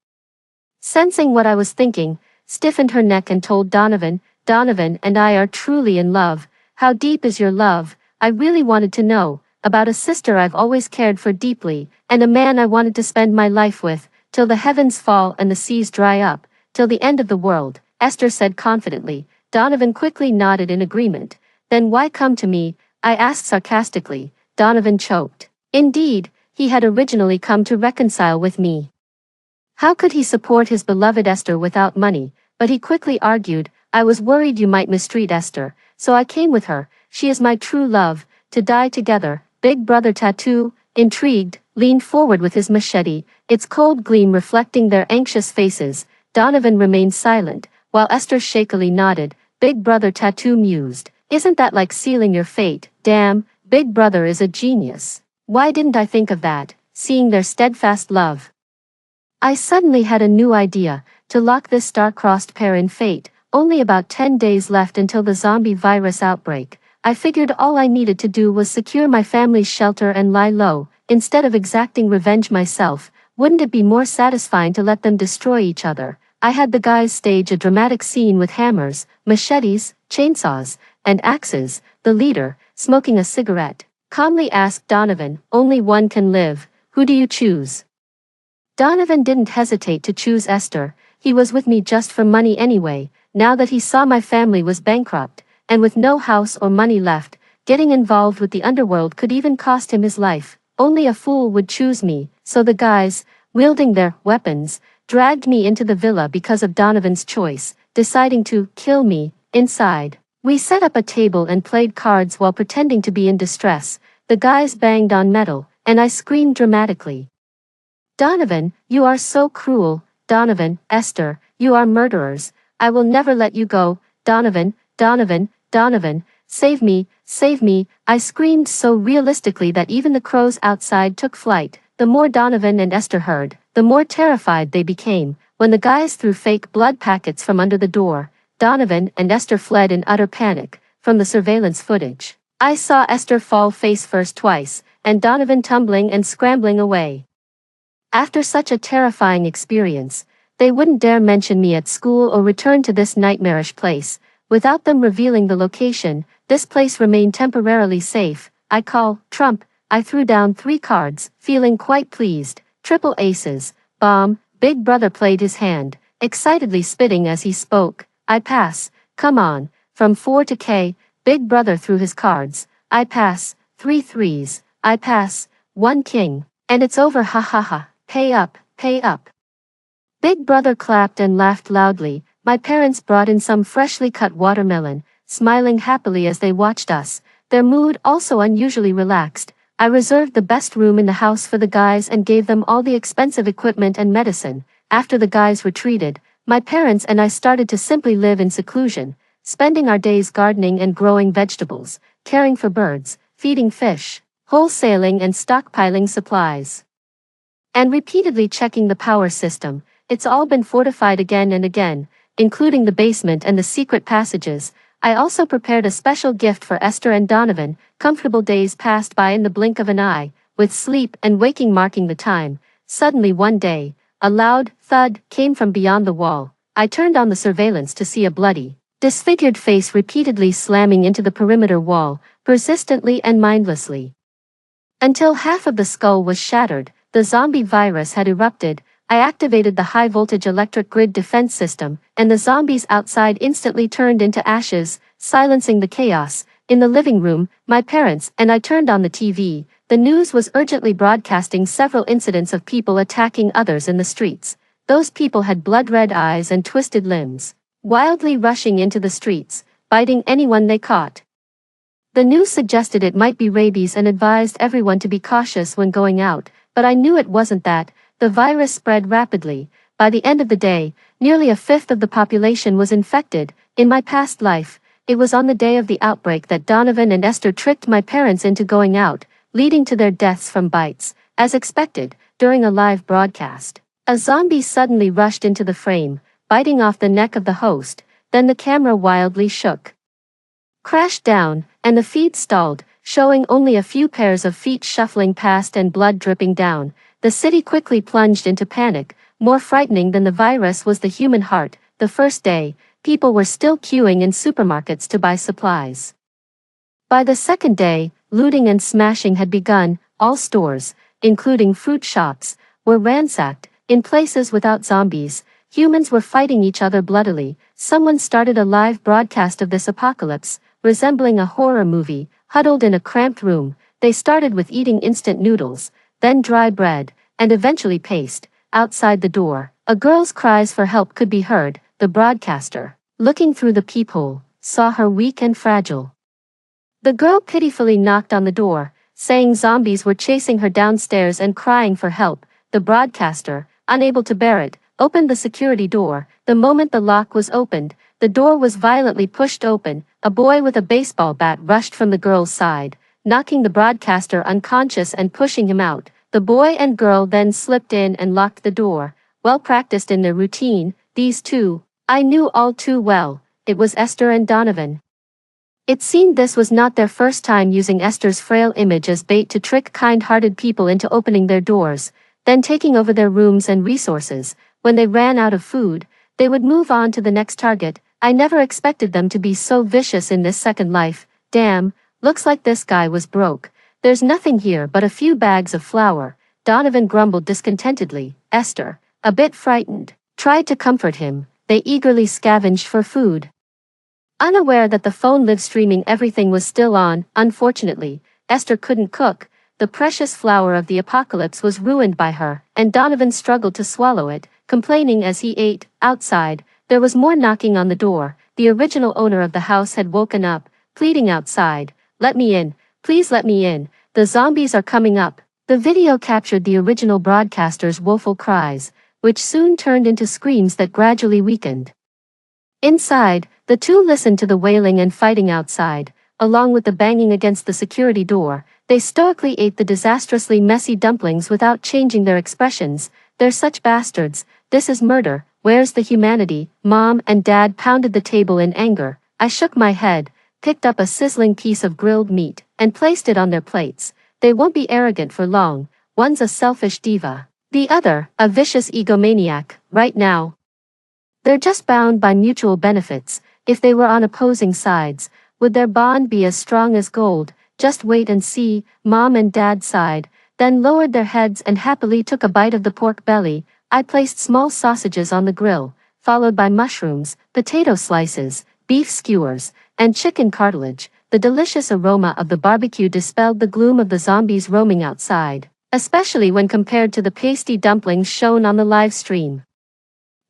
sensing what I was thinking, stiffened her neck and told Donovan, "Donovan and I are truly in love." "How deep is your love?" I really wanted to know. "About a sister I've always cared for deeply, and a man I wanted to spend my life with, till the heavens fall and the seas dry up, till the end of the world," Esther said confidently. Donovan quickly nodded in agreement. "Then why come to me?" I asked sarcastically. Donovan choked. Indeed, he had originally come to reconcile with me. How could he support his beloved Esther without money? But he quickly argued, "I was worried you might mistreat Esther, so I came with her. She is my true love, to die together." Big Brother Tattoo, intrigued, leaned forward with his machete, its cold gleam reflecting their anxious faces. Donovan remained silent, while Esther shakily nodded. Big Brother Tattoo mused, "Isn't that like sealing your fate? Damn, Big Brother is a genius. Why didn't I think of that?" Seeing their steadfast love, I suddenly had a new idea, to lock this star-crossed pair in fate. Only about 10 days left until the zombie virus outbreak. I figured all I needed to do was secure my family's shelter and lie low. Instead of exacting revenge myself, wouldn't it be more satisfying to let them destroy each other? I had the guys stage a dramatic scene with hammers, machetes, chainsaws, and axes, the leader, smoking a cigarette, calmly asked Donovan. Only one can live. Who do you choose? Donovan didn't hesitate to choose Esther. He was with me just for money anyway. Now that he saw my family was bankrupt, and with no house or money left, getting involved with the underworld could even cost him his life. Only a fool would choose me, so the guys, wielding their weapons, dragged me into the villa because of Donovan's choice, deciding to kill me inside. We set up a table and played cards while pretending to be in distress. The guys banged on metal, and I screamed dramatically. Donovan, you are so cruel. Donovan, Esther, you are murderers. I will never let you go. Donovan, Donovan, Donovan, save me, save me. I screamed so realistically that even the crows outside took flight. The more Donovan and Esther heard, the more terrified they became. When the guys threw fake blood packets from under the door, Donovan and Esther fled in utter panic. From the surveillance footage, I saw Esther fall face first twice, and Donovan tumbling and scrambling away. After such a terrifying experience, they wouldn't dare mention me at school or return to this nightmarish place. Without them revealing the location, this place remained temporarily safe. I call Trump. I threw down 3 cards, feeling quite pleased. Triple aces, bomb. Big Brother played his hand, excitedly spitting as he spoke. I pass. Come on. From 4 to K, Big Brother threw his cards. I pass. 3 threes. I pass. 1 king. And it's over, ha ha ha. Pay up, pay up. Big Brother clapped and laughed loudly. My parents brought in some freshly cut watermelon, smiling happily as they watched us, their mood also unusually relaxed. I reserved the best room in the house for the guys and gave them all the expensive equipment and medicine. After the guys retreated, my parents and I started to simply live in seclusion, spending our days gardening and growing vegetables, caring for birds, feeding fish, wholesaling and stockpiling supplies, and repeatedly checking the power system. It's all been fortified again and again, including the basement and the secret passages. I also prepared a special gift for Esther and Donovan. Comfortable days passed by in the blink of an eye, with sleep and waking marking the time. Suddenly one day, a loud thud came from beyond the wall. I turned on the surveillance to see a bloody, disfigured face repeatedly slamming into the perimeter wall, persistently and mindlessly. Until half of the skull was shattered, the zombie virus had erupted. I activated the high-voltage electric grid defense system, and the zombies outside instantly turned into ashes, silencing the chaos. In the living room, my parents and I turned on the TV. The news was urgently broadcasting several incidents of people attacking others in the streets. Those people had blood-red eyes and twisted limbs, wildly rushing into the streets, biting anyone they caught. The news suggested it might be rabies and advised everyone to be cautious when going out, but I knew it wasn't that. The virus spread rapidly. By the end of the day, nearly a fifth of the population was infected. In my past life, it was on the day of the outbreak that Donovan and Esther tricked my parents into going out, leading to their deaths from bites. As expected, during a live broadcast, a zombie suddenly rushed into the frame, biting off the neck of the host. Then the camera wildly shook, crashed down, and the feed stalled, showing only a few pairs of feet shuffling past and blood dripping down. The city quickly plunged into panic. More frightening than the virus was the human heart. The first day, people were still queuing in supermarkets to buy supplies. By the second day, looting and smashing had begun. All stores, including fruit shops, were ransacked. In places without zombies, humans were fighting each other bloodily. Someone started a live broadcast of this apocalypse, resembling a horror movie. Huddled in a cramped room, they started with eating instant noodles, then dry bread, and eventually paste. Outside the door, a girl's cries for help could be heard. The broadcaster, looking through the peephole, saw her weak and fragile. The girl pitifully knocked on the door, saying zombies were chasing her downstairs and crying for help. The broadcaster, unable to bear it, opened the security door. The moment the lock was opened, the door was violently pushed open. A boy with a baseball bat rushed from the girl's side, knocking the broadcaster unconscious and pushing him out. The boy and girl then slipped in and locked the door. Well practiced in their routine, these two, I knew all too well, it was Esther and Donovan. It seemed this was not their first time using Esther's frail image as bait to trick kind-hearted people into opening their doors, then taking over their rooms and resources. When they ran out of food, they would move on to the next target. I never expected them to be so vicious in this second life. Damn, looks like this guy was broke. There's nothing here but a few bags of flour, Donovan grumbled discontentedly. Esther, a bit frightened, tried to comfort him. They eagerly scavenged for food. Unaware that the phone live streaming everything was still on, unfortunately, Esther couldn't cook. The precious flour of the apocalypse was ruined by her, and Donovan struggled to swallow it, complaining as he ate. Outside, there was more knocking on the door. The original owner of the house had woken up, pleading outside, "Let me in, please let me in, the zombies are coming up." The video captured the original broadcaster's woeful cries, which soon turned into screams that gradually weakened. Inside, the two listened to the wailing and fighting outside, along with the banging against the security door. They stoically ate the disastrously messy dumplings without changing their expressions. "They're such bastards, this is murder, where's the humanity?" Mom and Dad pounded the table in anger. I shook my head, picked up a sizzling piece of grilled meat, and placed it on their plates. "They won't be arrogant for long, one's a selfish diva. The other, a vicious egomaniac, right now. They're just bound by mutual benefits. If they were on opposing sides, would their bond be as strong as gold? Just wait and see." Mom and Dad sighed, then lowered their heads and happily took a bite of the pork belly. I placed small sausages on the grill, followed by mushrooms, potato slices, beef skewers, and chicken cartilage. The delicious aroma of the barbecue dispelled the gloom of the zombies roaming outside, especially when compared to the pasty dumplings shown on the live stream.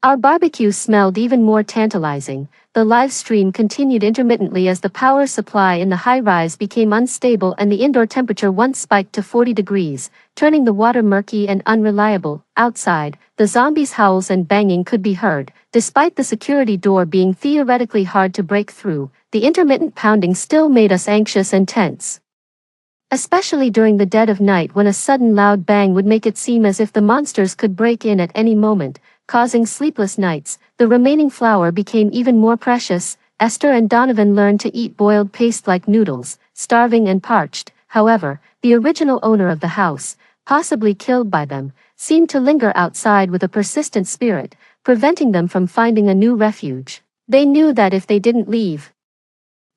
Our barbecue smelled even more tantalizing. The live stream continued intermittently as the power supply in the high-rise became unstable and the indoor temperature once spiked to 40 degrees, turning the water murky and unreliable. Outside, the zombies' howls and banging could be heard. Despite the security door being theoretically hard to break through, the intermittent pounding still made us anxious and tense. Especially during the dead of night when a sudden loud bang would make it seem as if the monsters could break in at any moment, causing sleepless nights. The remaining flour became even more precious. Esther and Donovan learned to eat boiled paste like noodles, starving and parched. However, the original owner of the house, possibly killed by them, seemed to linger outside with a persistent spirit, preventing them from finding a new refuge. They knew that if they didn't leave,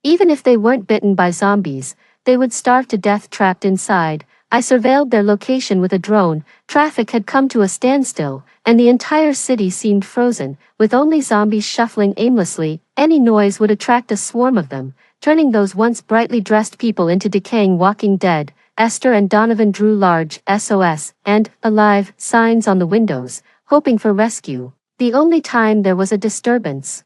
even if they weren't bitten by zombies, they would starve to death trapped inside. I surveilled their location with a drone. Traffic had come to a standstill, and the entire city seemed frozen, with only zombies shuffling aimlessly. Any noise would attract a swarm of them, turning those once brightly dressed people into decaying walking dead. Esther and Donovan drew large SOS and alive signs on the windows, hoping for rescue. The only time there was a disturbance,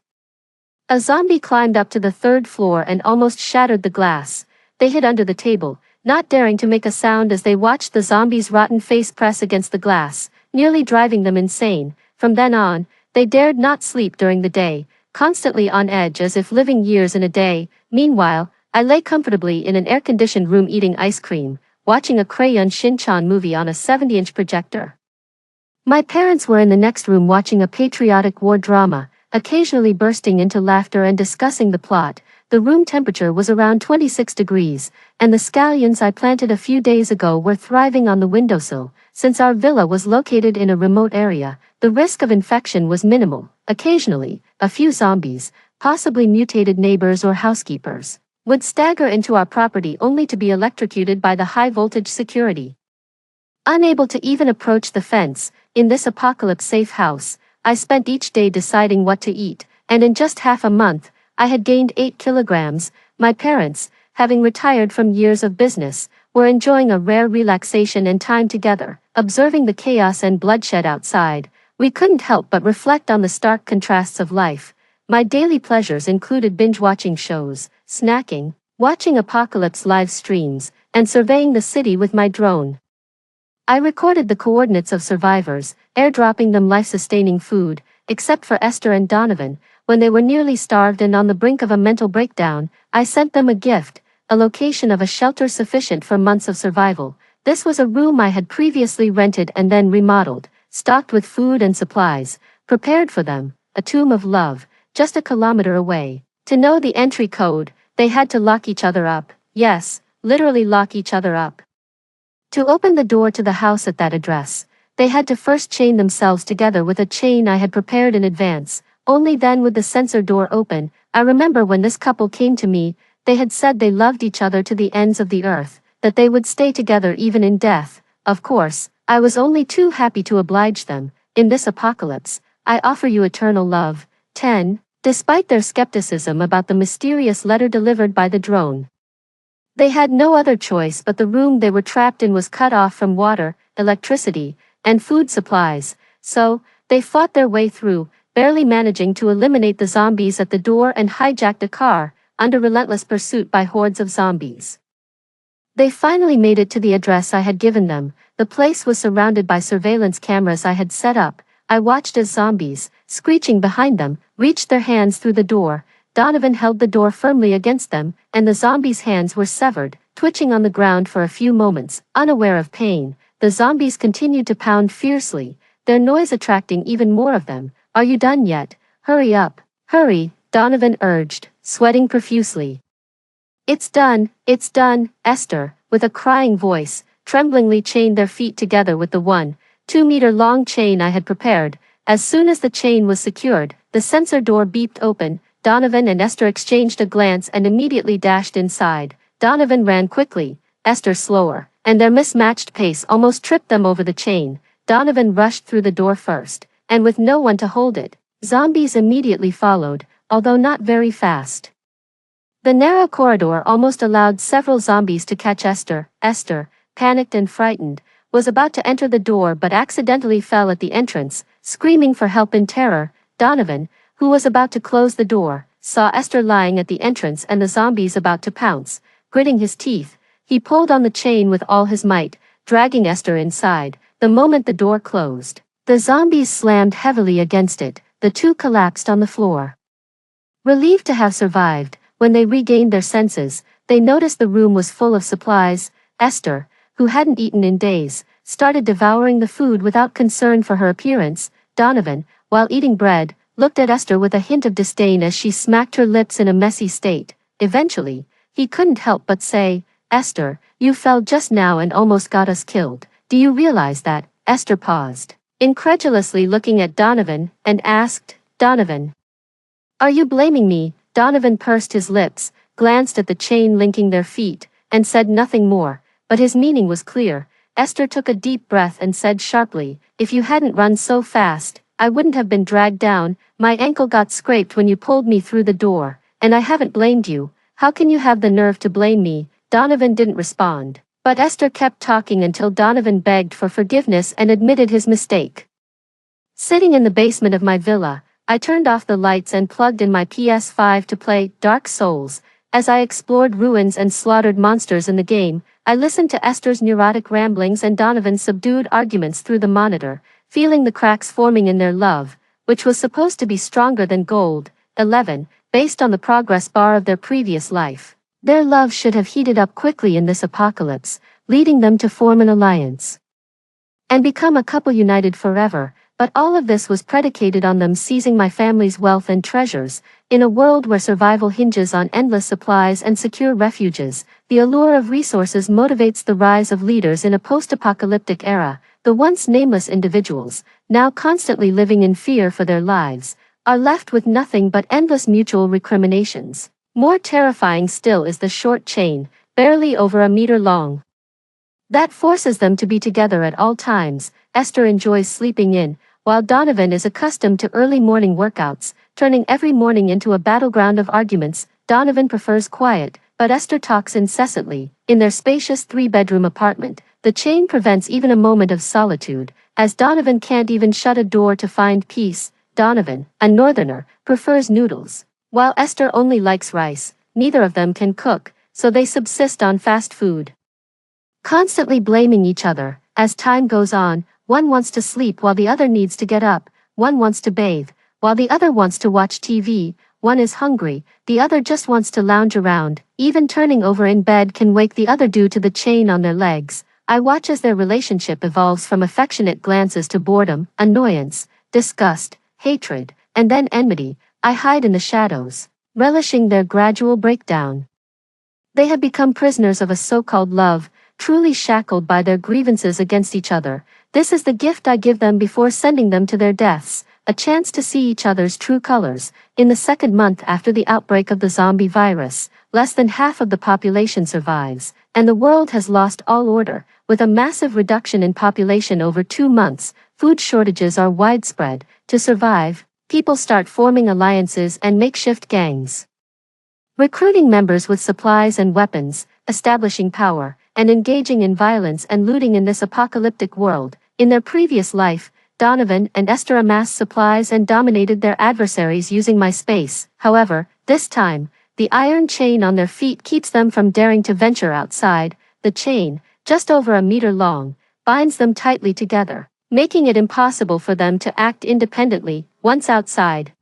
a zombie climbed up to the third floor and almost shattered the glass. They hid under the table, not daring to make a sound as they watched the zombie's rotten face press against the glass, nearly driving them insane. From then on, they dared not sleep during the day, constantly on edge as if living years in a day. Meanwhile, I lay comfortably in an air-conditioned room eating ice cream, watching a Crayon Shin-chan movie on a 70-inch projector. My parents were in the next room watching a patriotic war drama, occasionally bursting into laughter and discussing the plot. The room temperature was around 26 degrees, and the scallions I planted a few days ago were thriving on the windowsill. Since our villa was located in a remote area, the risk of infection was minimal. Occasionally, a few zombies, possibly mutated neighbors or housekeepers, would stagger into our property only to be electrocuted by the high-voltage security. Unable to even approach the fence, in this apocalypse-safe house, I spent each day deciding what to eat, and in just half a month, I had gained 8 kilograms. My parents, having retired from years of business, were enjoying a rare relaxation and time together, observing the chaos and bloodshed outside. We couldn't help but reflect on the stark contrasts of life. My daily pleasures included binge-watching shows, snacking, watching apocalypse live streams, and surveying the city with my drone. I recorded the coordinates of survivors, airdropping them life-sustaining food, except for Esther and Donovan. When they were nearly starved and on the brink of a mental breakdown, I sent them a gift, a location of a shelter sufficient for months of survival. This was a room I had previously rented and then remodeled, stocked with food and supplies, prepared for them, a tomb of love, just a kilometer away. To know the entry code, they had to lock each other up. Yes, literally lock each other up. To open the door to the house at that address, they had to first chain themselves together with a chain I had prepared in advance. Only then would the sensor door open. I remember when this couple came to me, they had said they loved each other to the ends of the earth. that they would stay together even in death. Of course, I was only too happy to oblige them. In this apocalypse, I offer you eternal love. 10. Despite their skepticism about the mysterious letter delivered by the drone, they had no other choice, but the room they were trapped in was cut off from water, electricity, and food supplies, so they fought their way through, barely managing to eliminate the zombies at the door and hijacked a car, under relentless pursuit by hordes of zombies. They finally made it to the address I had given them. The place was surrounded by surveillance cameras I had set up. I watched as zombies, screeching behind them, reached their hands through the door. Donovan held the door firmly against them, and the zombies' hands were severed, twitching on the ground for a few moments, unaware of pain. The zombies continued to pound fiercely, their noise attracting even more of them. Are you done yet? Hurry up. Hurry, Donovan urged, sweating profusely. It's done, Esther, with a crying voice, tremblingly chained their feet together with the 1-2-meter long chain I had prepared. As soon as the chain was secured, the sensor door beeped open. Donovan and Esther exchanged a glance and immediately dashed inside. Donovan ran quickly, Esther slower, and their mismatched pace almost tripped them over the chain. Donovan rushed through the door first, and with no one to hold it, zombies immediately followed, although not very fast. The narrow corridor almost allowed several zombies to catch Esther. Esther, panicked and frightened, was about to enter the door but accidentally fell at the entrance, screaming for help in terror. Donovan, who was about to close the door, saw Esther lying at the entrance and the zombies about to pounce. Gritting his teeth, he pulled on the chain with all his might, dragging Esther inside. The moment the door closed, the zombies slammed heavily against it. The two collapsed on the floor. Relieved to have survived, when they regained their senses, they noticed the room was full of supplies. Esther, who hadn't eaten in days, started devouring the food without concern for her appearance. Donovan, while eating bread, looked at Esther with a hint of disdain as she smacked her lips in a messy state. Eventually, he couldn't help but say, Esther, you fell just now and almost got us killed. Do you realize that? Esther paused, incredulously looking at Donovan, and asked, Donovan, are you blaming me? Donovan pursed his lips, glanced at the chain linking their feet, and said nothing more, but his meaning was clear. Esther took a deep breath and said sharply, if you hadn't run so fast, I wouldn't have been dragged down. My ankle got scraped when you pulled me through the door, and I haven't blamed you. How can you have the nerve to blame me? Donovan didn't respond, but Esther kept talking until Donovan begged for forgiveness and admitted his mistake. Sitting in the basement of my villa, I turned off the lights and plugged in my PS5 to play Dark Souls. As I explored ruins and slaughtered monsters in the game, I listened to Esther's neurotic ramblings and Donovan's subdued arguments through the monitor, feeling the cracks forming in their love, which was supposed to be stronger than gold. 11. Based on the progress bar of their previous life, their love should have heated up quickly in this apocalypse, leading them to form an alliance and become a couple united forever. But all of this was predicated on them seizing my family's wealth and treasures. In a world where survival hinges on endless supplies and secure refuges, the allure of resources motivates the rise of leaders in a post-apocalyptic era. The once nameless individuals, now constantly living in fear for their lives, are left with nothing but endless mutual recriminations. More terrifying still is the short chain, barely over a meter long, that forces them to be together at all times. Esther enjoys sleeping in, while Donovan is accustomed to early morning workouts, turning every morning into a battleground of arguments. Donovan prefers quiet, but Esther talks incessantly. In their spacious 3-bedroom apartment, the chain prevents even a moment of solitude, as Donovan can't even shut a door to find peace. Donovan, a northerner, prefers noodles, while Esther only likes rice. Neither of them can cook, so they subsist on fast food, constantly blaming each other. As time goes on, one wants to sleep while the other needs to get up, one wants to bathe, while the other wants to watch TV, one is hungry, the other just wants to lounge around. Even turning over in bed can wake the other due to the chain on their legs. I watch as their relationship evolves from affectionate glances to boredom, annoyance, disgust, hatred, and then enmity. I hide in the shadows, relishing their gradual breakdown. They have become prisoners of a so-called love, truly shackled by their grievances against each other. This is the gift I give them before sending them to their deaths. a chance to see each other's true colors. In the second month after the outbreak of the zombie virus, less than half of the population survives, and the world has lost all order. With a massive reduction in population over 2 months, food shortages are widespread. To survive, people start forming alliances and makeshift gangs, recruiting members with supplies and weapons, establishing power, and engaging in violence and looting in this apocalyptic world. In their previous life, Donovan and Esther amassed supplies and dominated their adversaries using my space. However, this time, the iron chain on their feet keeps them from daring to venture outside. The chain, just over a meter long, binds them tightly together, making it impossible for them to act independently. Once outside,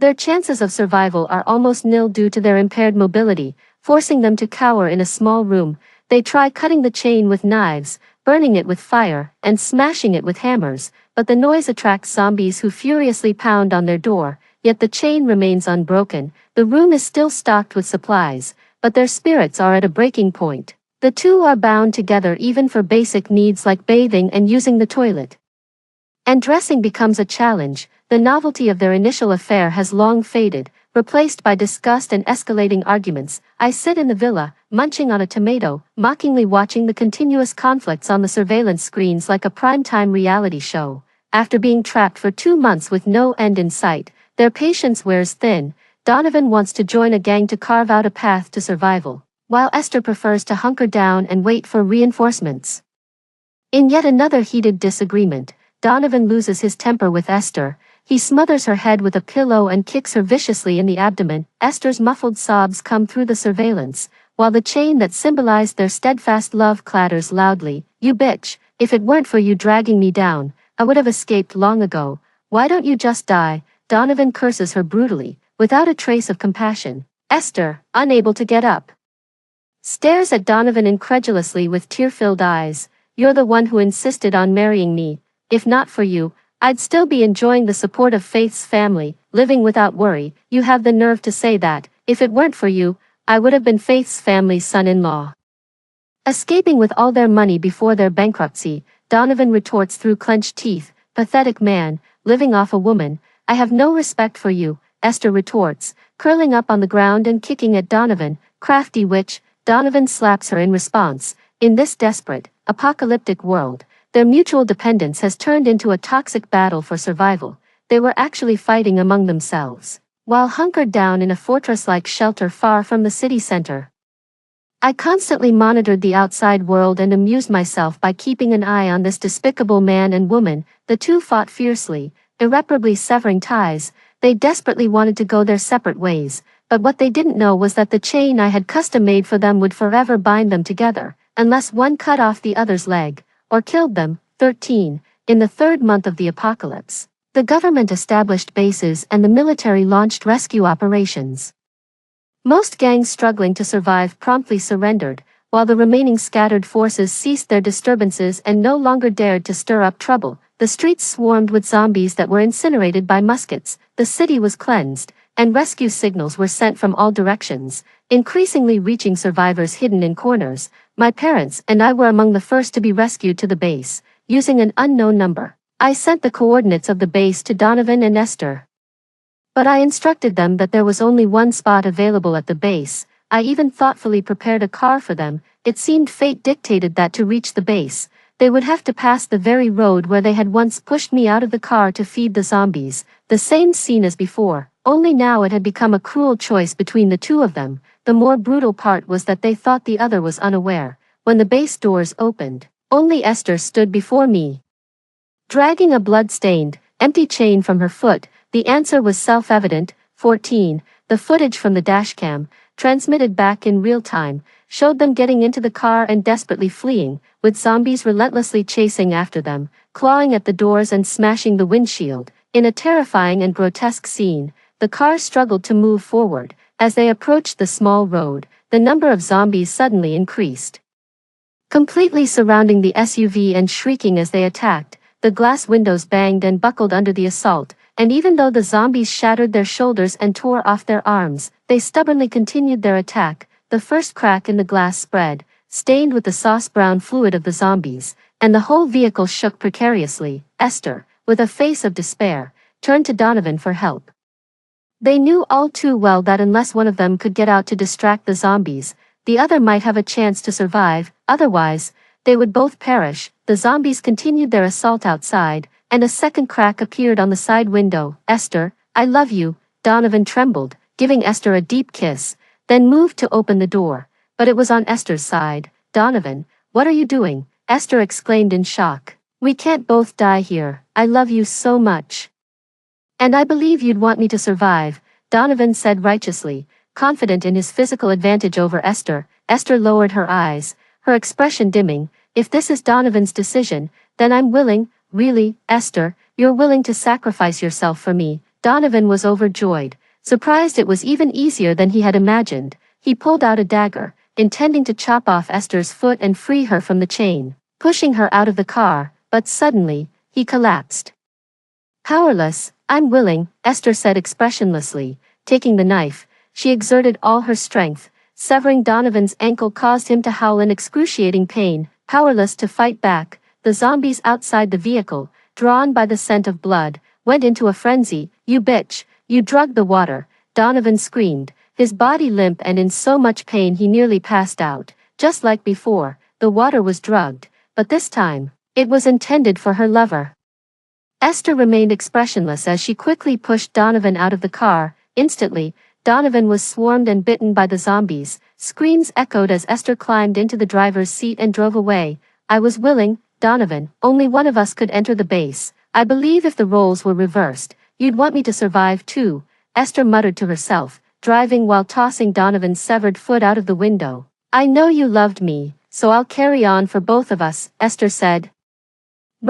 their chances of survival are almost nil due to their impaired mobility, forcing them to cower in a small room. They try cutting the chain with knives, burning it with fire, and smashing it with hammers, but the noise attracts zombies who furiously pound on their door, yet the chain remains unbroken. The room is still stocked with supplies, but their spirits are at a breaking point. The two are bound together even for basic needs like bathing and using the toilet. And dressing becomes a challenge. The novelty of their initial affair has long faded, replaced by disgust and escalating arguments. I sit in the villa, munching on a tomato, mockingly watching the continuous conflicts on the surveillance screens like a primetime reality show. After being trapped for 2 months with no end in sight, their patience wears thin. Donovan wants to join a gang to carve out a path to survival, while Esther prefers to hunker down and wait for reinforcements. In yet another heated disagreement, Donovan loses his temper with Esther. He smothers her head with a pillow and kicks her viciously in the abdomen. Esther's muffled sobs come through the surveillance, while the chain that symbolized their steadfast love clatters loudly. "You bitch, if it weren't for you dragging me down, I would have escaped long ago. Why don't you just die?" Donovan curses her brutally, without a trace of compassion. Esther, unable to get up, stares at Donovan incredulously with tear-filled eyes. "You're the one who insisted on marrying me. If not for you, I'd still be enjoying the support of Faith's family, living without worry. You have the nerve to say that. If it weren't for you, I would have been Faith's family's son-in-law, escaping with all their money before their bankruptcy." Donovan retorts through clenched teeth. "Pathetic man, living off a woman. I have no respect for you," Esther retorts, curling up on the ground and kicking at Donovan. "Crafty witch." Donovan slaps her in response. In this desperate, apocalyptic world, their mutual dependence has turned into a toxic battle for survival. They were actually fighting among themselves, while hunkered down in a fortress-like shelter far from the city center. I constantly monitored the outside world and amused myself by keeping an eye on this despicable man and woman. The two fought fiercely, irreparably severing ties. They desperately wanted to go their separate ways, but what they didn't know was that the chain I had custom-made for them would forever bind them together, unless one cut off the other's leg, or killed them. 13. In the third month of the apocalypse, the government established bases and the military launched rescue operations. Most gangs struggling to survive promptly surrendered, while the remaining scattered forces ceased their disturbances and no longer dared to stir up trouble. The streets swarmed with zombies that were incinerated by muskets. The city was cleansed, and rescue signals were sent from all directions, increasingly reaching survivors hidden in corners. My parents and I were among the first to be rescued to the base, using an unknown number. I sent the coordinates of the base to Donovan and Esther, but I instructed them that there was only one spot available at the base. I even thoughtfully prepared a car for them. It seemed fate dictated that to reach the base, they would have to pass the very road where they had once pushed me out of the car to feed the zombies. The same scene as before, only now it had become a cruel choice between the two of them. The more brutal part was that they thought the other was unaware. When the base doors opened, only Esther stood before me, dragging a blood-stained, empty chain from her foot. The answer was self-evident. 14. The footage from the dashcam, transmitted back in real time, showed them getting into the car and desperately fleeing, with zombies relentlessly chasing after them, clawing at the doors and smashing the windshield. In a terrifying and grotesque scene, the car struggled to move forward. As they approached the small road, the number of zombies suddenly increased, completely surrounding the SUV and shrieking as they attacked. The glass windows banged and buckled under the assault, and even though the zombies shattered their shoulders and tore off their arms, they stubbornly continued their attack. The first crack in the glass spread, stained with the sauce-brown fluid of the zombies, and the whole vehicle shook precariously. Esther, with a face of despair, turned to Donovan for help. They knew all too well that unless one of them could get out to distract the zombies, the other might have a chance to survive, otherwise, they would both perish. The zombies continued their assault outside, and a second crack appeared on the side window. "Esther, I love you," Donovan trembled, giving Esther a deep kiss, then moved to open the door. But it was on Esther's side. "Donovan, what are you doing?" Esther exclaimed in shock. "We can't both die here. I love you so much. And I believe you'd want me to survive," Donovan said righteously, confident in his physical advantage over Esther. Esther lowered her eyes, her expression dimming. "If this is Donovan's decision, then I'm willing." "Really, Esther, you're willing to sacrifice yourself for me?" Donovan was overjoyed, surprised it was even easier than he had imagined. He pulled out a dagger, intending to chop off Esther's foot and free her from the chain, pushing her out of the car, but suddenly, he collapsed. "Powerless, I'm willing," Esther said expressionlessly, taking the knife. She exerted all her strength. Severing Donovan's ankle caused him to howl in excruciating pain. Powerless to fight back, the zombies outside the vehicle, drawn by the scent of blood, went into a frenzy. "You bitch, you drugged the water," Donovan screamed, his body limp and in so much pain he nearly passed out. Just like before, the water was drugged, but this time, it was intended for her lover. Esther remained expressionless as she quickly pushed Donovan out of the car. Instantly, Donovan was swarmed and bitten by the zombies. Screams echoed as Esther climbed into the driver's seat and drove away. "I was willing, Donovan. Only one of us could enter the base. I believe if the roles were reversed, you'd want me to survive too," Esther muttered to herself, driving while tossing Donovan's severed foot out of the window. "I know you loved me, so I'll carry on for both of us," Esther said,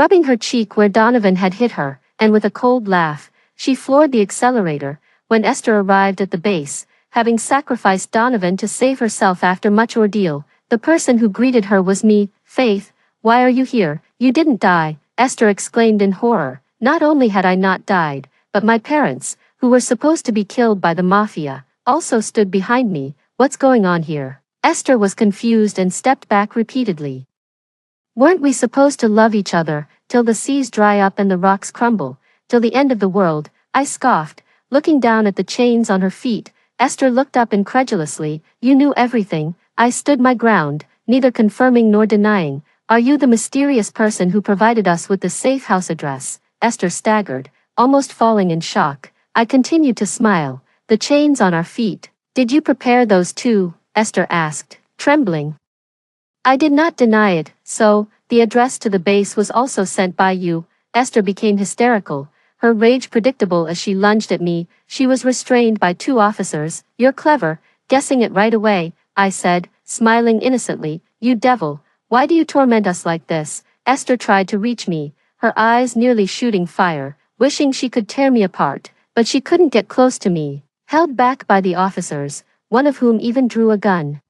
rubbing her cheek where Donovan had hit her, and with a cold laugh, she floored the accelerator. When Esther arrived at the base, having sacrificed Donovan to save herself after much ordeal, the person who greeted her was me. "Faith, why are you here? You didn't die," Esther exclaimed in horror. "Not only had I not died, but my parents, who were supposed to be killed by the mafia, also stood behind me. What's going on here?" Esther was confused and stepped back repeatedly. "Weren't we supposed to love each other, till the seas dry up and the rocks crumble, till the end of the world?" I scoffed, looking down at the chains on her feet. Esther looked up incredulously. "You knew everything." I stood my ground, neither confirming nor denying. "Are you the mysterious person who provided us with the safe house address?" Esther staggered, almost falling in shock. I continued to smile. "The chains on our feet. Did you prepare those too?" Esther asked, trembling. I did not deny it. "So, the address to the base was also sent by you?" Esther became hysterical, her rage predictable as she lunged at me. She was restrained by 2 officers. "You're clever, guessing it right away," I said, smiling innocently. "You devil, why do you torment us like this?" Esther tried to reach me, her eyes nearly shooting fire, wishing she could tear me apart, but she couldn't get close to me, held back by the officers, one of whom even drew a gun.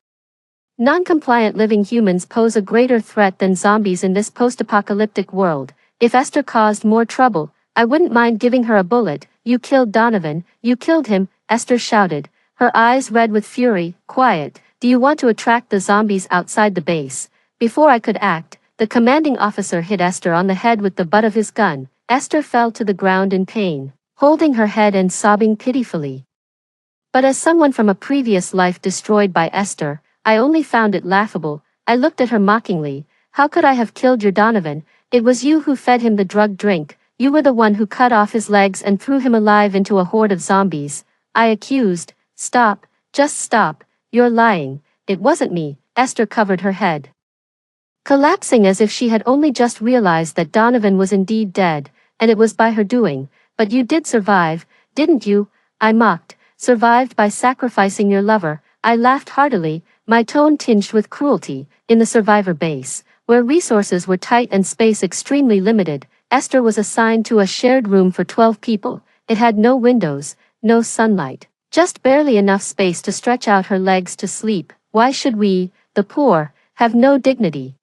Non-compliant living humans pose a greater threat than zombies in this post-apocalyptic world. If Esther caused more trouble, I wouldn't mind giving her a bullet. "You killed Donovan, you killed him," Esther shouted, her eyes red with fury. "Quiet, do you want to attract the zombies outside the base?" Before I could act, the commanding officer hit Esther on the head with the butt of his gun. Esther fell to the ground in pain, holding her head and sobbing pitifully. But as someone from a previous life destroyed by Esther, I only found it laughable. I looked at her mockingly. "How could I have killed your Donovan? It was you who fed him the drugged drink. You were the one who cut off his legs and threw him alive into a horde of zombies," I accused. "Stop, just stop, you're lying. It wasn't me." Esther covered her head, collapsing as if she had only just realized that Donovan was indeed dead, and it was by her doing. "But you did survive, didn't you?" I mocked. "Survived by sacrificing your lover." I laughed heartily, my tone tinged with cruelty. In the survivor base, where resources were tight and space extremely limited, Esther was assigned to a shared room for 12 people. It had no windows, no sunlight, just barely enough space to stretch out her legs to sleep. Why should we, the poor, have no dignity?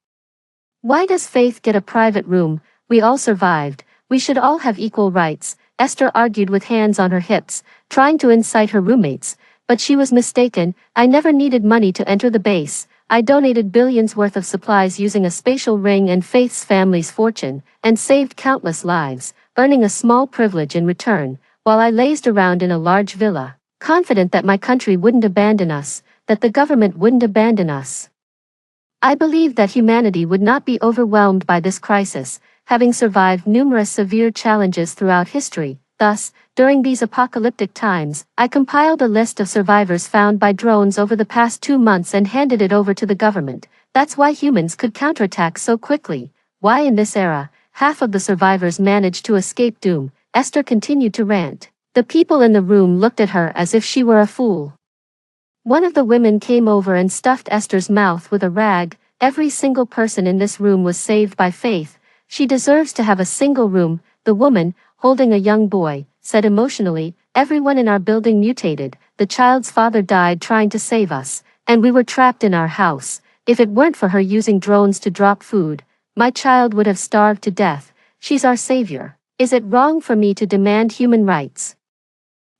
Why does Faith get a private room? We all survived. We should all have equal rights, Esther argued with hands on her hips, trying to incite her roommates. But she was mistaken. I never needed money to enter the base. I donated billions worth of supplies using a spatial ring and Faith's family's fortune, and saved countless lives. earning a small privilege in return, while I lazed around in a large villa, confident that my country wouldn't abandon us, that the government wouldn't abandon us. I believed that humanity would not be overwhelmed by this crisis, having survived numerous severe challenges throughout history. Thus, during these apocalyptic times, I compiled a list of survivors found by drones over the past 2 months and handed it over to the government. That's why humans could counterattack so quickly. Why in this era, half of the survivors managed to escape doom, Esther continued to rant. The people in the room looked at her as if she were a fool. One of the women came over and stuffed Esther's mouth with a rag. Every single person in this room was saved by faith. She deserves to have a single room, the woman, holding a young boy, said emotionally. Everyone in our building mutated. The child's father died trying to save us, and we were trapped in our house. If it weren't for her using drones to drop food, my child would have starved to death. She's our savior. Is it wrong for me to demand human rights?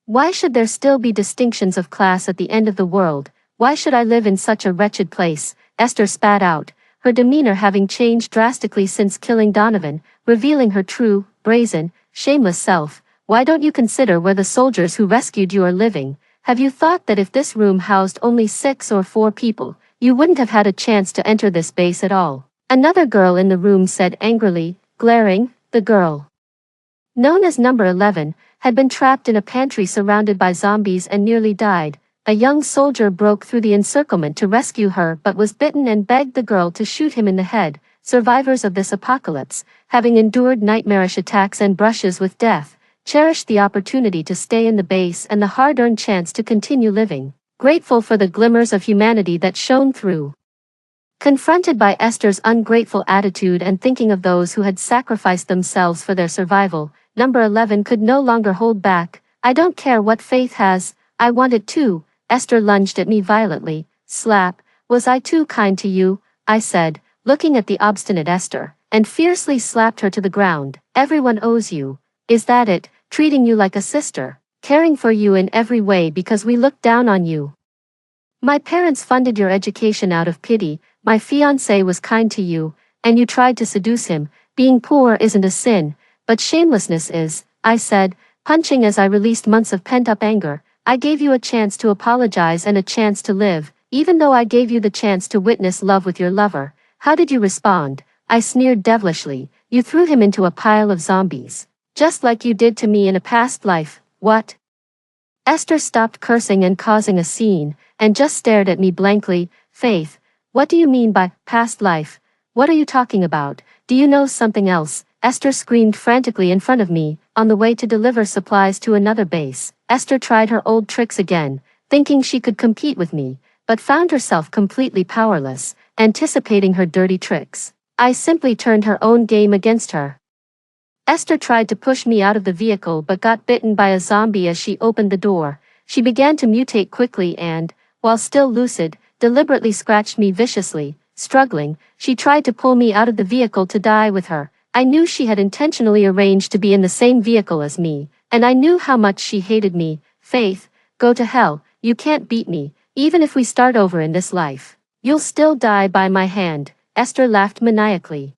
Why should there still be distinctions of class at the end of the world? Why should I live in such a wretched place? Esther spat out, her demeanor having changed drastically since killing Donovan, revealing her true, brazen, shameless self. Why don't you consider where the soldiers who rescued you are living? Have you thought that if this room housed only 6 or 4 people, you wouldn't have had a chance to enter this base at all? Another girl in the room said angrily, glaring. The girl, known as number 11, had been trapped in a pantry surrounded by zombies and nearly died. A young soldier broke through the encirclement to rescue her but was bitten and begged the girl to shoot him in the head. Survivors of this apocalypse, having endured nightmarish attacks and brushes with death, cherished the opportunity to stay in the base and the hard-earned chance to continue living, grateful for the glimmers of humanity that shone through. Confronted by Esther's ungrateful attitude and thinking of those who had sacrificed themselves for their survival, number 11 could no longer hold back. I don't care what Faith has, I want it too. Esther lunged at me violently. Slap. Was I too kind to you? I said, looking at the obstinate Esther, and fiercely slapped her to the ground. Everyone owes you. Is that it? Treating you like a sister, caring for you in every way because we look down on you. My parents funded your education out of pity. My fiancé was kind to you, and you tried to seduce him. Being poor isn't a sin, but shamelessness is, I said, punching as I released months of pent-up anger. I gave you a chance to apologize and a chance to live, even though I gave you the chance to witness love with your lover. How did you respond? I sneered devilishly. You threw him into a pile of zombies, just like you did to me in a past life. What? Esther stopped cursing and causing a scene, and just stared at me blankly. Faith, what do you mean by past life? What are you talking about? Do you know something else? Esther screamed frantically in front of me, on the way to deliver supplies to another base. Esther tried her old tricks again, thinking she could compete with me, but found herself completely powerless, anticipating her dirty tricks. I simply turned her own game against her. Esther tried to push me out of the vehicle but got bitten by a zombie as she opened the door. She began to mutate quickly and, while still lucid, deliberately scratched me viciously. Struggling, she tried to pull me out of the vehicle to die with her. I knew she had intentionally arranged to be in the same vehicle as me, and I knew how much she hated me. Faith, go to hell, you can't beat me, even if we start over in this life. You'll still die by my hand. Esther laughed maniacally.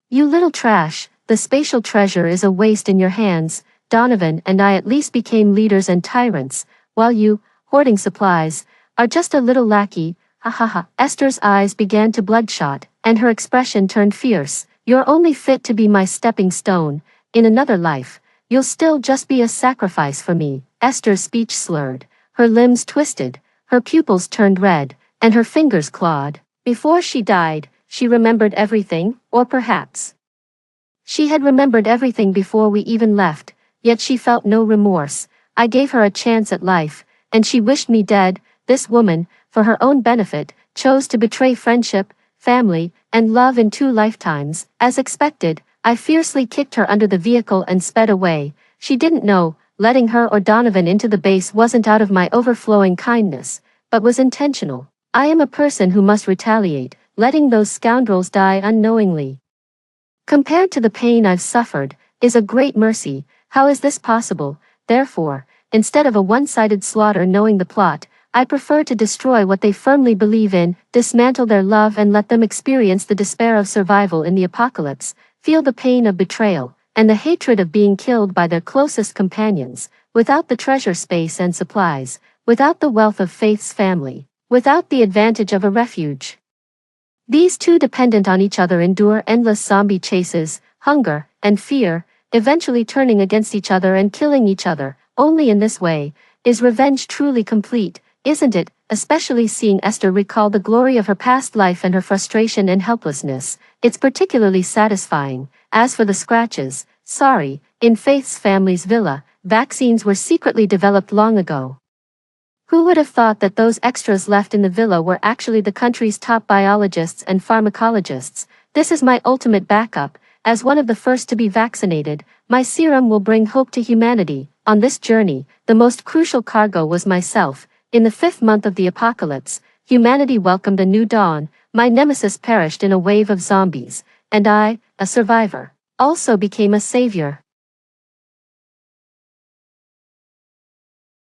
You little trash, the spatial treasure is a waste in your hands. Donovan and I at least became leaders and tyrants, while you, hoarding supplies, are just a little lackey. Ha ha ha. Esther's eyes began to bloodshot, and her expression turned fierce. You're only fit to be my stepping stone. In another life, you'll still just be a sacrifice for me. Esther's speech slurred, her limbs twisted, her pupils turned red, and her fingers clawed. Before she died, she remembered everything, or perhaps she had remembered everything before we even left, yet she felt no remorse. I gave her a chance at life, and she wished me dead. This woman, for her own benefit, chose to betray friendship, family, and love in 2 lifetimes. As expected, I fiercely kicked her under the vehicle and sped away. She didn't know, letting her or Donovan into the base wasn't out of my overflowing kindness, but was intentional. I am a person who must retaliate, letting those scoundrels die unknowingly, compared to the pain I've suffered, is a great mercy. How is this possible? Therefore, instead of a one-sided slaughter knowing the plot, I prefer to destroy what they firmly believe in, dismantle their love and let them experience the despair of survival in the apocalypse, feel the pain of betrayal, and the hatred of being killed by their closest companions, without the treasure space and supplies, without the wealth of Faith's family, without the advantage of a refuge. These two dependent on each other endure endless zombie chases, hunger, and fear, eventually turning against each other and killing each other. Only in this way is revenge truly complete, isn't it? Especially seeing Esther recall the glory of her past life and her frustration and helplessness, it's particularly satisfying. As for the scratches, sorry, in Faith's family's villa, vaccines were secretly developed long ago. Who would have thought that those extras left in the villa were actually the country's top biologists and pharmacologists? This is my ultimate backup. As one of the first to be vaccinated, my serum will bring hope to humanity. On this journey, the most crucial cargo was myself. In the 5th month of the apocalypse, humanity welcomed a new dawn. My nemesis perished in a wave of zombies, and I, a survivor, also became a savior.